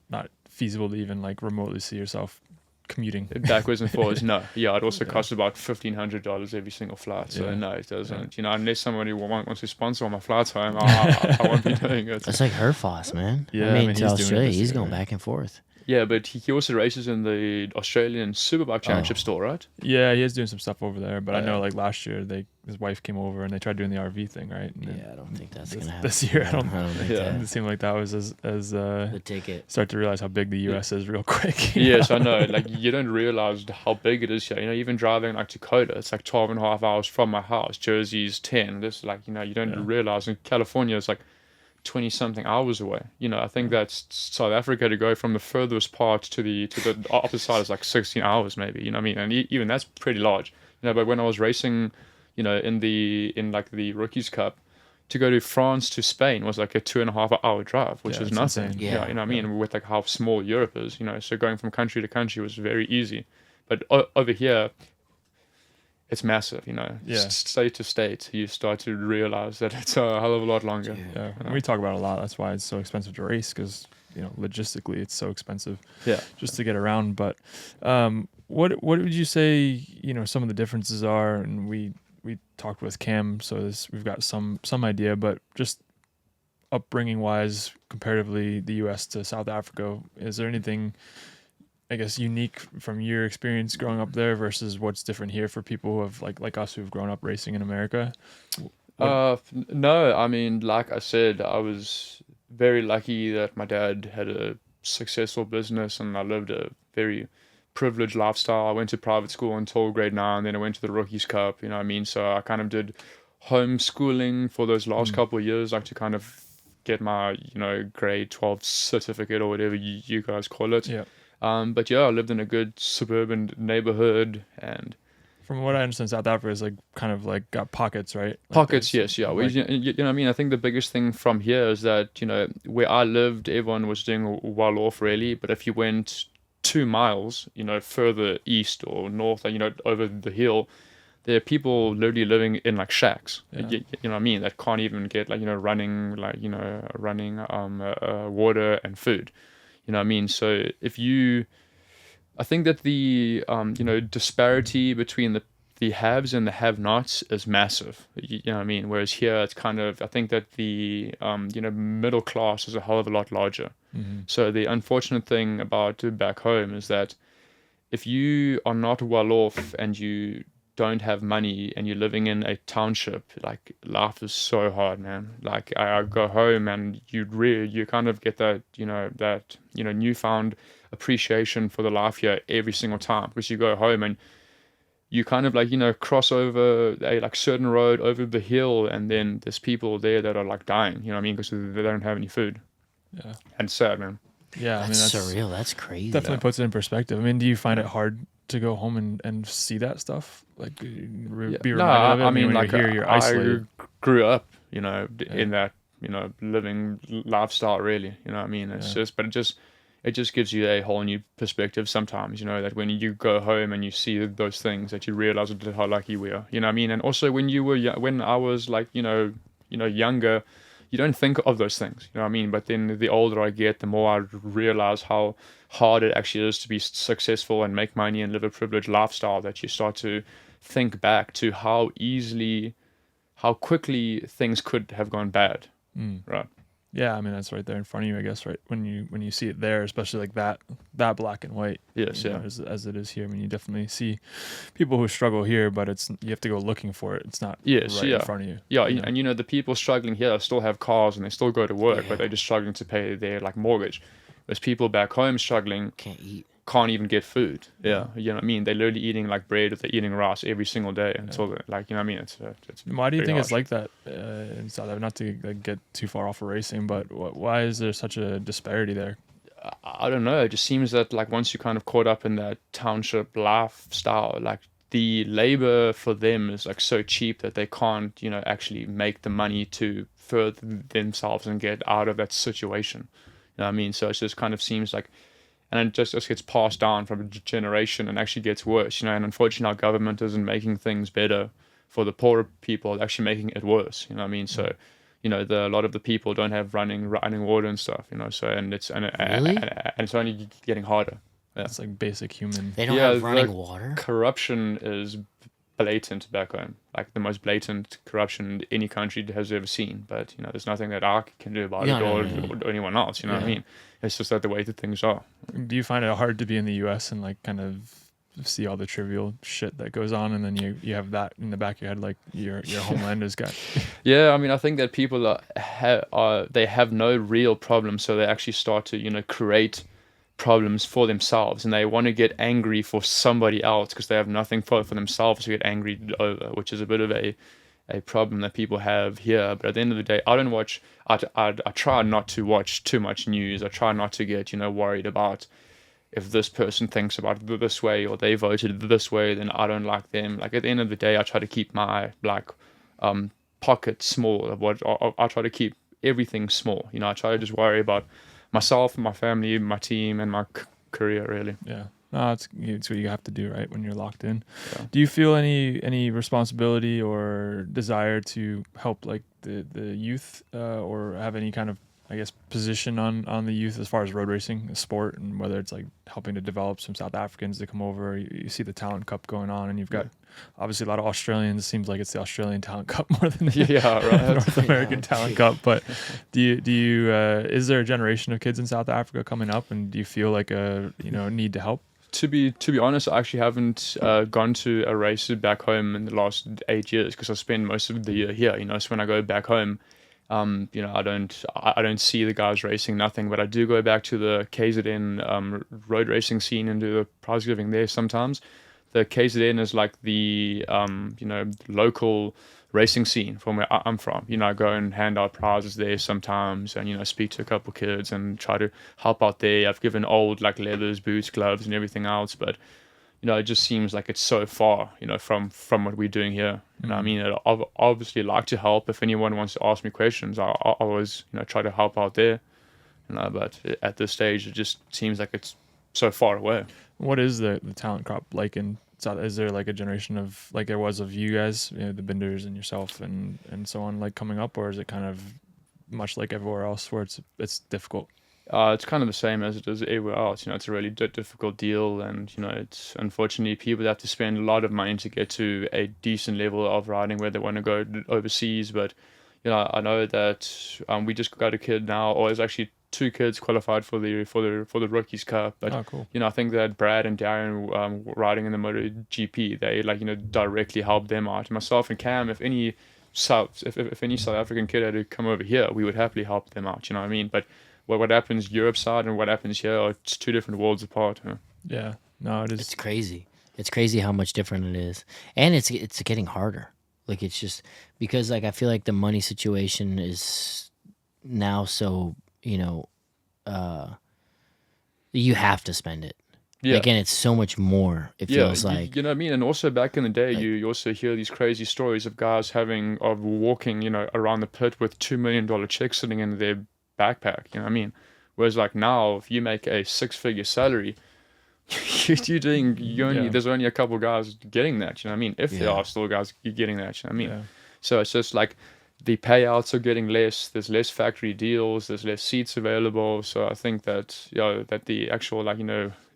feasible to even like remotely see yourself commuting. Backwards and forwards, no. Yeah, it also costs about $1,500 every single flight. So no, it doesn't. You know, unless somebody wants to sponsor my flights home, I won't be doing it. It's like Herfoss, man. Yeah, I mean, he's to doing it Australia, this he's year, going right? back and forth. Yeah, but he also races in the Australian Superbike Championship store, right? Yeah, he is doing some stuff over there. But I know, Yeah. like last year, his wife came over and they tried doing the RV thing, right? And Yeah, I don't think that's going to happen. this year, I don't think Yeah. It seemed like that was as the ticket. start to realize how big the U.S. is real quick. Yes, I know. Like, you don't realize how big it is here. You know, even driving like Dakota, it's like 12 and a half hours from my house. Jersey's 10. This, like, you know, you don't realize. In California, it's like 20 something hours away. You know, I think that's South Africa to go from the furthest part to the opposite side is like 16 hours maybe. You know what I mean? And even that's pretty large. You know, but when I was racing, you know, in like the Rookies Cup, to go to France to Spain was like a 2.5 hour drive, which is it's nothing. insane. Yeah, you know what I mean? With like how small Europe is, you know, so going from country to country was very easy. But over here, it's massive, you know. Yeah. State to state, you start to realize that it's a hell of a lot longer. Yeah, we talk about it a lot. That's why it's so expensive to race, because you know logistically it's so expensive. Yeah. Just to get around. But what would you say? You know, some of the differences are, and we talked with Cam, so we've got some idea, but just upbringing wise, comparatively, the U.S. to South Africa, is there anything, I guess, unique from your experience growing up there versus what's different here for people who have like us who've grown up racing in America? No, I mean, like I said, I was very lucky that my dad had a successful business and I lived a very privileged lifestyle. I went to private school until grade 9, then I went to the Rookies Cup, you know what I mean? So I kind of did homeschooling for those last couple of years, like to kind of get my, you know, grade 12 certificate or whatever you guys call it. Yeah. But yeah, I lived in a good suburban neighborhood and From what I understand, South Africa is like kind of like got pockets, right? Like pockets, there's, yes, yeah. like- You know what I mean? I think the biggest thing from here is that, you know, where I lived, everyone was doing well off really. But if you went 2 miles, you know, further east or north, you know, over the hill, there are people literally living in like shacks. Yeah. You know what I mean? That can't even get like, you know, running water and food. You know what I mean? So I think that the you know, disparity between the haves and the have-nots is massive. You know what I mean? Whereas here it's kind of, I think that the you know, middle class is a hell of a lot larger. So the unfortunate thing about back home is that if you are not well off and you don't have money and you're living in a township, like life is so hard, man. Like I go home and you kind of get that newfound appreciation for the life here every single time, because you go home and you kind of like, you know, cross over a like certain road over the hill and then there's people there that are like dying, you know what I mean, because they don't have any food. Yeah. And sad, man. Yeah, I mean That's that's surreal. That's crazy. definitely puts it in perspective. I mean, do you find it hard to go home and see that stuff? Like be reminded of it? I mean, when like you're here, you're isolated. I grew up, you know, in that, you know, living lifestyle. Really, you know what I mean. It's just, but it just gives you a whole new perspective. Sometimes, you know, that when you go home and you see those things, that you realize how lucky we are. You know what I mean. And also when I was like, you know, younger, you don't think of those things, you know what I mean? But then the older I get, the more I realize how hard it actually is to be successful and make money and live a privileged lifestyle, that you start to think back to how quickly things could have gone bad, right? Yeah, I mean that's right there in front of you, I guess, right? When you see it there, especially like that black and white. Yes, you yeah. know, as it is here. I mean, you definitely see people who struggle here, but you have to go looking for it. It's not right in front of you. Yeah, you know? and you know, the people struggling here still have cars and they still go to work, but they're just struggling to pay their like mortgage. Whereas people back home struggling can't even get food. Yeah, you know what I mean? They're literally eating like bread, or they're eating rice every single day until like, you know what I mean? It's why do you think harsh. it's like that in South Africa? Not to like, get too far off of racing, but why is there such a disparity there? I don't know. It just seems that like once you're kind of caught up in that township lifestyle, like the labor for them is like so cheap that they can't, you know, actually make the money to further themselves and get out of that situation. You know what I mean? So it just kind of seems like, and it just gets passed down from a generation and actually gets worse, you know. And unfortunately, our government isn't making things better for the poorer people, actually making it worse. You know what I mean? So, you know, a lot of the people don't have running water and stuff. You know, so and it's Really? and it's only getting harder. It's like basic human. They don't Yeah, have running the water. corruption is blatant back home, like the most blatant corruption any country has ever seen. But there's nothing that I can do about No, it, no, or, no, no. or anyone else. You know what I Yeah. mean? It's just that the way that things are. Do you find it hard to be in the U.S. and like kind of see all the trivial shit that goes on, and then you have that in the back of your head, like your homeland has got. Yeah, I mean, I think that people they have no real problem, so they actually start to create problems for themselves, and they want to get angry for somebody else because they have nothing for themselves to get angry over, which is a bit of a problem that people have here. But at the end of the day, I don't watch. I try not to watch too much news. I try not to get worried about if this person thinks about it this way or they voted this way, then I don't like them. Like at the end of the day, I try to keep my pocket small. Of what I try to keep everything small. I try to just worry about myself, my family, my team, and my career. Really. Yeah. No, it's what you have to do, right? When you're locked in. Yeah. Do you feel any responsibility or desire to help like the youth, or have any kind of, I guess, position on the youth as far as road racing, the sport, and whether it's like helping to develop some South Africans to come over? You see the Talent Cup going on, and you've got obviously a lot of Australians. It seems like it's the Australian Talent Cup more than the right. North American Talent Cup. But do you is there a generation of kids in South Africa coming up, and do you feel like a need to help? To be honest, I actually haven't gone to a race back home in the last 8 years because I spend most of the year here. So when I go back home, I don't see the guys racing, nothing. But I do go back to the KZN road racing scene and do the prize giving there sometimes. The KZN is like the local racing scene from where I'm from. I go and hand out prizes there sometimes, and speak to a couple kids and try to help out there. I've given old like leathers, boots, gloves, and everything else, but it just seems like it's so far, from what we're doing here. And I mean, I'd obviously like to help. If anyone wants to ask me questions, I always try to help out there. But at this stage, it just seems like it's so far away. What is the talent crop like in South? Is there like a generation of like there was of you guys, the Binders and yourself and so on, like coming up, or is it kind of much like everywhere else where it's difficult? It's kind of the same as it is everywhere else. It's a really difficult deal, and it's unfortunately people have to spend a lot of money to get to a decent level of riding where they want to go overseas. But I know that we just got a kid now, or there's actually 2 kids qualified for the Rookies Cup. But cool. I think that Brad and Darren riding in the MotoGP, they directly help them out. Myself and Cam, if any South African kid had to come over here, we would happily help them out. You know what I mean? But what happens Europe side and what happens here, it's 2 different worlds apart. Huh? Yeah, no, it is. It's crazy. It's crazy how much different it is, and it's getting harder. Like it's just because I feel like the money situation is now so you have to spend it. Yeah. Again, it's so much more. It feels like you know what I mean. And also back in the day, you also hear these crazy stories of guys walking around the pit with $2 million checks sitting in their backpack. You know what I mean? Whereas like now, if you make a 6-figure salary, there's only a couple guys getting that. You know what I mean? If there are still guys getting that. You know what I mean? Yeah. So it's just like the payouts are getting less. There's less factory deals. There's less seats available. So I think that that the actual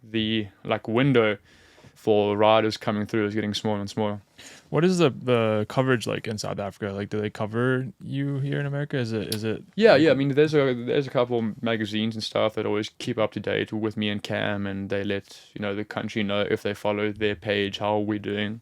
the window for riders coming through is getting smaller and smaller. What is the coverage like in South Africa? Like, do they cover you here in America? Is it? Yeah. I mean, there's a couple magazines and stuff that always keep up to date with me and Cam, and they let the country know if they follow their page how we're doing.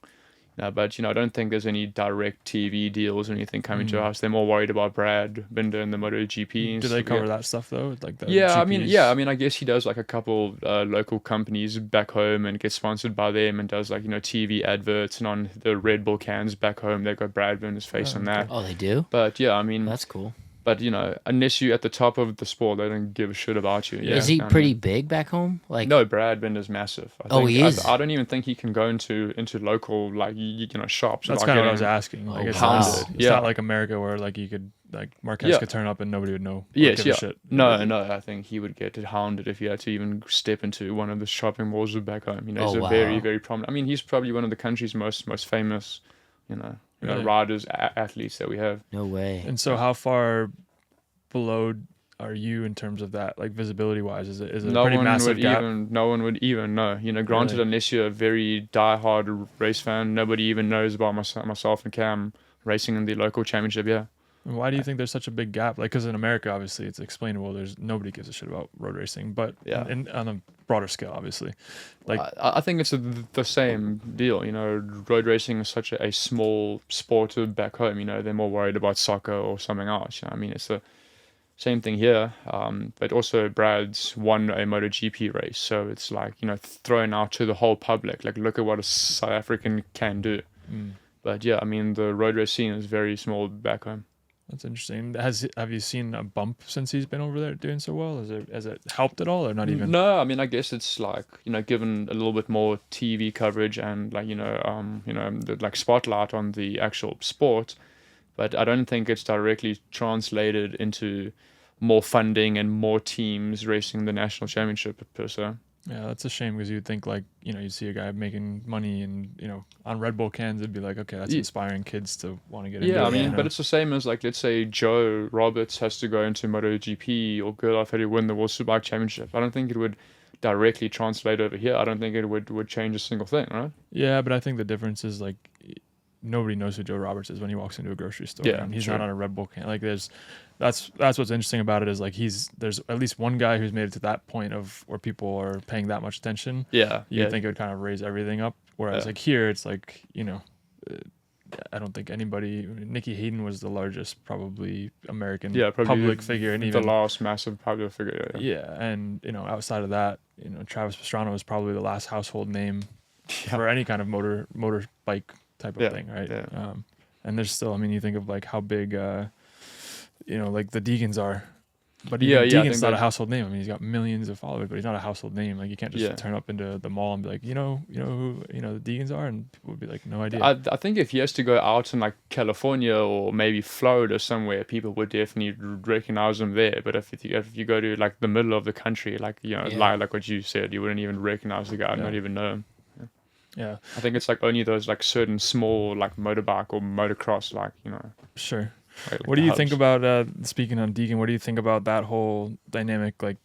But I don't think there's any direct TV deals or anything coming to us. They're more worried about Brad Binder and the MotoGP. Do they cover that stuff though? Like the GPs? GPs? I mean, I guess he does like a couple local companies back home and gets sponsored by them and does TV adverts, and on the Red Bull cans back home they've got Brad Binder's face on that. Oh, they do? But I mean, that's cool. But unless you're at the top of the sport, they don't give a shit about you. Is he pretty big back home? Like no, Brad Binder's massive. He is. I don't even think he can go into local shops. That's kind of what I was asking. Like, it's not like America where like you could Marquez could turn up and nobody would know. Yes, yeah. Shit. No, I think he would get hounded if he had to even step into one of the shopping malls back home. He's a very, very prominent. I mean, he's probably one of the country's most famous, riders, athletes that we have. No way. And so how far below are you in terms of that, like visibility wise? Is it a No pretty one massive would gap? no one would even know. Granted, Really? unless you're a very diehard race fan, nobody even knows about myself and Cam racing in the local championship. Yeah. And why do you think there's such a big gap? Like, because in America, obviously, it's explainable. There's nobody gives a shit about road racing, but Yeah. on a broader scale, obviously, like I think it's the same deal. Road racing is such a small sport back home. They're more worried about soccer or something else. It's the same thing here. But also Brad's won a MotoGP race, so it's like thrown out to the whole public. Like, look at what a South African can do. But yeah, the road race scene is very small back home. that's interesting. Have you seen a bump since he's been over there doing so well? Has it helped at all, or not even? No, I guess it's like given a little bit more TV coverage and like like spotlight on the actual sport, but I don't think it's directly translated into more funding and more teams racing the national championship per se. Yeah, that's a shame, because you'd think, like, you'd see a guy making money and, on Red Bull cans, it'd be like, okay, that's inspiring kids to want to get into it. Yeah, but it's the same as, like, let's say Joe Roberts has to go into MotoGP or Gerloff had to win the World Superbike Championship. I don't think it would directly translate over here. I don't think it would change a single thing, right? Yeah, but I think the difference is, like, nobody knows who Joe Roberts is when he walks into a grocery store. Yeah, and he's sure. not on a Red Bull can. Like, that's what's interesting about it, is like there's at least one guy who's made it to that point of where people are paying that much attention. Yeah, You'd think it would kind of raise everything up. Whereas like here, it's like, I don't think anybody. Nikki Hayden was the largest probably American probably public figure, and the even last massive public figure. yeah, and outside of that, Travis Pastrana was probably the last household name for any kind of motorbike type of thing, right? Yeah. And there's still, you think of like how big, like the Deegans are, but Yeah, even I think Deegan's not a that- household name. He's got millions of followers, but he's not a household name. Like, you can't just turn up into the mall and be like, who the Deegans are, and people would be like, no idea. I think if he has to go out in like California or maybe Florida somewhere, people would definitely recognize him there. But if you go to like the middle of the country, like like what you said, you wouldn't even recognize the guy, not even know him. Yeah, I think it's like only those like certain small like motorbike or motocross sure. like What do the you think hubs. about speaking on Deegan? What do you think about that whole dynamic? Like,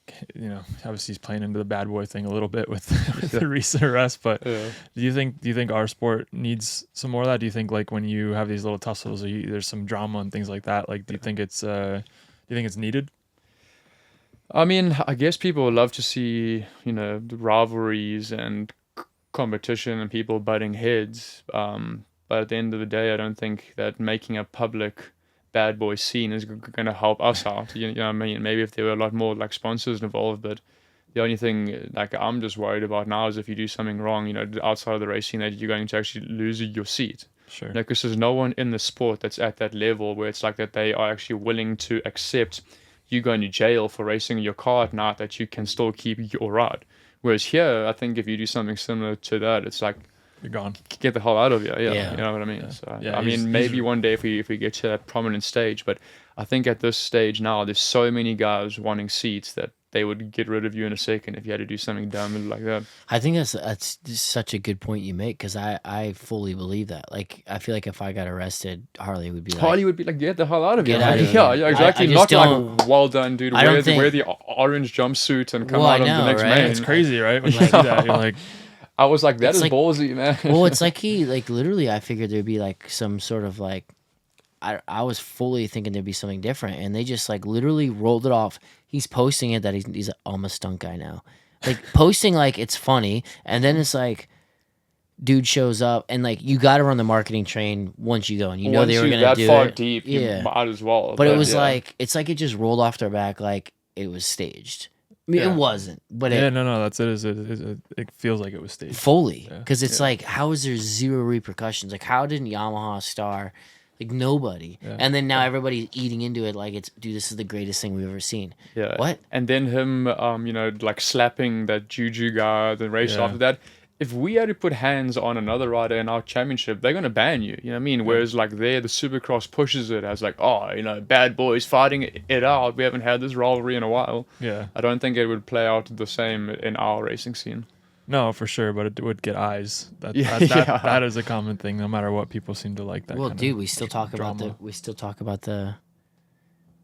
obviously he's playing into the bad boy thing a little bit with the recent arrest, but Yeah. do you think our sport needs some more of that? Do you think, like, when you have these little tussles, or there's some drama and things like that, like, do you think it's needed? I guess people would love to see the rivalries and competition and people butting heads. But at the end of the day, I don't think that making a public bad boy scene is going to help us out. You know what I mean? Maybe if there were a lot more like sponsors involved, but the only thing like I'm just worried about now is if you do something wrong, outside of the racing, that you're going to actually lose your seat. Sure. Because there's no one in the sport that's at that level where it's like that they are actually willing to accept you going to jail for racing your car at night, that you can still keep your ride. Whereas here, I think if you do something similar to that, it's like, You're gone. get the hell out of here. Yeah, Yeah. you know what I mean? Yeah. So, Yeah, maybe one day if we get to that prominent stage, but I think at this stage now, there's so many guys wanting seats that they would get rid of you in a second if you had to do something dumb like that. I think that's such a good point you make, because I fully believe that. Like, I feel like if I got arrested, Harley would be like, Harley would be like, get the hell out of here. Get out of here. Yeah, exactly. I Not just like, well done, dude. I don't Wear think- the orange jumpsuit and come Well, I out on know, the next right? main. It's crazy, right? When you see that, you're like, I was like, that It's is like- ballsy, man. well, it's like literally, I figured there'd be like some sort of like, I was fully thinking there'd be something different, and they just like literally rolled it off. He's posting it that he's a, I'm a stunt guy now, like posting like it's funny, and then it's like, dude shows up, and like you got to run the marketing train once you go, and Once they were you're gonna that do far it. deep, Yeah. you might as well. But it was yeah. like it just rolled off their back like it was staged. I mean, Yeah. it wasn't, but yeah, it no, that's it. It feels like it was staged. fully, Yeah. because it's like, how is there zero repercussions? Like, how didn't Yamaha star? Like, nobody. Yeah. And then now everybody's eating into it like it's, dude, this is the greatest thing we've ever seen. Yeah. What? And then him, like slapping that Juju guy, the race Yeah. after that. If we had to put hands on another rider in our championship, they're gonna ban you. You know what I mean? Whereas like there, the Supercross pushes it as like, oh, bad boys fighting it out. We haven't had this rivalry in a while. Yeah. I don't think it would play out the same in our racing scene. No, for sure, but it would get eyes. Yeah, That is a common thing. No matter what, people seem to like that. Well, kind dude, of we still talk about drama.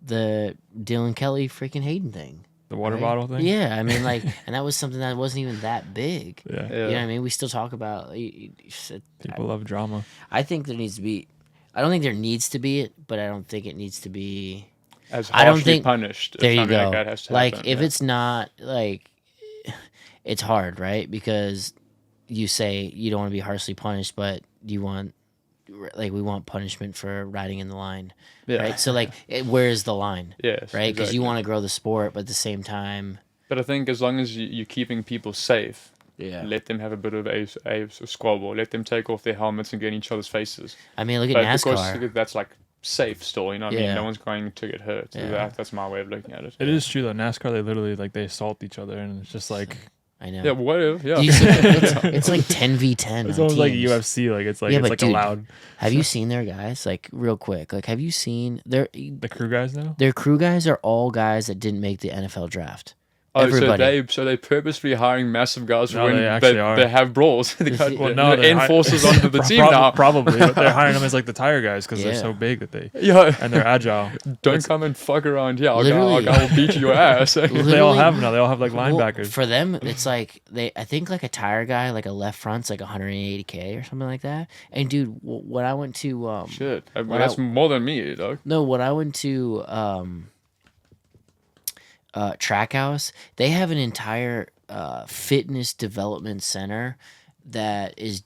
the the Dylan Kelly freaking Hayden thing. The water right? bottle thing. Yeah, I mean, like, and that was something that wasn't even that big. Yeah. You know what I mean? We still talk about. People love drama. I think there needs to be. I don't think there needs to be it, but I don't think it needs to be As I don't harshly think- punished. if There you something go. Like, that has to Like happen, if yeah. it's not like, it's hard, right? Because you say you don't want to be harshly punished, but you want, like, we want punishment for riding in the line, Yeah. right? So like, where is the line, Yes, right? Because you exactly. want to grow the sport, but at the same time, But I think as long as you're keeping people safe, yeah. let them have a bit of a squabble. Let them take off their helmets and get in each other's faces. I mean, look at But NASCAR. because that's like safe still, you know what I mean? Yeah. No one's going to get hurt. So Yeah. that's my way of looking at it. It is true though. NASCAR, they literally like they assault each other, and it's just like I know. Yeah, whatever. Yeah. You see- it's like 10v10. it's on almost like teams. UFC. Like it's like Yeah, it's but like dude, allowed. Have you seen their guys? Like, real quick. Like, have you seen The crew guys now. their crew guys are all guys that didn't make the NFL draft. Oh, Everybody. so they purposely hiring massive guys No, when they actually are. they have brawls. They got Well, no, they're enforcers onto the team now. Probably, but they're hiring them as like the tire guys because Yeah. they're so big that they Yeah, and they're agile. don't come and fuck around here. I'll Literally. beat your ass. They all Literally- have them now. They all have like Well, linebackers. for them, it's like I think like a tire guy, like a left front's like 180K or something like that. And dude, when I went to Shit, I mean, When that's I- more than me, dog. no, when I went to Trackhouse, they have an entire fitness development center that is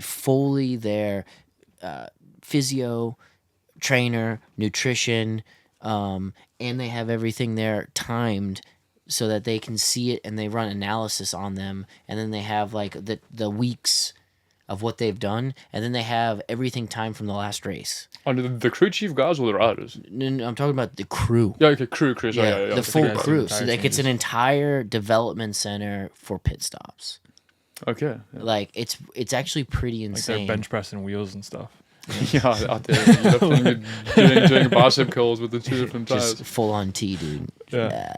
fully their physio, trainer, nutrition, and they have everything there timed so that they can see it, and they run analysis on them, and then they have like the weeks of what they've done, and then they have everything timed from the last race. Under the crew chief guys or the riders? No, I'm talking about the crew. Yeah, okay, crew. Yeah, Yeah. the full guys do crew. entire So like it's an changes. entire development center for pit stops. Okay. Like it's actually pretty Like they're insane. bench pressing wheels and stuff. Yeah, out there lifting, doing bicep curls with the two different tires. Just full on T, dude. Yeah.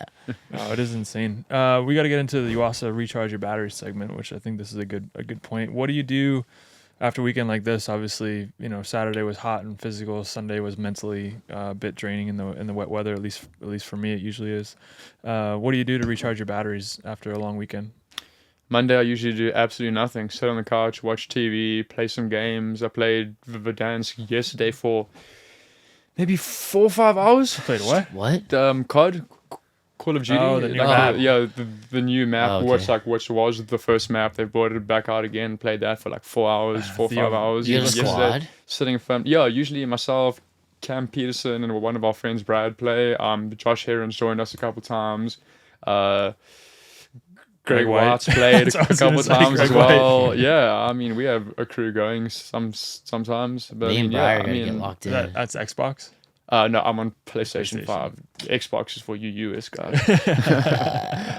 No, it is insane. We got to get into the Yuasa recharge your battery segment, which I think this is a good point. What do you do after a weekend like this? Obviously, you know, Saturday was hot and physical. Sunday was mentally a bit draining in the wet weather. At least for me, it usually is. What do you do to recharge your batteries after a long weekend? Monday, I usually do absolutely nothing. Sit on the couch, watch TV, play some games. I played Verdansk yesterday for maybe 4 or 5 hours. Played what? What? COD, Call of Duty. Oh, the new like map. the new map. Oh, okay. Which was the first map. They brought it back out again. Played that for like 4 hours, 4 or Theo, 5 hours. You have a Yesterday, squad? sitting in front. Yeah, usually myself, Cam Peterson, and one of our friends, Brad, play. Josh Heron's joined us a couple times. Greg Greg White. White's played That's what I a was couple gonna say, times as Greg White. well. Yeah, I mean we have a crew going sometimes. But Me I and mean, Briar yeah, I gotta get mean, locked in. That's Xbox. no, I'm on PlayStation 5. Xbox is for you US guys.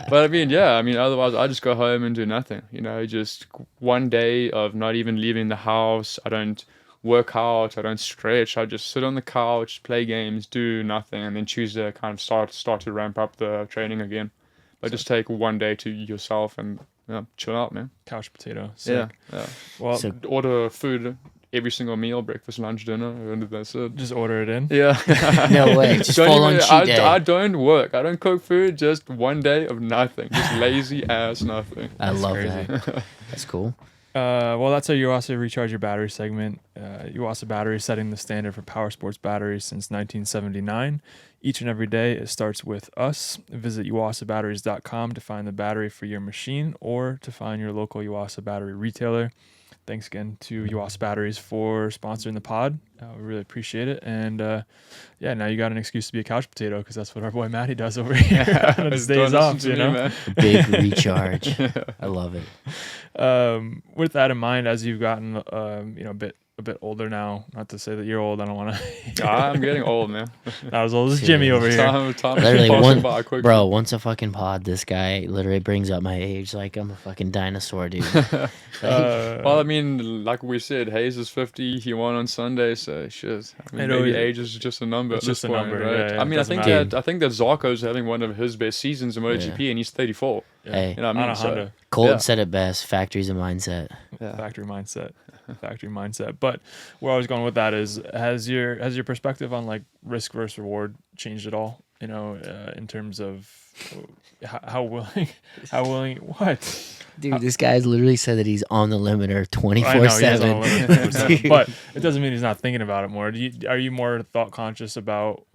But I mean, yeah, I mean, otherwise I just go home and do nothing. You know, just one day of not even leaving the house. I don't work out. I don't stretch. I just sit on the couch, play games, do nothing, and then Tuesday I kind of start to ramp up the training again. But just take one day to yourself and chill out, man. Couch potato. Sick. Yeah. Well, So- Order food every single meal, breakfast, lunch, dinner, and that's it. just order it in. Yeah. No way. Just Don't full on even- cheat day. I don't work. I don't cook food. Just one day of nothing. Just lazy ass nothing. I love crazy. that. That's cool. Well, that's our Yuasa recharge your battery segment. Yuasa battery setting the standard for power sports batteries since 1979. Each and every day, it starts with us. Visit yuasabatteries.com to find the battery for your machine or to find your local Yuasa battery retailer. Thanks again to Yuasa Batteries for sponsoring the pod. We really appreciate it. And yeah, now you got an excuse to be a couch potato because that's what our boy Matty does over here on his days Don't off. listen You to me, know. man. A big recharge. I love it. With that in mind, as you've gotten a bit older now, not to say that you're old, I don't want to. I'm getting old, man. Not as old as Jimmy over here. Time Literally, passing by quickly. bro, once a fucking pod, this guy literally brings up my age like I'm a fucking dinosaur, dude. Well, I mean, like we said, Hayes is 50. He won on Sunday, so shit. I mean, I know maybe it- age is just a number. it's at this just a point, number, right? yeah, I mean, I doesn't think matter. that Zarco's having one of his best seasons in MotoGP, and he's 34. Hey, You know what I On mean? a Honda. Colton yeah. said it best. Factory's a mindset. Yeah. Factory mindset. But where I was going with that is, has your perspective on like risk versus reward changed at all? You know, in terms of how willing what? Dude, this guy's literally said that he's on the limiter I know he is on a 24/7. limit 24/7, but it doesn't mean he's not thinking about it more. Are you more thought conscious about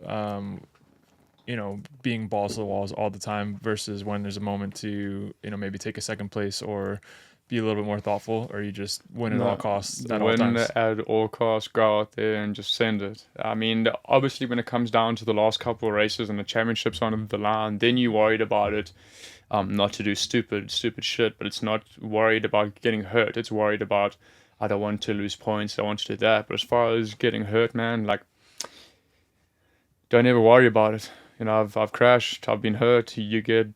being balls to the walls all the time versus when there's a moment to maybe take a second place or be a little bit more thoughtful, or you just win at all costs at all Win times? at all costs, go out there and just send it. I mean, obviously, when it comes down to the last couple of races and the championships on the line, then you're worried about it. Not to do stupid shit, but it's not worried about getting hurt. It's worried about, I don't want to lose points. I want to do that. But as far as getting hurt, man, like, don't ever worry about it. You know, I've crashed. I've been hurt. You get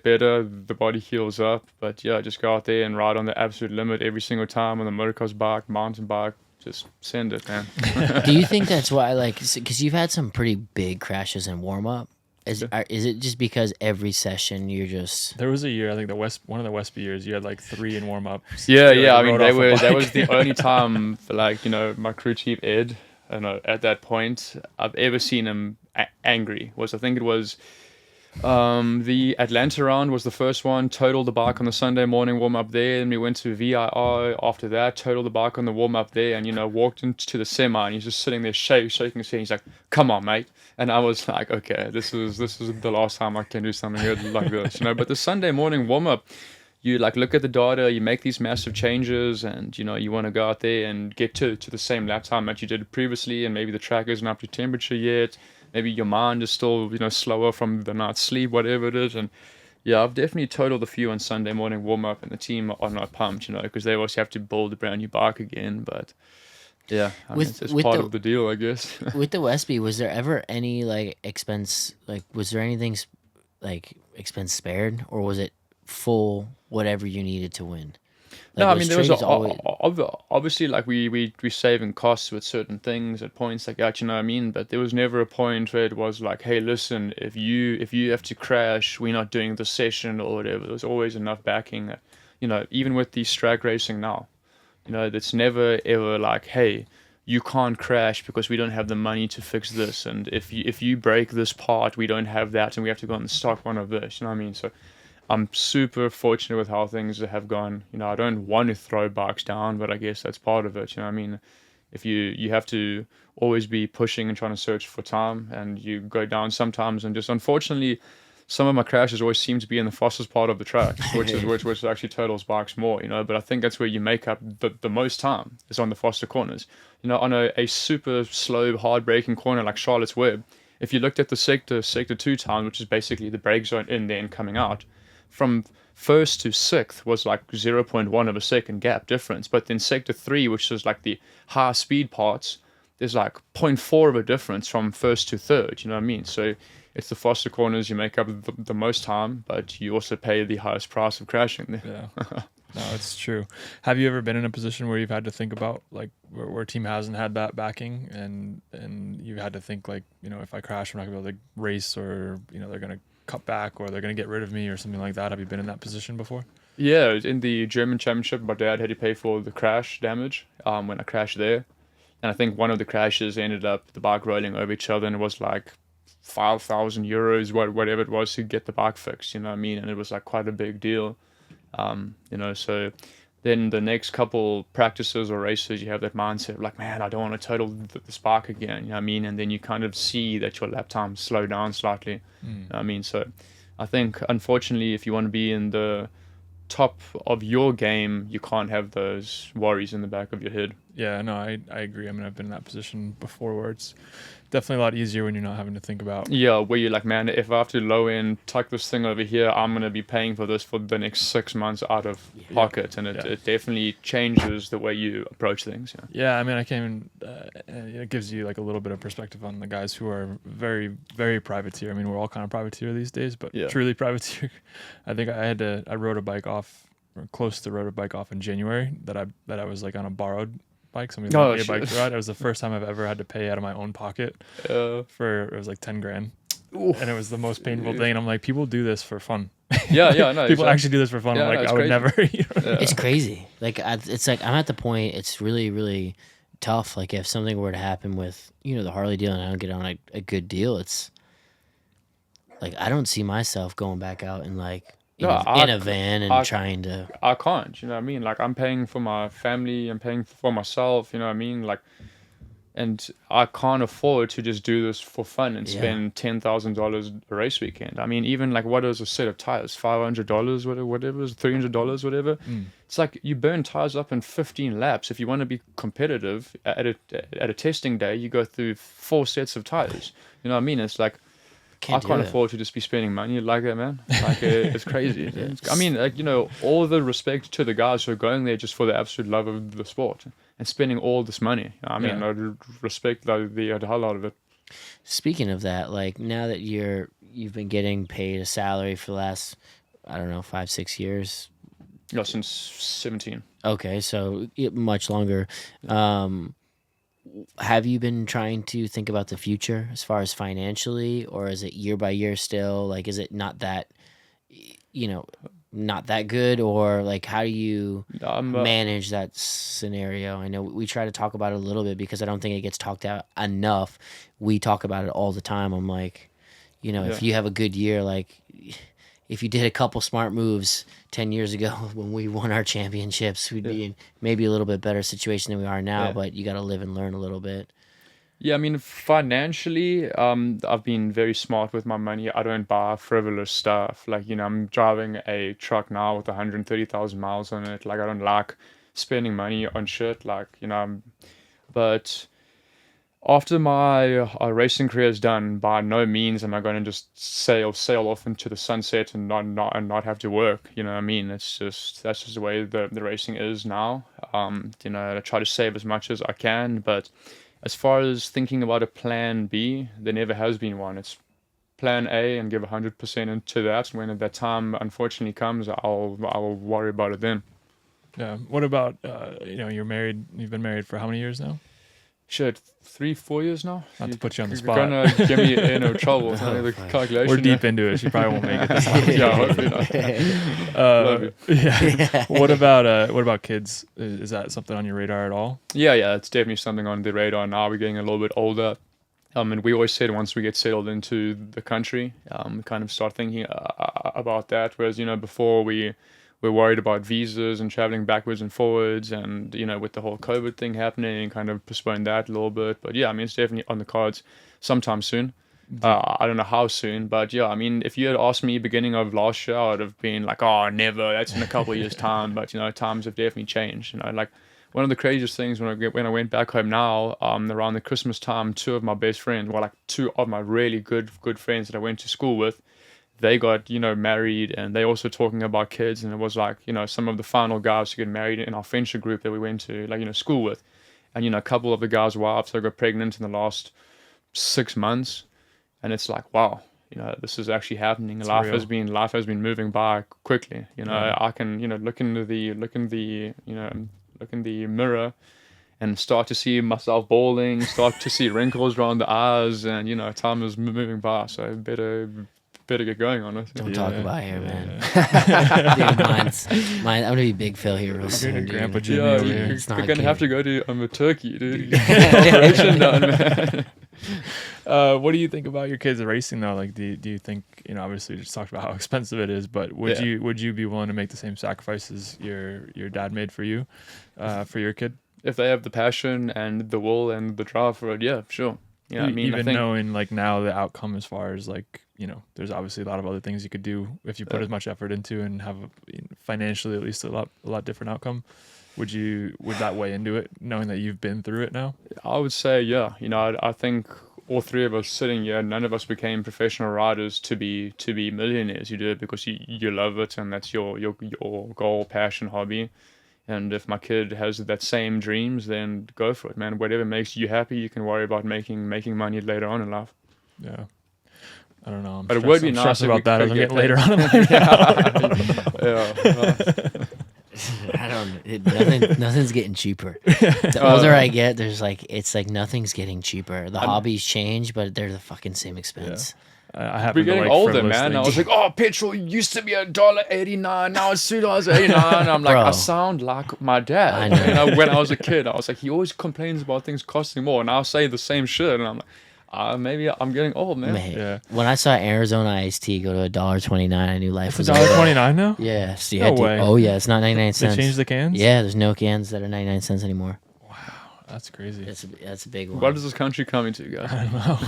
better. The body heals up. But yeah, just go out there and ride on the absolute limit every single time on the motocross bike, mountain bike. Just send it, man. Do you think that's why, like, because you've had some pretty big crashes in warm up? Is it just because every session you're just? There was a year, I think one of the Westby years, you had like 3 in warm up. Yeah. I mean, that was the only time, like, my crew chief Ed, at that point, I've ever seen him angry. I think it was the Atlanta round was the first one. Totaled the bike on the Sunday morning warm up there, and we went to VIR after that. Totaled the bike on the warm up there, and walked into the semi, and he's just sitting there shaking his head. He's like, "Come on, mate." And I was like, "Okay, this is the last time I can do something here like this." But the Sunday morning warm up, you like look at the data, you make these massive changes, and you want to go out there and get to the same lap time that you did previously, and maybe the track isn't up to temperature yet. Maybe your mind is still, slower from the night's sleep, whatever it is. And yeah, I've definitely totaled a few on Sunday morning warm up, and the team are not pumped, because they always have to build a brand new bike again. But yeah, I mean, it's part of the deal, I guess. With the Westby, was there ever any was there anything expense spared, or was it full whatever you needed to win? No, I mean, there was always... obviously like we saving costs with certain things at points like that, you know what I mean? But there was never a point where it was like, hey, listen, if you have to crash, we're not doing the session or whatever. There was always enough backing, even with the Strack Racing now, that's never ever like, hey, you can't crash because we don't have the money to fix this, and if you break this part, we don't have that, and we have to go and stock one of this, you know what I mean? So I'm super fortunate with how things have gone. I don't want to throw bikes down, but I guess that's part of it. I mean, if you have to always be pushing and trying to search for time, and you go down sometimes, and just unfortunately, some of my crashes always seem to be in the fastest part of the track, which actually totals bikes more. But I think that's where you make up the most time is on the faster corners. On a super slow, hard braking corner like Charlotte's Web, if you looked at the sector 2 time, which is basically the brake zone in there and coming out, from first to sixth was like 0.1 of a second gap difference. But then sector 3, which is like the high speed parts, there's like 0.4 of a difference from first to third. You know what I mean? So it's the faster corners you make up the most time, but you also pay the highest price of crashing there. Yeah. No, it's true. Have you ever been in a position where you've had to think about like where a team hasn't had that backing, and you had to think like, if I crash, I'm not gonna be able to race, or they're gonna cut back, or they're going to get rid of me, or something like that? Have you been in that position before? Yeah, in the German championship, my dad had to pay for the crash damage when I crashed there. And I think one of the crashes ended up the bike rolling over each other, and it was like 5,000 euros, whatever it was, to get the bike fixed, you know what I mean? And it was like quite a big deal. So then the next couple practices or races, you have that mindset of like, man, I don't want to total the spark again, you know what I mean? And then you kind of see that your lap time slow down slightly. You know what I mean? So I think, unfortunately, if you want to be in the top of your game, you can't have those worries in the back of your head. Yeah, no, I agree. I mean, I've been in that position before where it's definitely a lot easier when you're not having to think about. Yeah, where you're like, man, if I have to low end tuck this thing over here, I'm going to be paying for this for the next 6 months out of pocket. And it definitely changes the way you approach things. Yeah, I mean, it gives you like a little bit of perspective on the guys who are very, very privateer. I mean, we're all kind of privateer these days, but truly privateer. I think I rode a bike off, or close to rode a bike off in January that I was like on a borrowed bike. Somebody lent me a bike to ride. It was the first time I've ever had to pay out of my own pocket it was like 10 grand. Oof. And it was the most painful thing. And I'm like, people do this for fun. Yeah, no. People exactly. actually do this for fun. Yeah, I'm like, no, it's I would crazy. never. Yeah. It's crazy. Like it's like I'm at the point. It's really really tough. Like if something were to happen with the Harley deal and I don't get on a good deal, it's like I don't see myself going back out and like in, No, a, in a van and I- trying to. I can't, you know what I mean? Like, I'm paying for my family, I'm paying for myself, you know what I mean? Like, and I can't afford to just do this for fun and Yeah. spend $10,000 a race weekend. I mean, even like, what is a set of tires? $500, whatever, $300, whatever. It's like you burn tires up in 15 laps. If you want to be competitive at a testing day, you go through 4 sets of tires. You know what I mean? It's like, I do can't it. afford to just be spending money like that, man. Like, it's crazy. I mean, like, all the respect to the guys who are going there just for the absolute love of the sport and spending all this money. I mean, Yeah. I respect the hell out of it. Speaking of that, like now that you've been getting paid a salary for the last, I don't know, 5-6 years. Yeah, since 17. Okay, so much longer. Have you been trying to think about the future as far as financially, or is it year by year still? Like, is it not that, not that good, or like how do you manage that scenario? I know we try to talk about it a little bit because I don't think it gets talked out enough. We talk about it all the time. I'm like, if you have a good year, like if you did a couple smart moves 10 years ago when we won our championships, we'd be in maybe a little bit better situation than we are now, but you got to live and learn a little bit. Yeah, I mean, financially, I've been very smart with my money. I don't buy frivolous stuff. Like, I'm driving a truck now with 130,000 miles on it. Like, I don't like spending money on shit. Like, but after my racing career is done, by no means am I going to just sail off into the sunset and not have to work. You know what I mean? That's just the way the racing is now. I try to save as much as I can, but as far as thinking about a plan B, there never has been one. It's plan A and give 100% into that. When that time unfortunately comes, I'll worry about it then. Yeah. What about you're married? You've been married for how many years now? Shit, 3-4 years now. Not to put you on the You're spot. gonna get me in trouble. The calculation. We're deep into it. She probably won't make it this time. Yeah, hopefully not. Love you. Yeah. What about kids? Is that something on your radar at all? Yeah, it's definitely something on the radar now. We're getting a little bit older. And we always said once we get settled into the country, we kind of start thinking about that. Whereas, before we're worried about visas and traveling backwards and forwards, and with the whole COVID thing happening, kind of postponed that a little bit. But yeah, I mean, it's definitely on the cards sometime soon. I don't know how soon, but yeah, I mean, if you had asked me beginning of last year, I would have been like, oh, never. That's in a couple of years' time. But times have definitely changed. Like one of the craziest things when I went back home now, around the Christmas time, 2 of my best friends, well, like 2 of my really good friends that I went to school with, they got, married, and they also talking about kids. And it was like, some of the final guys who get married in our friendship group that we went to, like, school with. And, a couple of the guys' wives that got pregnant in the last 6 months. And it's like, wow, this is actually happening. Life has been moving by quickly. I can, look in the mirror and start to see myself balding, start to see wrinkles around the eyes, and time is moving by. So better get going on it. Don't talk about hair, man. Dude, mine. I'm gonna be big Phil here real soon, dude. Grandpa Jimmy Yeah, over here. It's not we're gonna good. have to go to a turkey, dude. Operation done, man. What do you think about your kids racing though? Like, do you think, obviously we just talked about how expensive it is, but would you be willing to make the same sacrifices your dad made for you, for your kid? If they have the passion and the will and the drive for it, yeah, sure. I mean, even I think, knowing like now the outcome as far as like, there's obviously a lot of other things you could do if you put as much effort into and have financially at least a lot different outcome. Would that weigh into it, knowing that you've been through it now? I would say, yeah. I think all 3 of us sitting here, none of us became professional riders to be millionaires. You do it because you love it, and that's your goal, passion, hobby. And if my kid has that same dreams, then go for it, man. Whatever makes you happy, you can worry about making money later on in life. Yeah. I don't know. But it would be I'm nice stressed if about we that could as I'm get getting later paid. on in life. Nothing's getting cheaper. The older I get, it's like nothing's getting cheaper. The hobbies change, but they're the fucking same expense. I happen We're to getting like older, frivolous man. I things. was like, oh, petrol used to be $1.89, now it's $2.89. I'm like, Bro. I sound like my dad. I know. You know, when I was a kid, I was like, he always complains about things costing more, and I'll say the same shit, and I'm like, maybe I'm getting old, man. Man, Yeah. when I saw Arizona iced tea go to $1.29, I knew life was $1.29 now? Yes. No way. Oh yeah, it's not 99 They cents. changed the cans? Yeah, there's no cans that are 99 cents anymore. That's crazy. That's a big one. What is this country coming to, guys? I don't know.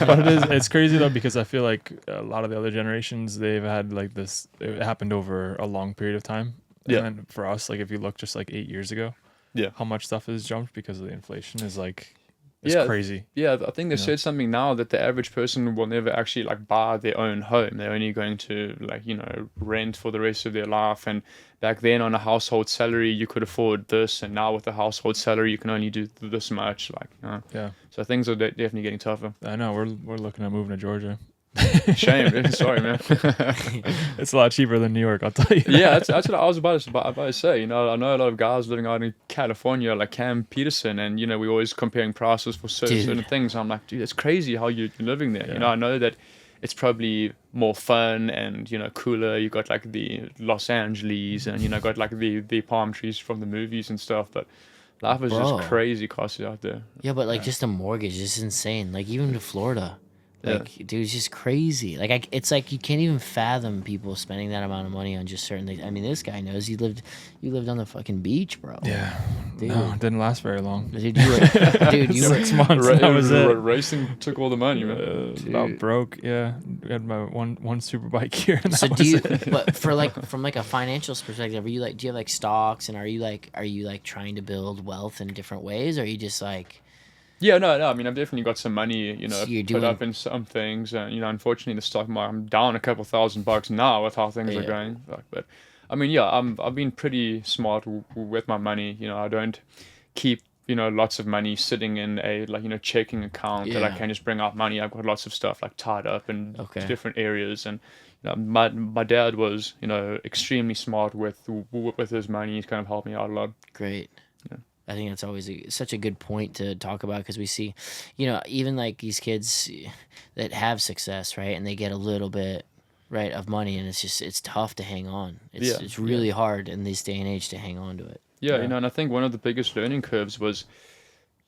But it's crazy though, because I feel like a lot of the other generations, they've had like this, it happened over a long period of time. Yeah. And then for us, like if you look just like 8 years ago, Yeah. how much stuff has jumped because of the inflation is like, it's Yeah. crazy. Yeah, I think they Yeah. said something now that the average person will never actually like buy their own home. They're only going to like, you know, rent for the rest of their life. And back then on a household salary, you could afford this. And now with a household salary, you can only do this much. Like, you know. Yeah. So things are definitely getting tougher. I know. We're looking at moving to Georgia. Shame. Dude. Sorry, man. It's a lot cheaper than New York, I'll tell you. Yeah, that's what I was about to say. You know, I know a lot of guys living out in California, like Cam Peterson, and you know, we're always comparing prices for certain things. I'm like, dude, it's crazy how you're living there. Yeah. You know, I know that it's probably more fun and you know cooler. You got like the Los Angeles, and you know, got like the palm trees from the movies and stuff, but. Life is Bro. just crazy costly out there. Yeah, but like just a mortgage is insane. Like even to Florida. Yeah. Like, dude, it's just crazy. Like, it's like you can't even fathom people spending that amount of money on just certain things. I mean, this guy knows you lived on the fucking beach, bro. Yeah. Dude. No, it didn't last very long. Dude, you were 6 months. That was it. Racing took all the money, man. About broke. Yeah. We had my one Superbike here. And So that do was you? it. But for like from like a financial perspective, are you like? Do you have like stocks, and are you like trying to build wealth in different ways, or are you just like? Yeah, no. I mean, I've definitely got some money, you know, So you're put up doing- in some things. You know, unfortunately, the stock market, I'm down a couple $1,000 now with how things are Yeah. going. But I mean, yeah, I've been pretty smart with my money. You know, I don't keep, you know, lots of money sitting in a like, you know, checking account that I Yeah. can just bring out money. I've got lots of stuff like tied up in Okay. different areas. And you know, my dad was, you know, extremely smart with his money. He's kind of helped me out a lot. Great. Yeah. I think that's always such a good point to talk about because we see, you know, even like these kids that have success, right, and they get a little bit, right, of money, and it's tough to hang on. It's really hard in this day and age to hang on to it. Yeah, Yeah. you know, and I think one of the biggest learning curves was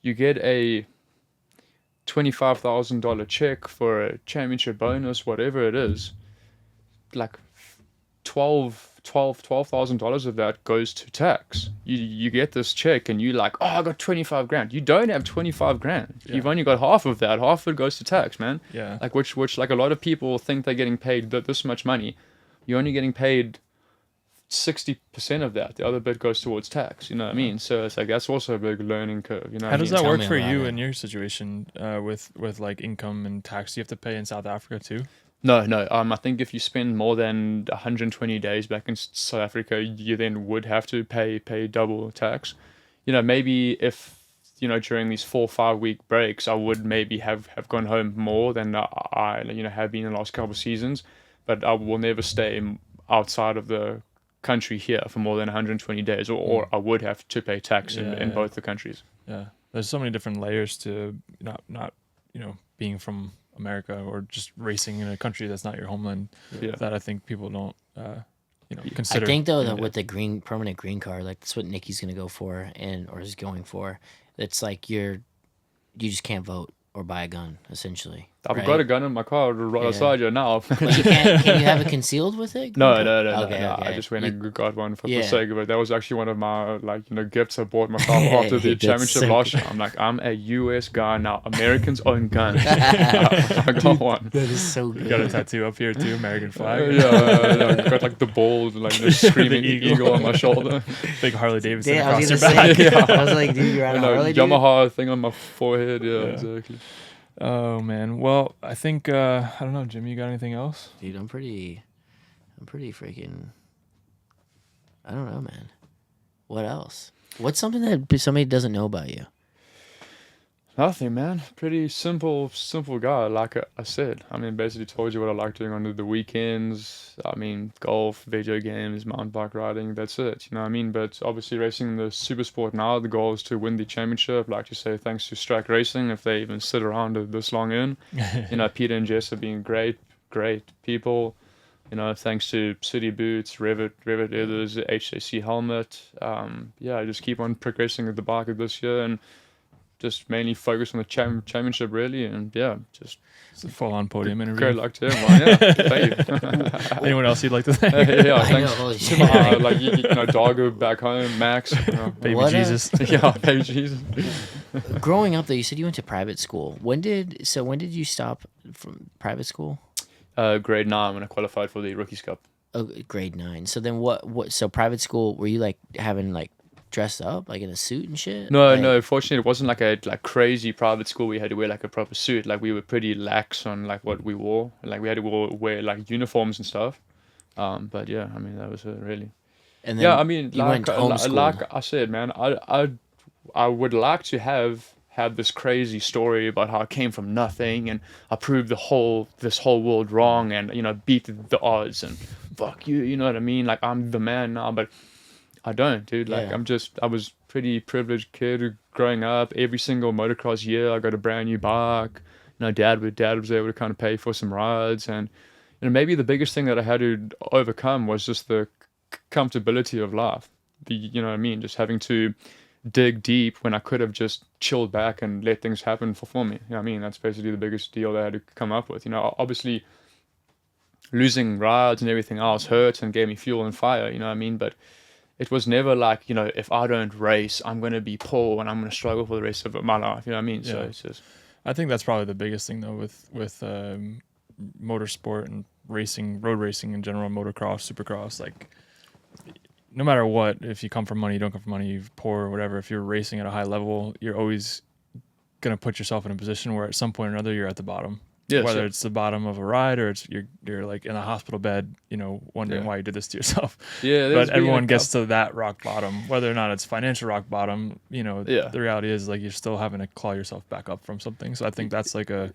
you get a $25,000 check for a championship bonus, whatever it is. Like $12,000 of that goes to tax. You get this check and you like, oh, I got 25 grand. You don't have 25 grand. Yeah. You've only got half of that. Half of it goes to tax, man. Yeah. Like which like a lot of people think they're getting paid this much money. You're only getting paid 60% of that. The other bit goes towards tax. You know what I mean? So it's like that's also a big learning curve. You know How what I does mean? that Tell work me for about you it. in your situation with like income and tax? Do you have to pay in South Africa too? No. I think if you spend more than 120 days back in South Africa, you then would have to pay double tax. You know, maybe if you know during these 4 or 5 week breaks, I would maybe have gone home more than I you know have been in the last couple of seasons, but I will never stay outside of the country here for more than 120 days, or I would have to pay tax in both the countries. Yeah. There's so many different layers to not you know being from America or just racing in a country that's not your homeland. Yeah. That I think people don't you know consider. I think though that in with it. the permanent green card, like that's what Nikki's gonna go for or is going for. It's like you just can't vote or buy a gun essentially. I've right? got a gun in my car right Yeah. outside you now. But you can't. Can you have it concealed with it? No. Okay. I just went and got one for Yeah. the sake of it. That was actually one of my gifts I bought myself after the That's championship so last year. I'm like, I'm a US guy now. Americans own guns. I got one. That is so You got a good. tattoo up here too, American flag. Yeah, I got like the ball, like the screaming The eagle. eagle on my shoulder. Big Harley Davidson Damn, I across was your gonna back. say. Yeah. I was like, dude, you're on a And a Harley, dude? Yamaha thing on my forehead. Yeah, Yeah. exactly. Oh man. Well, I think I don't know, Jimmy. You got anything else? Dude, I'm pretty freaking. I don't know, man. What else? What's something that somebody doesn't know about you? Nothing, man. Pretty simple guy. Like I said, I mean, basically told you what I like doing on the weekends. I mean, golf, video games, mountain bike riding. That's it. You know what I mean? But obviously, racing the Supersport now, the goal is to win the championship. Like to say, thanks to Strack Racing, if they even sit around this long in. You know, Peter and Jess have been great. great people. You know, thanks to City Boots, Revit others, HJC helmet. I just keep on progressing with the bike this year and just mainly focus on the championship really. And just It's a full-on podium interview. great luck to everyone. Yeah, thank you. Anyone else you'd like to thank? Thanks holy to shit. my, Doggo back home, Max. Baby What Jesus. Baby Jesus. Growing up, though, you said you went to private school. When did you stop from private school? Grade 9 when I qualified for the Rookies Cup. Oh, grade 9. So then what? So private school, were you like having like dressed up like in a suit and shit? No. Fortunately, it wasn't like a crazy private school. We had to wear like a proper suit. Like we were pretty lax on like what we wore. Like we had to wear like uniforms and stuff. But yeah, I mean that was really. And then I mean, you went to homeschool. like I said, man, I would like to have had this crazy story about how I came from nothing and I proved this whole world wrong and beat the odds and fuck you, you know what I mean? Like I'm the man now, but I don't, dude. Like Yeah. I was pretty privileged kid growing up. Every single motocross year, I got a brand new bike. Dad was able to kind of pay for some rides, and maybe the biggest thing that I had to overcome was just the comfortability of life. You know what I mean? Just having to dig deep when I could have just chilled back and let things happen for me. You know what I mean? That's basically the biggest deal that I had to come up with. Obviously losing rides and everything else hurt and gave me fuel and fire, you know what I mean? But it was never like, if I don't race, I'm going to be poor and I'm going to struggle for the rest of my life, you know what I mean? So it's just... I think that's probably the biggest thing though with motorsport and racing, road racing in general, motocross, supercross, like no matter what, if you come from money, you don't come from money, you're poor or whatever, if you're racing at a high level, you're always going to put yourself in a position where at some point or another you're at the bottom. Yeah, whether sure. it's the bottom of a ride or it's you're like in a hospital bed, wondering why you did this to yourself. Yeah, but everyone gets to that rock bottom, whether or not it's financial rock bottom. The reality is like you're still having to claw yourself back up from something. So I think that's like a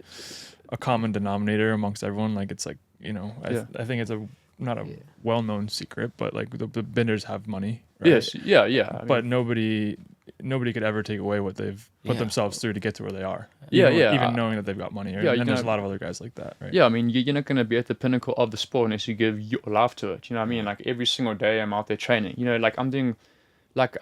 common denominator amongst everyone. Like it's like I think it's not a well-known secret, but like the benders have money. Right? Yes, yeah. But nobody could ever take away what they've put themselves through to get to where they are. Even knowing that they've got money. Right? And there's a lot of other guys like that, right? Yeah, I mean, you're not going to be at the pinnacle of the sport unless you give your life to it. You know what I mean? Like every single day I'm out there training.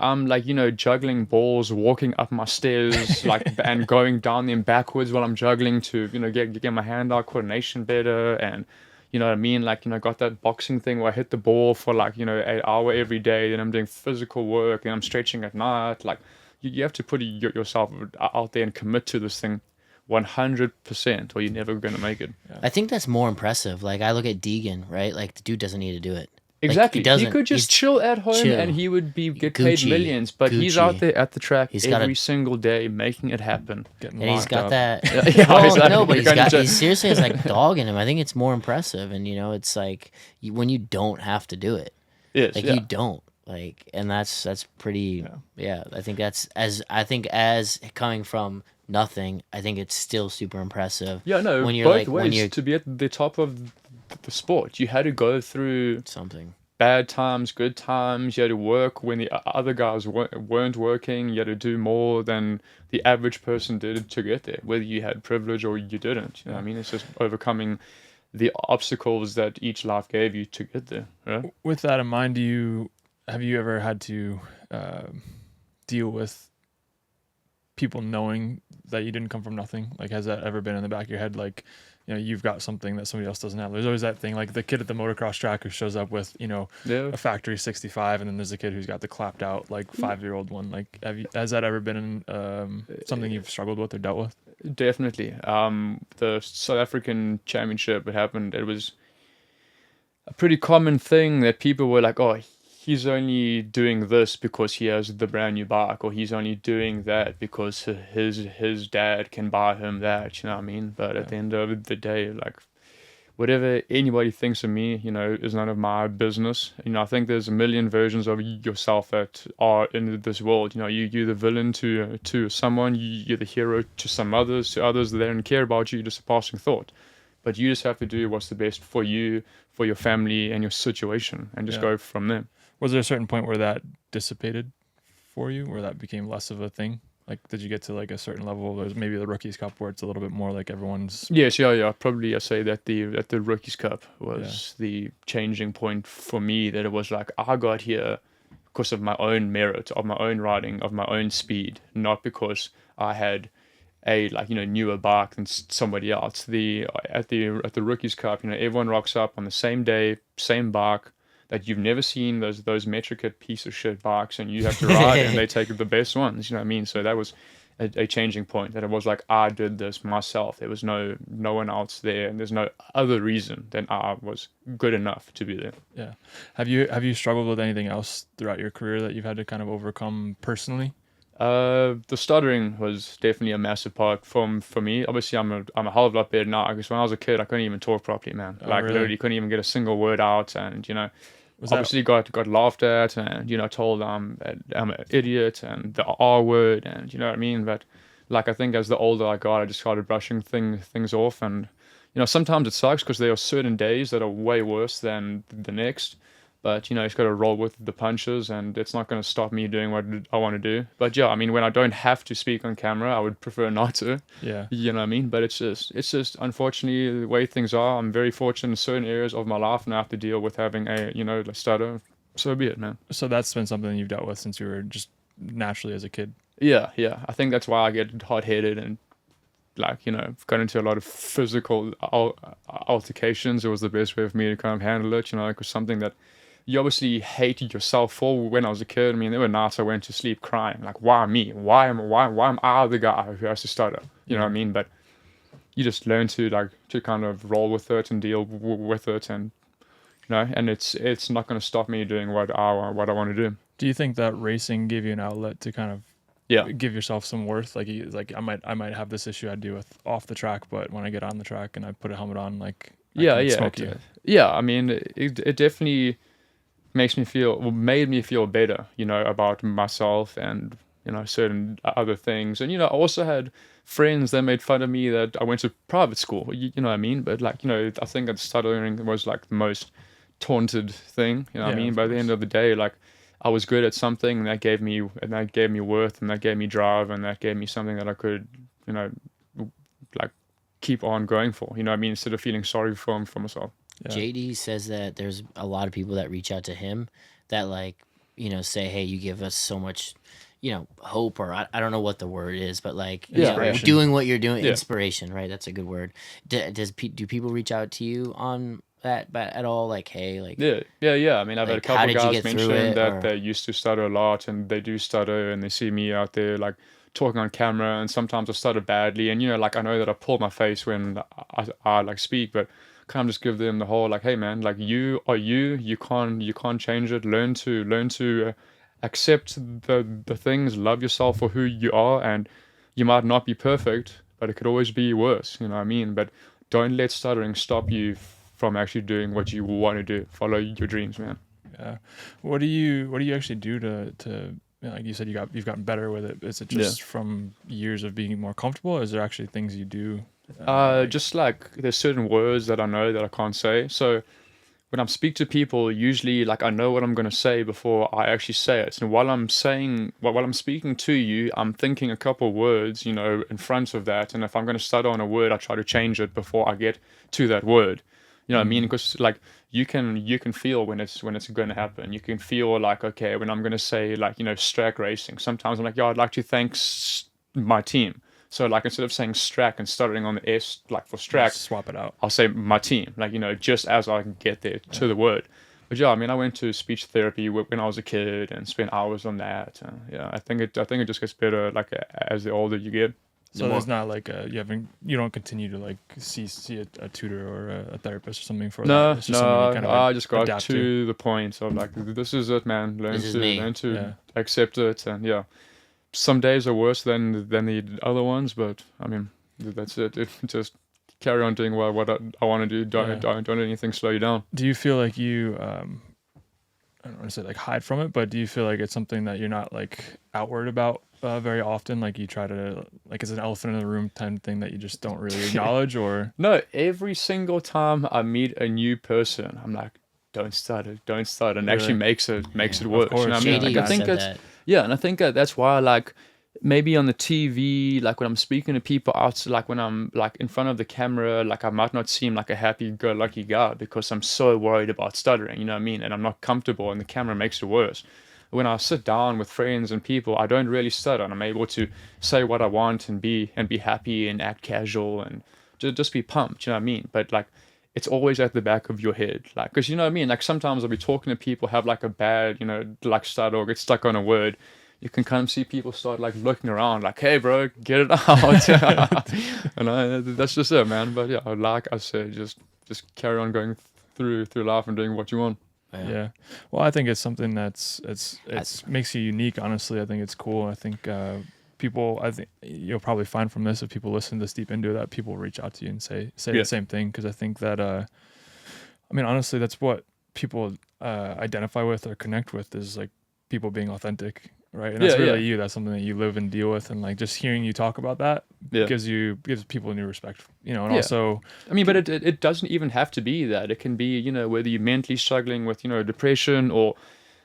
I'm juggling balls, walking up my stairs, and going down them backwards while I'm juggling to, get my hand-eye coordination better. And, you know what I mean? Got that boxing thing where I hit the ball for 8 hours every day. Then I'm doing physical work and I'm stretching at night. Like you have to put yourself out there and commit to this thing 100% or you're never going to make it. Yeah. I think that's more impressive. Like I look at Deegan, right? Like the dude doesn't need to do it. Exactly. He could just chill at home and he would get paid millions. But he's out there at the track every single day making it happen. And he's got that. Exactly. No, but he seriously has like dog in him. I think it's more impressive. And it's like when you don't have to do it. Yes, you don't. And that's pretty. Yeah. I think as coming from nothing, I think it's still super impressive. Yeah, no. When you're when you're to be at the top of the sport, you had to go through something. Bad times, good times. You had to work when the other guys weren't working. You had to do more than the average person did to get there, whether you had privilege or you didn't. You know what I mean? It's just overcoming the obstacles that each life gave you to get there. Right? With that in mind, have you ever had to deal with people knowing that you didn't come from nothing? Like, has that ever been in the back of your head? Like, you've got something that somebody else doesn't have. There's always that thing, like the kid at the motocross track who shows up with, a factory 65, and then there's a kid who's got the clapped out, 5-year-old one. Like, has that ever been something you've struggled with or dealt with? Definitely. The South African Championship, it happened. It was a pretty common thing that people were like, oh, he's only doing this because he has the brand new bike, or he's only doing that because his dad can buy him that, you know what I mean? But at the end of the day, whatever anybody thinks of me, is none of my business. I think there's a million versions of yourself that are in this world. You're the villain to someone, you're the hero to some others. To others, they don't care about you, you're just a passing thought. But you just have to do what's the best for you, for your family, and your situation, and just go from there. Was there a certain point where that dissipated for you, where that became less of a thing? Like, did you get to like a certain level? There's maybe the Rookies Cup where it's a little bit more like everyone's. Yes, yeah. Probably I say that the Rookies Cup was the changing point for me. That it was like I got here because of my own merit, of my own riding, of my own speed, not because I had a newer bike than somebody else. At the Rookies Cup, everyone rocks up on the same day, same bike that you've never seen, those Metric piece of shit bikes, and you have to ride and they take the best ones. You know what I mean? So that was a changing point. That it was like I did this myself. There was no one else there, and there's no other reason than I was good enough to be there. Yeah. Have you struggled with anything else throughout your career that you've had to kind of overcome personally? The stuttering was definitely a massive part for me. Obviously, I'm a hell of a lot better now, because when I was a kid, I couldn't even talk properly, man. Like, really? literally couldn't even get a single word out, and Was obviously got laughed at, and told I'm an idiot and the R word, and you know what I mean. But like, I think as the older I got, I just started brushing things off, and sometimes it sucks because there are certain days that are way worse than the next. But you just got to roll with the punches, and it's not going to stop me doing what I want to do. But yeah, I mean, when I don't have to speak on camera, I would prefer not to. Yeah. You know what I mean? But it's just unfortunately the way things are. I'm very fortunate in certain areas of my life, and I have to deal with having a stutter. So be it, man. So that's been something you've dealt with since you were just naturally as a kid. Yeah. I think that's why I get hot-headed and got into a lot of physical altercations. It was the best way for me to kind of handle it. It was something that you obviously hated yourself for when I was a kid. I mean, there were nights I went to sleep crying, like, why me? Why am I the guy who has to stutter? You know what I mean? But you just learn to kind of roll with it and deal with it, and and it's not going to stop me doing what I want to do. Do you think that racing gave you an outlet to kind of give yourself some worth? Like I might have this issue I deal with off the track, but when I get on the track and I put a helmet on, like, I can smoke you. Yeah. I mean, it definitely made me feel better, about myself and certain other things. And I also had friends that made fun of me that I went to private school. You know what I mean? But I think that stuttering was like the most taunted thing. You know what I mean? By the end of the day, I was good at something, and that gave me worth, and that gave me drive, and that gave me something that I could keep on going for. You know what I mean? Instead of feeling sorry for myself. Yeah. JD says that there's a lot of people that reach out to him that say, hey, you give us so much, hope, or I don't know what the word is, but doing what you're doing, inspiration, right? That's a good word. Do people reach out to you on that at all? Like, hey, yeah. I mean, I've had a couple guys mention that they used to stutter a lot, and they do stutter, and they see me out there talking on camera, and sometimes I stutter badly, and I know that I pull my face when I speak, but kind of just give them the whole hey man, you are you can't change it. Learn to accept the things, love yourself for who you are, and you might not be perfect, but it could always be worse. You know what I mean? But don't let stuttering stop you from actually doing what you want to do. Follow your dreams, man. Yeah. What do you actually do to like you said, you've gotten better with it? Is it just from years of being more comfortable, or is there actually things you do? Just there's certain words that I know that I can't say. So when I speak to people, usually I know what I'm going to say before I actually say it. And while I'm speaking to you, I'm thinking a couple words, in front of that. And if I'm going to stutter on a word, I try to change it before I get to that word. You know what I mean? Because you can feel when it's going to happen. You can feel okay, when I'm going to say Strack Racing. Sometimes I'm I'd like to thank my team. So instead of saying Strack and stuttering on the S for Strack, swap it out. I'll say my team, just as I can get there to the word. But yeah, I mean, I went to speech therapy when I was a kid and spent hours on that. I think it just gets better as the older you get. So there's not you don't continue to see a tutor or a therapist or something for that. It's just kind of I just got to the point of this is it, man. Learn to accept it, and some days are worse than the other ones, but I mean that's it. Just carry on doing what I want to do. Don't let anything slow you down. Do you feel like you I don't want to say hide from it, but do you feel like it's something that you're not outward about very often? You try to it's an elephant in the room kind of thing that you just don't really acknowledge, or? No, every single time I meet a new person, I'm don't stutter, and really? Actually makes it work. Of course. You know what I mean? I think that's and I think that's why maybe on the TV, like when I'm speaking to people out, like when I'm like in front of the camera, like I might not seem like a happy-go-lucky guy because I'm so worried about stuttering, you know what I mean? And I'm not comfortable, and the camera makes it worse. When I sit down with friends and people, I don't really stutter, and I'm able to say what I want and be happy and act casual and just be pumped, you know what I mean? But like, it's always at the back of your head, like, because you know what I mean? Like sometimes I'll be talking to people, have like a bad, you know, like stutter or get stuck on a word. You can kind of see people start like looking around, like, "Hey, bro, get it out." And that's just it, man. But yeah, like I said, just carry on going through life and doing what you want. Yeah. Well, I think it's something it's makes you unique. Honestly, I think it's cool. I think people. I think you'll probably find from this, if people listen this deep into it, that people reach out to you and say the same thing. Because I think that I mean, honestly, that's what people identify with or connect with, is like people being authentic. Right, and that's really you. That's something that you live and deal with, and like just hearing you talk about that gives people a new respect, you know. And also, I mean, but it doesn't even have to be that. It can be, you know, whether you're mentally struggling with, you know, depression, or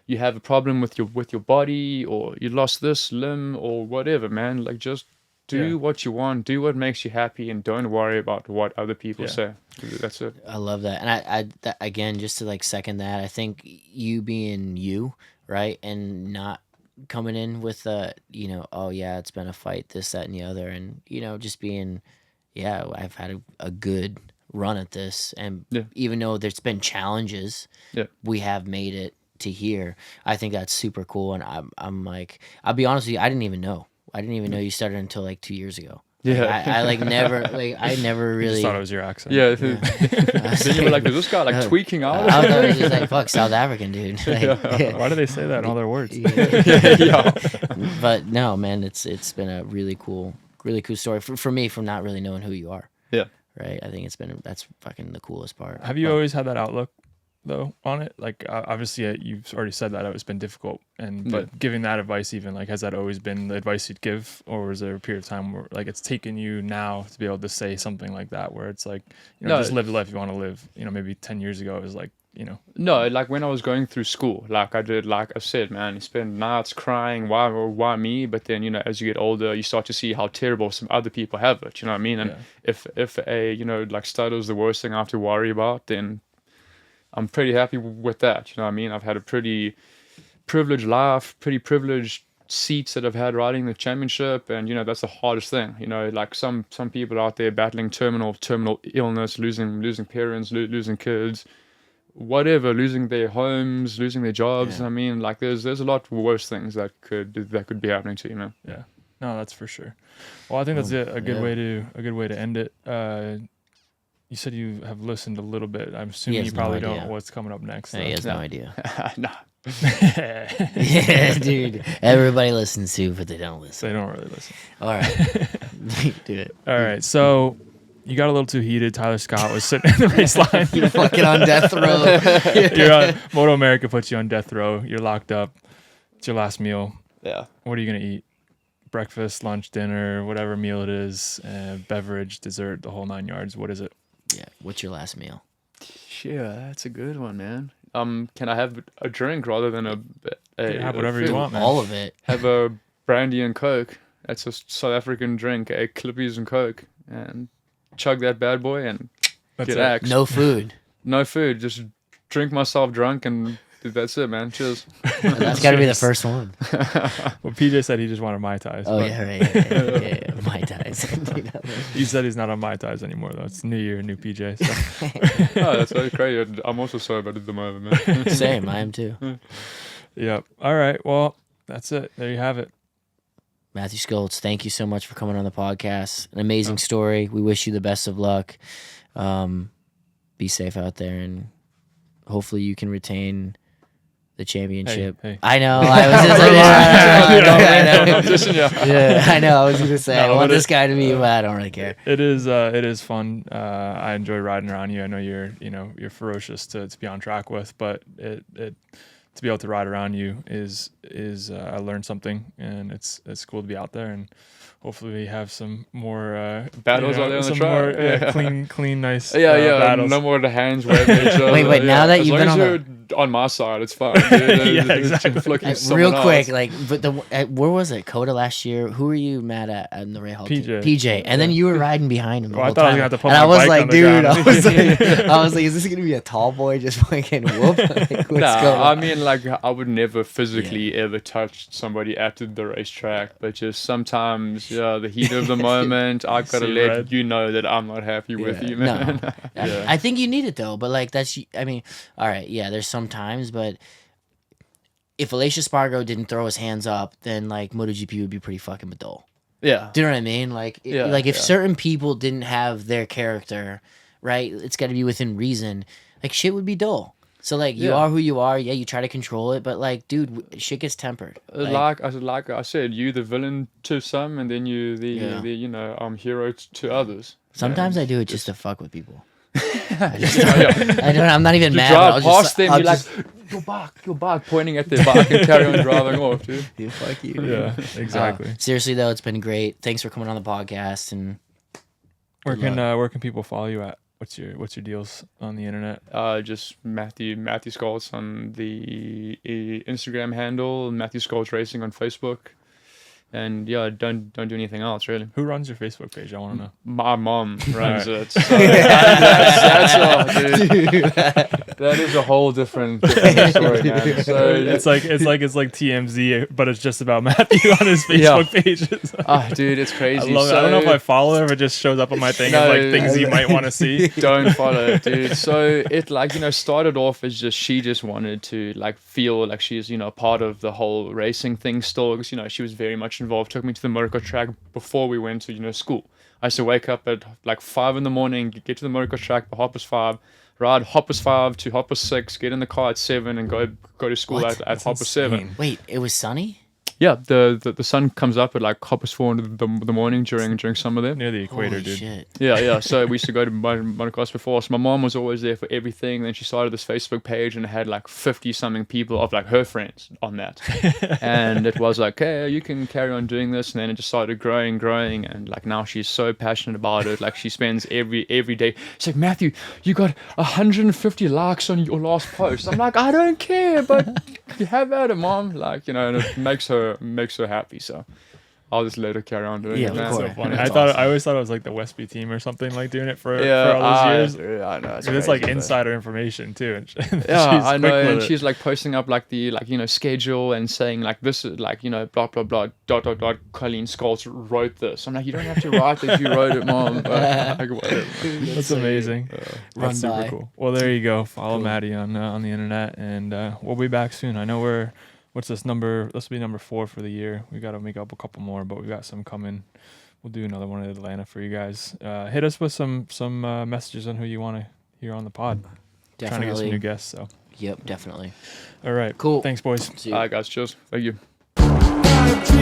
you have a problem with your body, or you lost this limb or whatever, man. Like, just do what you want, do what makes you happy, and don't worry about what other people say. That's it. I love that, and I again, just to like second that, I think you being you, right, and not coming in with you know, oh yeah, it's been a fight, this, that, and the other, and you know, just being, I've had a good run at this, and even though there's been challenges, we have made it to here. I think that's super cool, and I'm like, I'll be honest with you, I didn't even know you started until like 2 years ago. I like never, like I never really just thought it was your accent. Then you were like, is this guy like tweaking out? I was just like, fuck, South African dude. Like, Why do they say that in all their words? But no, man, it's been a really cool story for me, from not really knowing who you are. Right. I think that's fucking the coolest part. Have you always had that outlook though on it? Like obviously you've already said that it's been difficult, but giving that advice, even like, has that always been the advice you'd give, or was there a period of time where like it's taken you now to be able to say something like that, where it's like, you know, just live the life you want to live? You know, maybe 10 years ago it was like, you know. No, like when I was going through school, like I did, like I said, man, you spend nights crying, why me? But then, you know, as you get older, you start to see how terrible some other people have it, you know what I mean? And if a, you know, like stutter is the worst thing I have to worry about, then I'm pretty happy with that, you know what I mean? I've had a pretty privileged life, pretty privileged seats that I've had riding the championship, and you know, that's the hardest thing, you know. Like some people out there battling terminal illness, losing parents, losing kids, whatever, losing their homes, losing their jobs. I mean, like there's a lot worse things that could be happening to you, man. Yeah, no, that's for sure. Well, I think that's a good way to end it. You said you have listened a little bit. I'm assuming you probably don't know what's coming up next. He has no idea. Nah. Yeah, dude. Everybody listens to, but they don't listen. They don't really listen. All right. Do it. All right. So you got a little too heated. Tyler Scott was sitting in the race line. You're fucking on death row. You're on, MotoAmerica puts you on death row. You're locked up. It's your last meal. Yeah. What are you going to eat? Breakfast, lunch, dinner, whatever meal it is, beverage, dessert, the whole 9 yards. What is it? Yeah. What's your last meal? Yeah, that's a good one, man. Can I have a drink rather than have whatever you want, man. All of it. Have a brandy and Coke. That's a South African drink. Clippies and Coke, and chug that bad boy and get axed. No food. No food. Just drink myself drunk, and that's it, man. Cheers. That's got to be the first one. Well, PJ said he just wanted Mai Tais. Oh, yeah, right. Yeah. Mai Tais. He said he's not on Mai Tais anymore, though. It's New Year, new PJ. So. Oh, that's so crazy. I'm also sober at the moment, man. Same. I am too. Yep. All right. Well, that's it. There you have it. Mathew Scholtz, thank you so much for coming on the podcast. An amazing story. We wish you the best of luck. Be safe out there, and hopefully you can retain the championship. Hey. I know. I was just I know. I was going to say, I want this guy to be, but I don't really care. It is fun. I enjoy riding around you. I know you're ferocious to be on track with, but it to be able to ride around you is I learned something, and it's cool to be out there, and hopefully we have some more battles out there on the track. Clean, nice. Yeah. Battles. No more the hands waving each other. Wait. Now that you've been on on my side, it's fine. Dude. Yeah, exactly. Flicking Real someone quick, else. but where was it? Coda last year. Who were you mad at in the Rahal team? PJ. PJ, and then you were riding behind him. The Well, I whole thought I was time. gonna have to put and my I was bike like, on the dude, ground. I was like, is this gonna be a tall boy just fucking whoop? Like, what's going I on? mean, like, I would never physically ever touch somebody at the racetrack, but just sometimes, the heat of the moment, I gotta See let red. you know that I'm not happy with you, man. No, Yeah. I think you need it though. But like I mean, all right, yeah. There's some times, but if Alicia Spargo didn't throw his hands up, then like MotoGP would be pretty fucking dull. Yeah. Do you know what I mean? Like, Yeah, like if yeah. certain people didn't have their character, right? It's got to be within reason. Like shit would be dull. So like you Yeah. are who you are. Yeah, you try to control it, but like, dude, shit gets tempered. Like I said, you the villain to some, and then you the hero to others. sometimes I do it just to fuck with people. I'm not even You mad. drive I'll past just, them, I'll you're just, like, your bike, pointing at their bike and carry on driving off, dude. yeah, fuck you. Yeah, exactly. Seriously though, it's been great. Thanks for coming on the podcast and Where can people follow you at? What's your deals on the internet? Just Mathew Scholtz on the Instagram handle, Mathew Scholtz Racing on Facebook, and don't do anything else really. Who runs your Facebook page? I want to know. My mom runs it. So that's all, dude. That is a whole different story, man. So It's like TMZ, but it's just about Matthew on his Facebook pages. dude, it's I crazy. love it. I don't know if I follow her, if it just shows up on my thing No, of like things you might want to see. Don't follow it, dude. So it started off as she just wanted to like feel like she's part of the whole racing thing still, because she was very much involved. Took me to the MotoAmerica track before we went to school. I used to wake up at like 5 a.m, get to the MotoAmerica track by 5:30, ride 5:30 to 6:30, get in the car at 7 and go to school What? at 7:30. wait, it was sunny? Yeah, the sun comes up at like 4:30 in the morning during summer there. Near the equator, Holy dude. shit. Yeah. So we used to go to motocross before. So my mom was always there for everything. Then she started this Facebook page and it had like 50-something people of like her friends on that. And it was like, hey, you can carry on doing this. And then it just started growing. And like now she's so passionate about it. Like she spends every day. She's like, Matthew, you got 150 likes on your last post. I'm like, I don't care, but you have at it, mom. Like, and it makes her happy. So I'll just let her carry on doing Yeah, it. of man. course. So funny. That's I always thought it was like the Westby team or something, like doing it for all those years. I know. It's like insider information too. And Yeah, she's I know, quick with and it. she's like posting up like the schedule and saying like this is like blah blah blah ... Colleen Scholtz wrote this. I'm like, you don't have to write that you wrote it, mom. But, like, whatever. That's amazing. Run That's super by. cool. Well, there you go. Follow Maddie on the internet, and we'll be back soon. I know we're what's this number? This will be number 4 for the year. We got to make up a couple more, but we got some coming. We'll do another one in Atlanta for you guys. Hit us with some messages on who you want to hear on the pod. Trying to get some Definitely. new guests. So, Yep, definitely. all right, Cool. Thanks, boys. See you. All right, guys. Cheers. Thank you.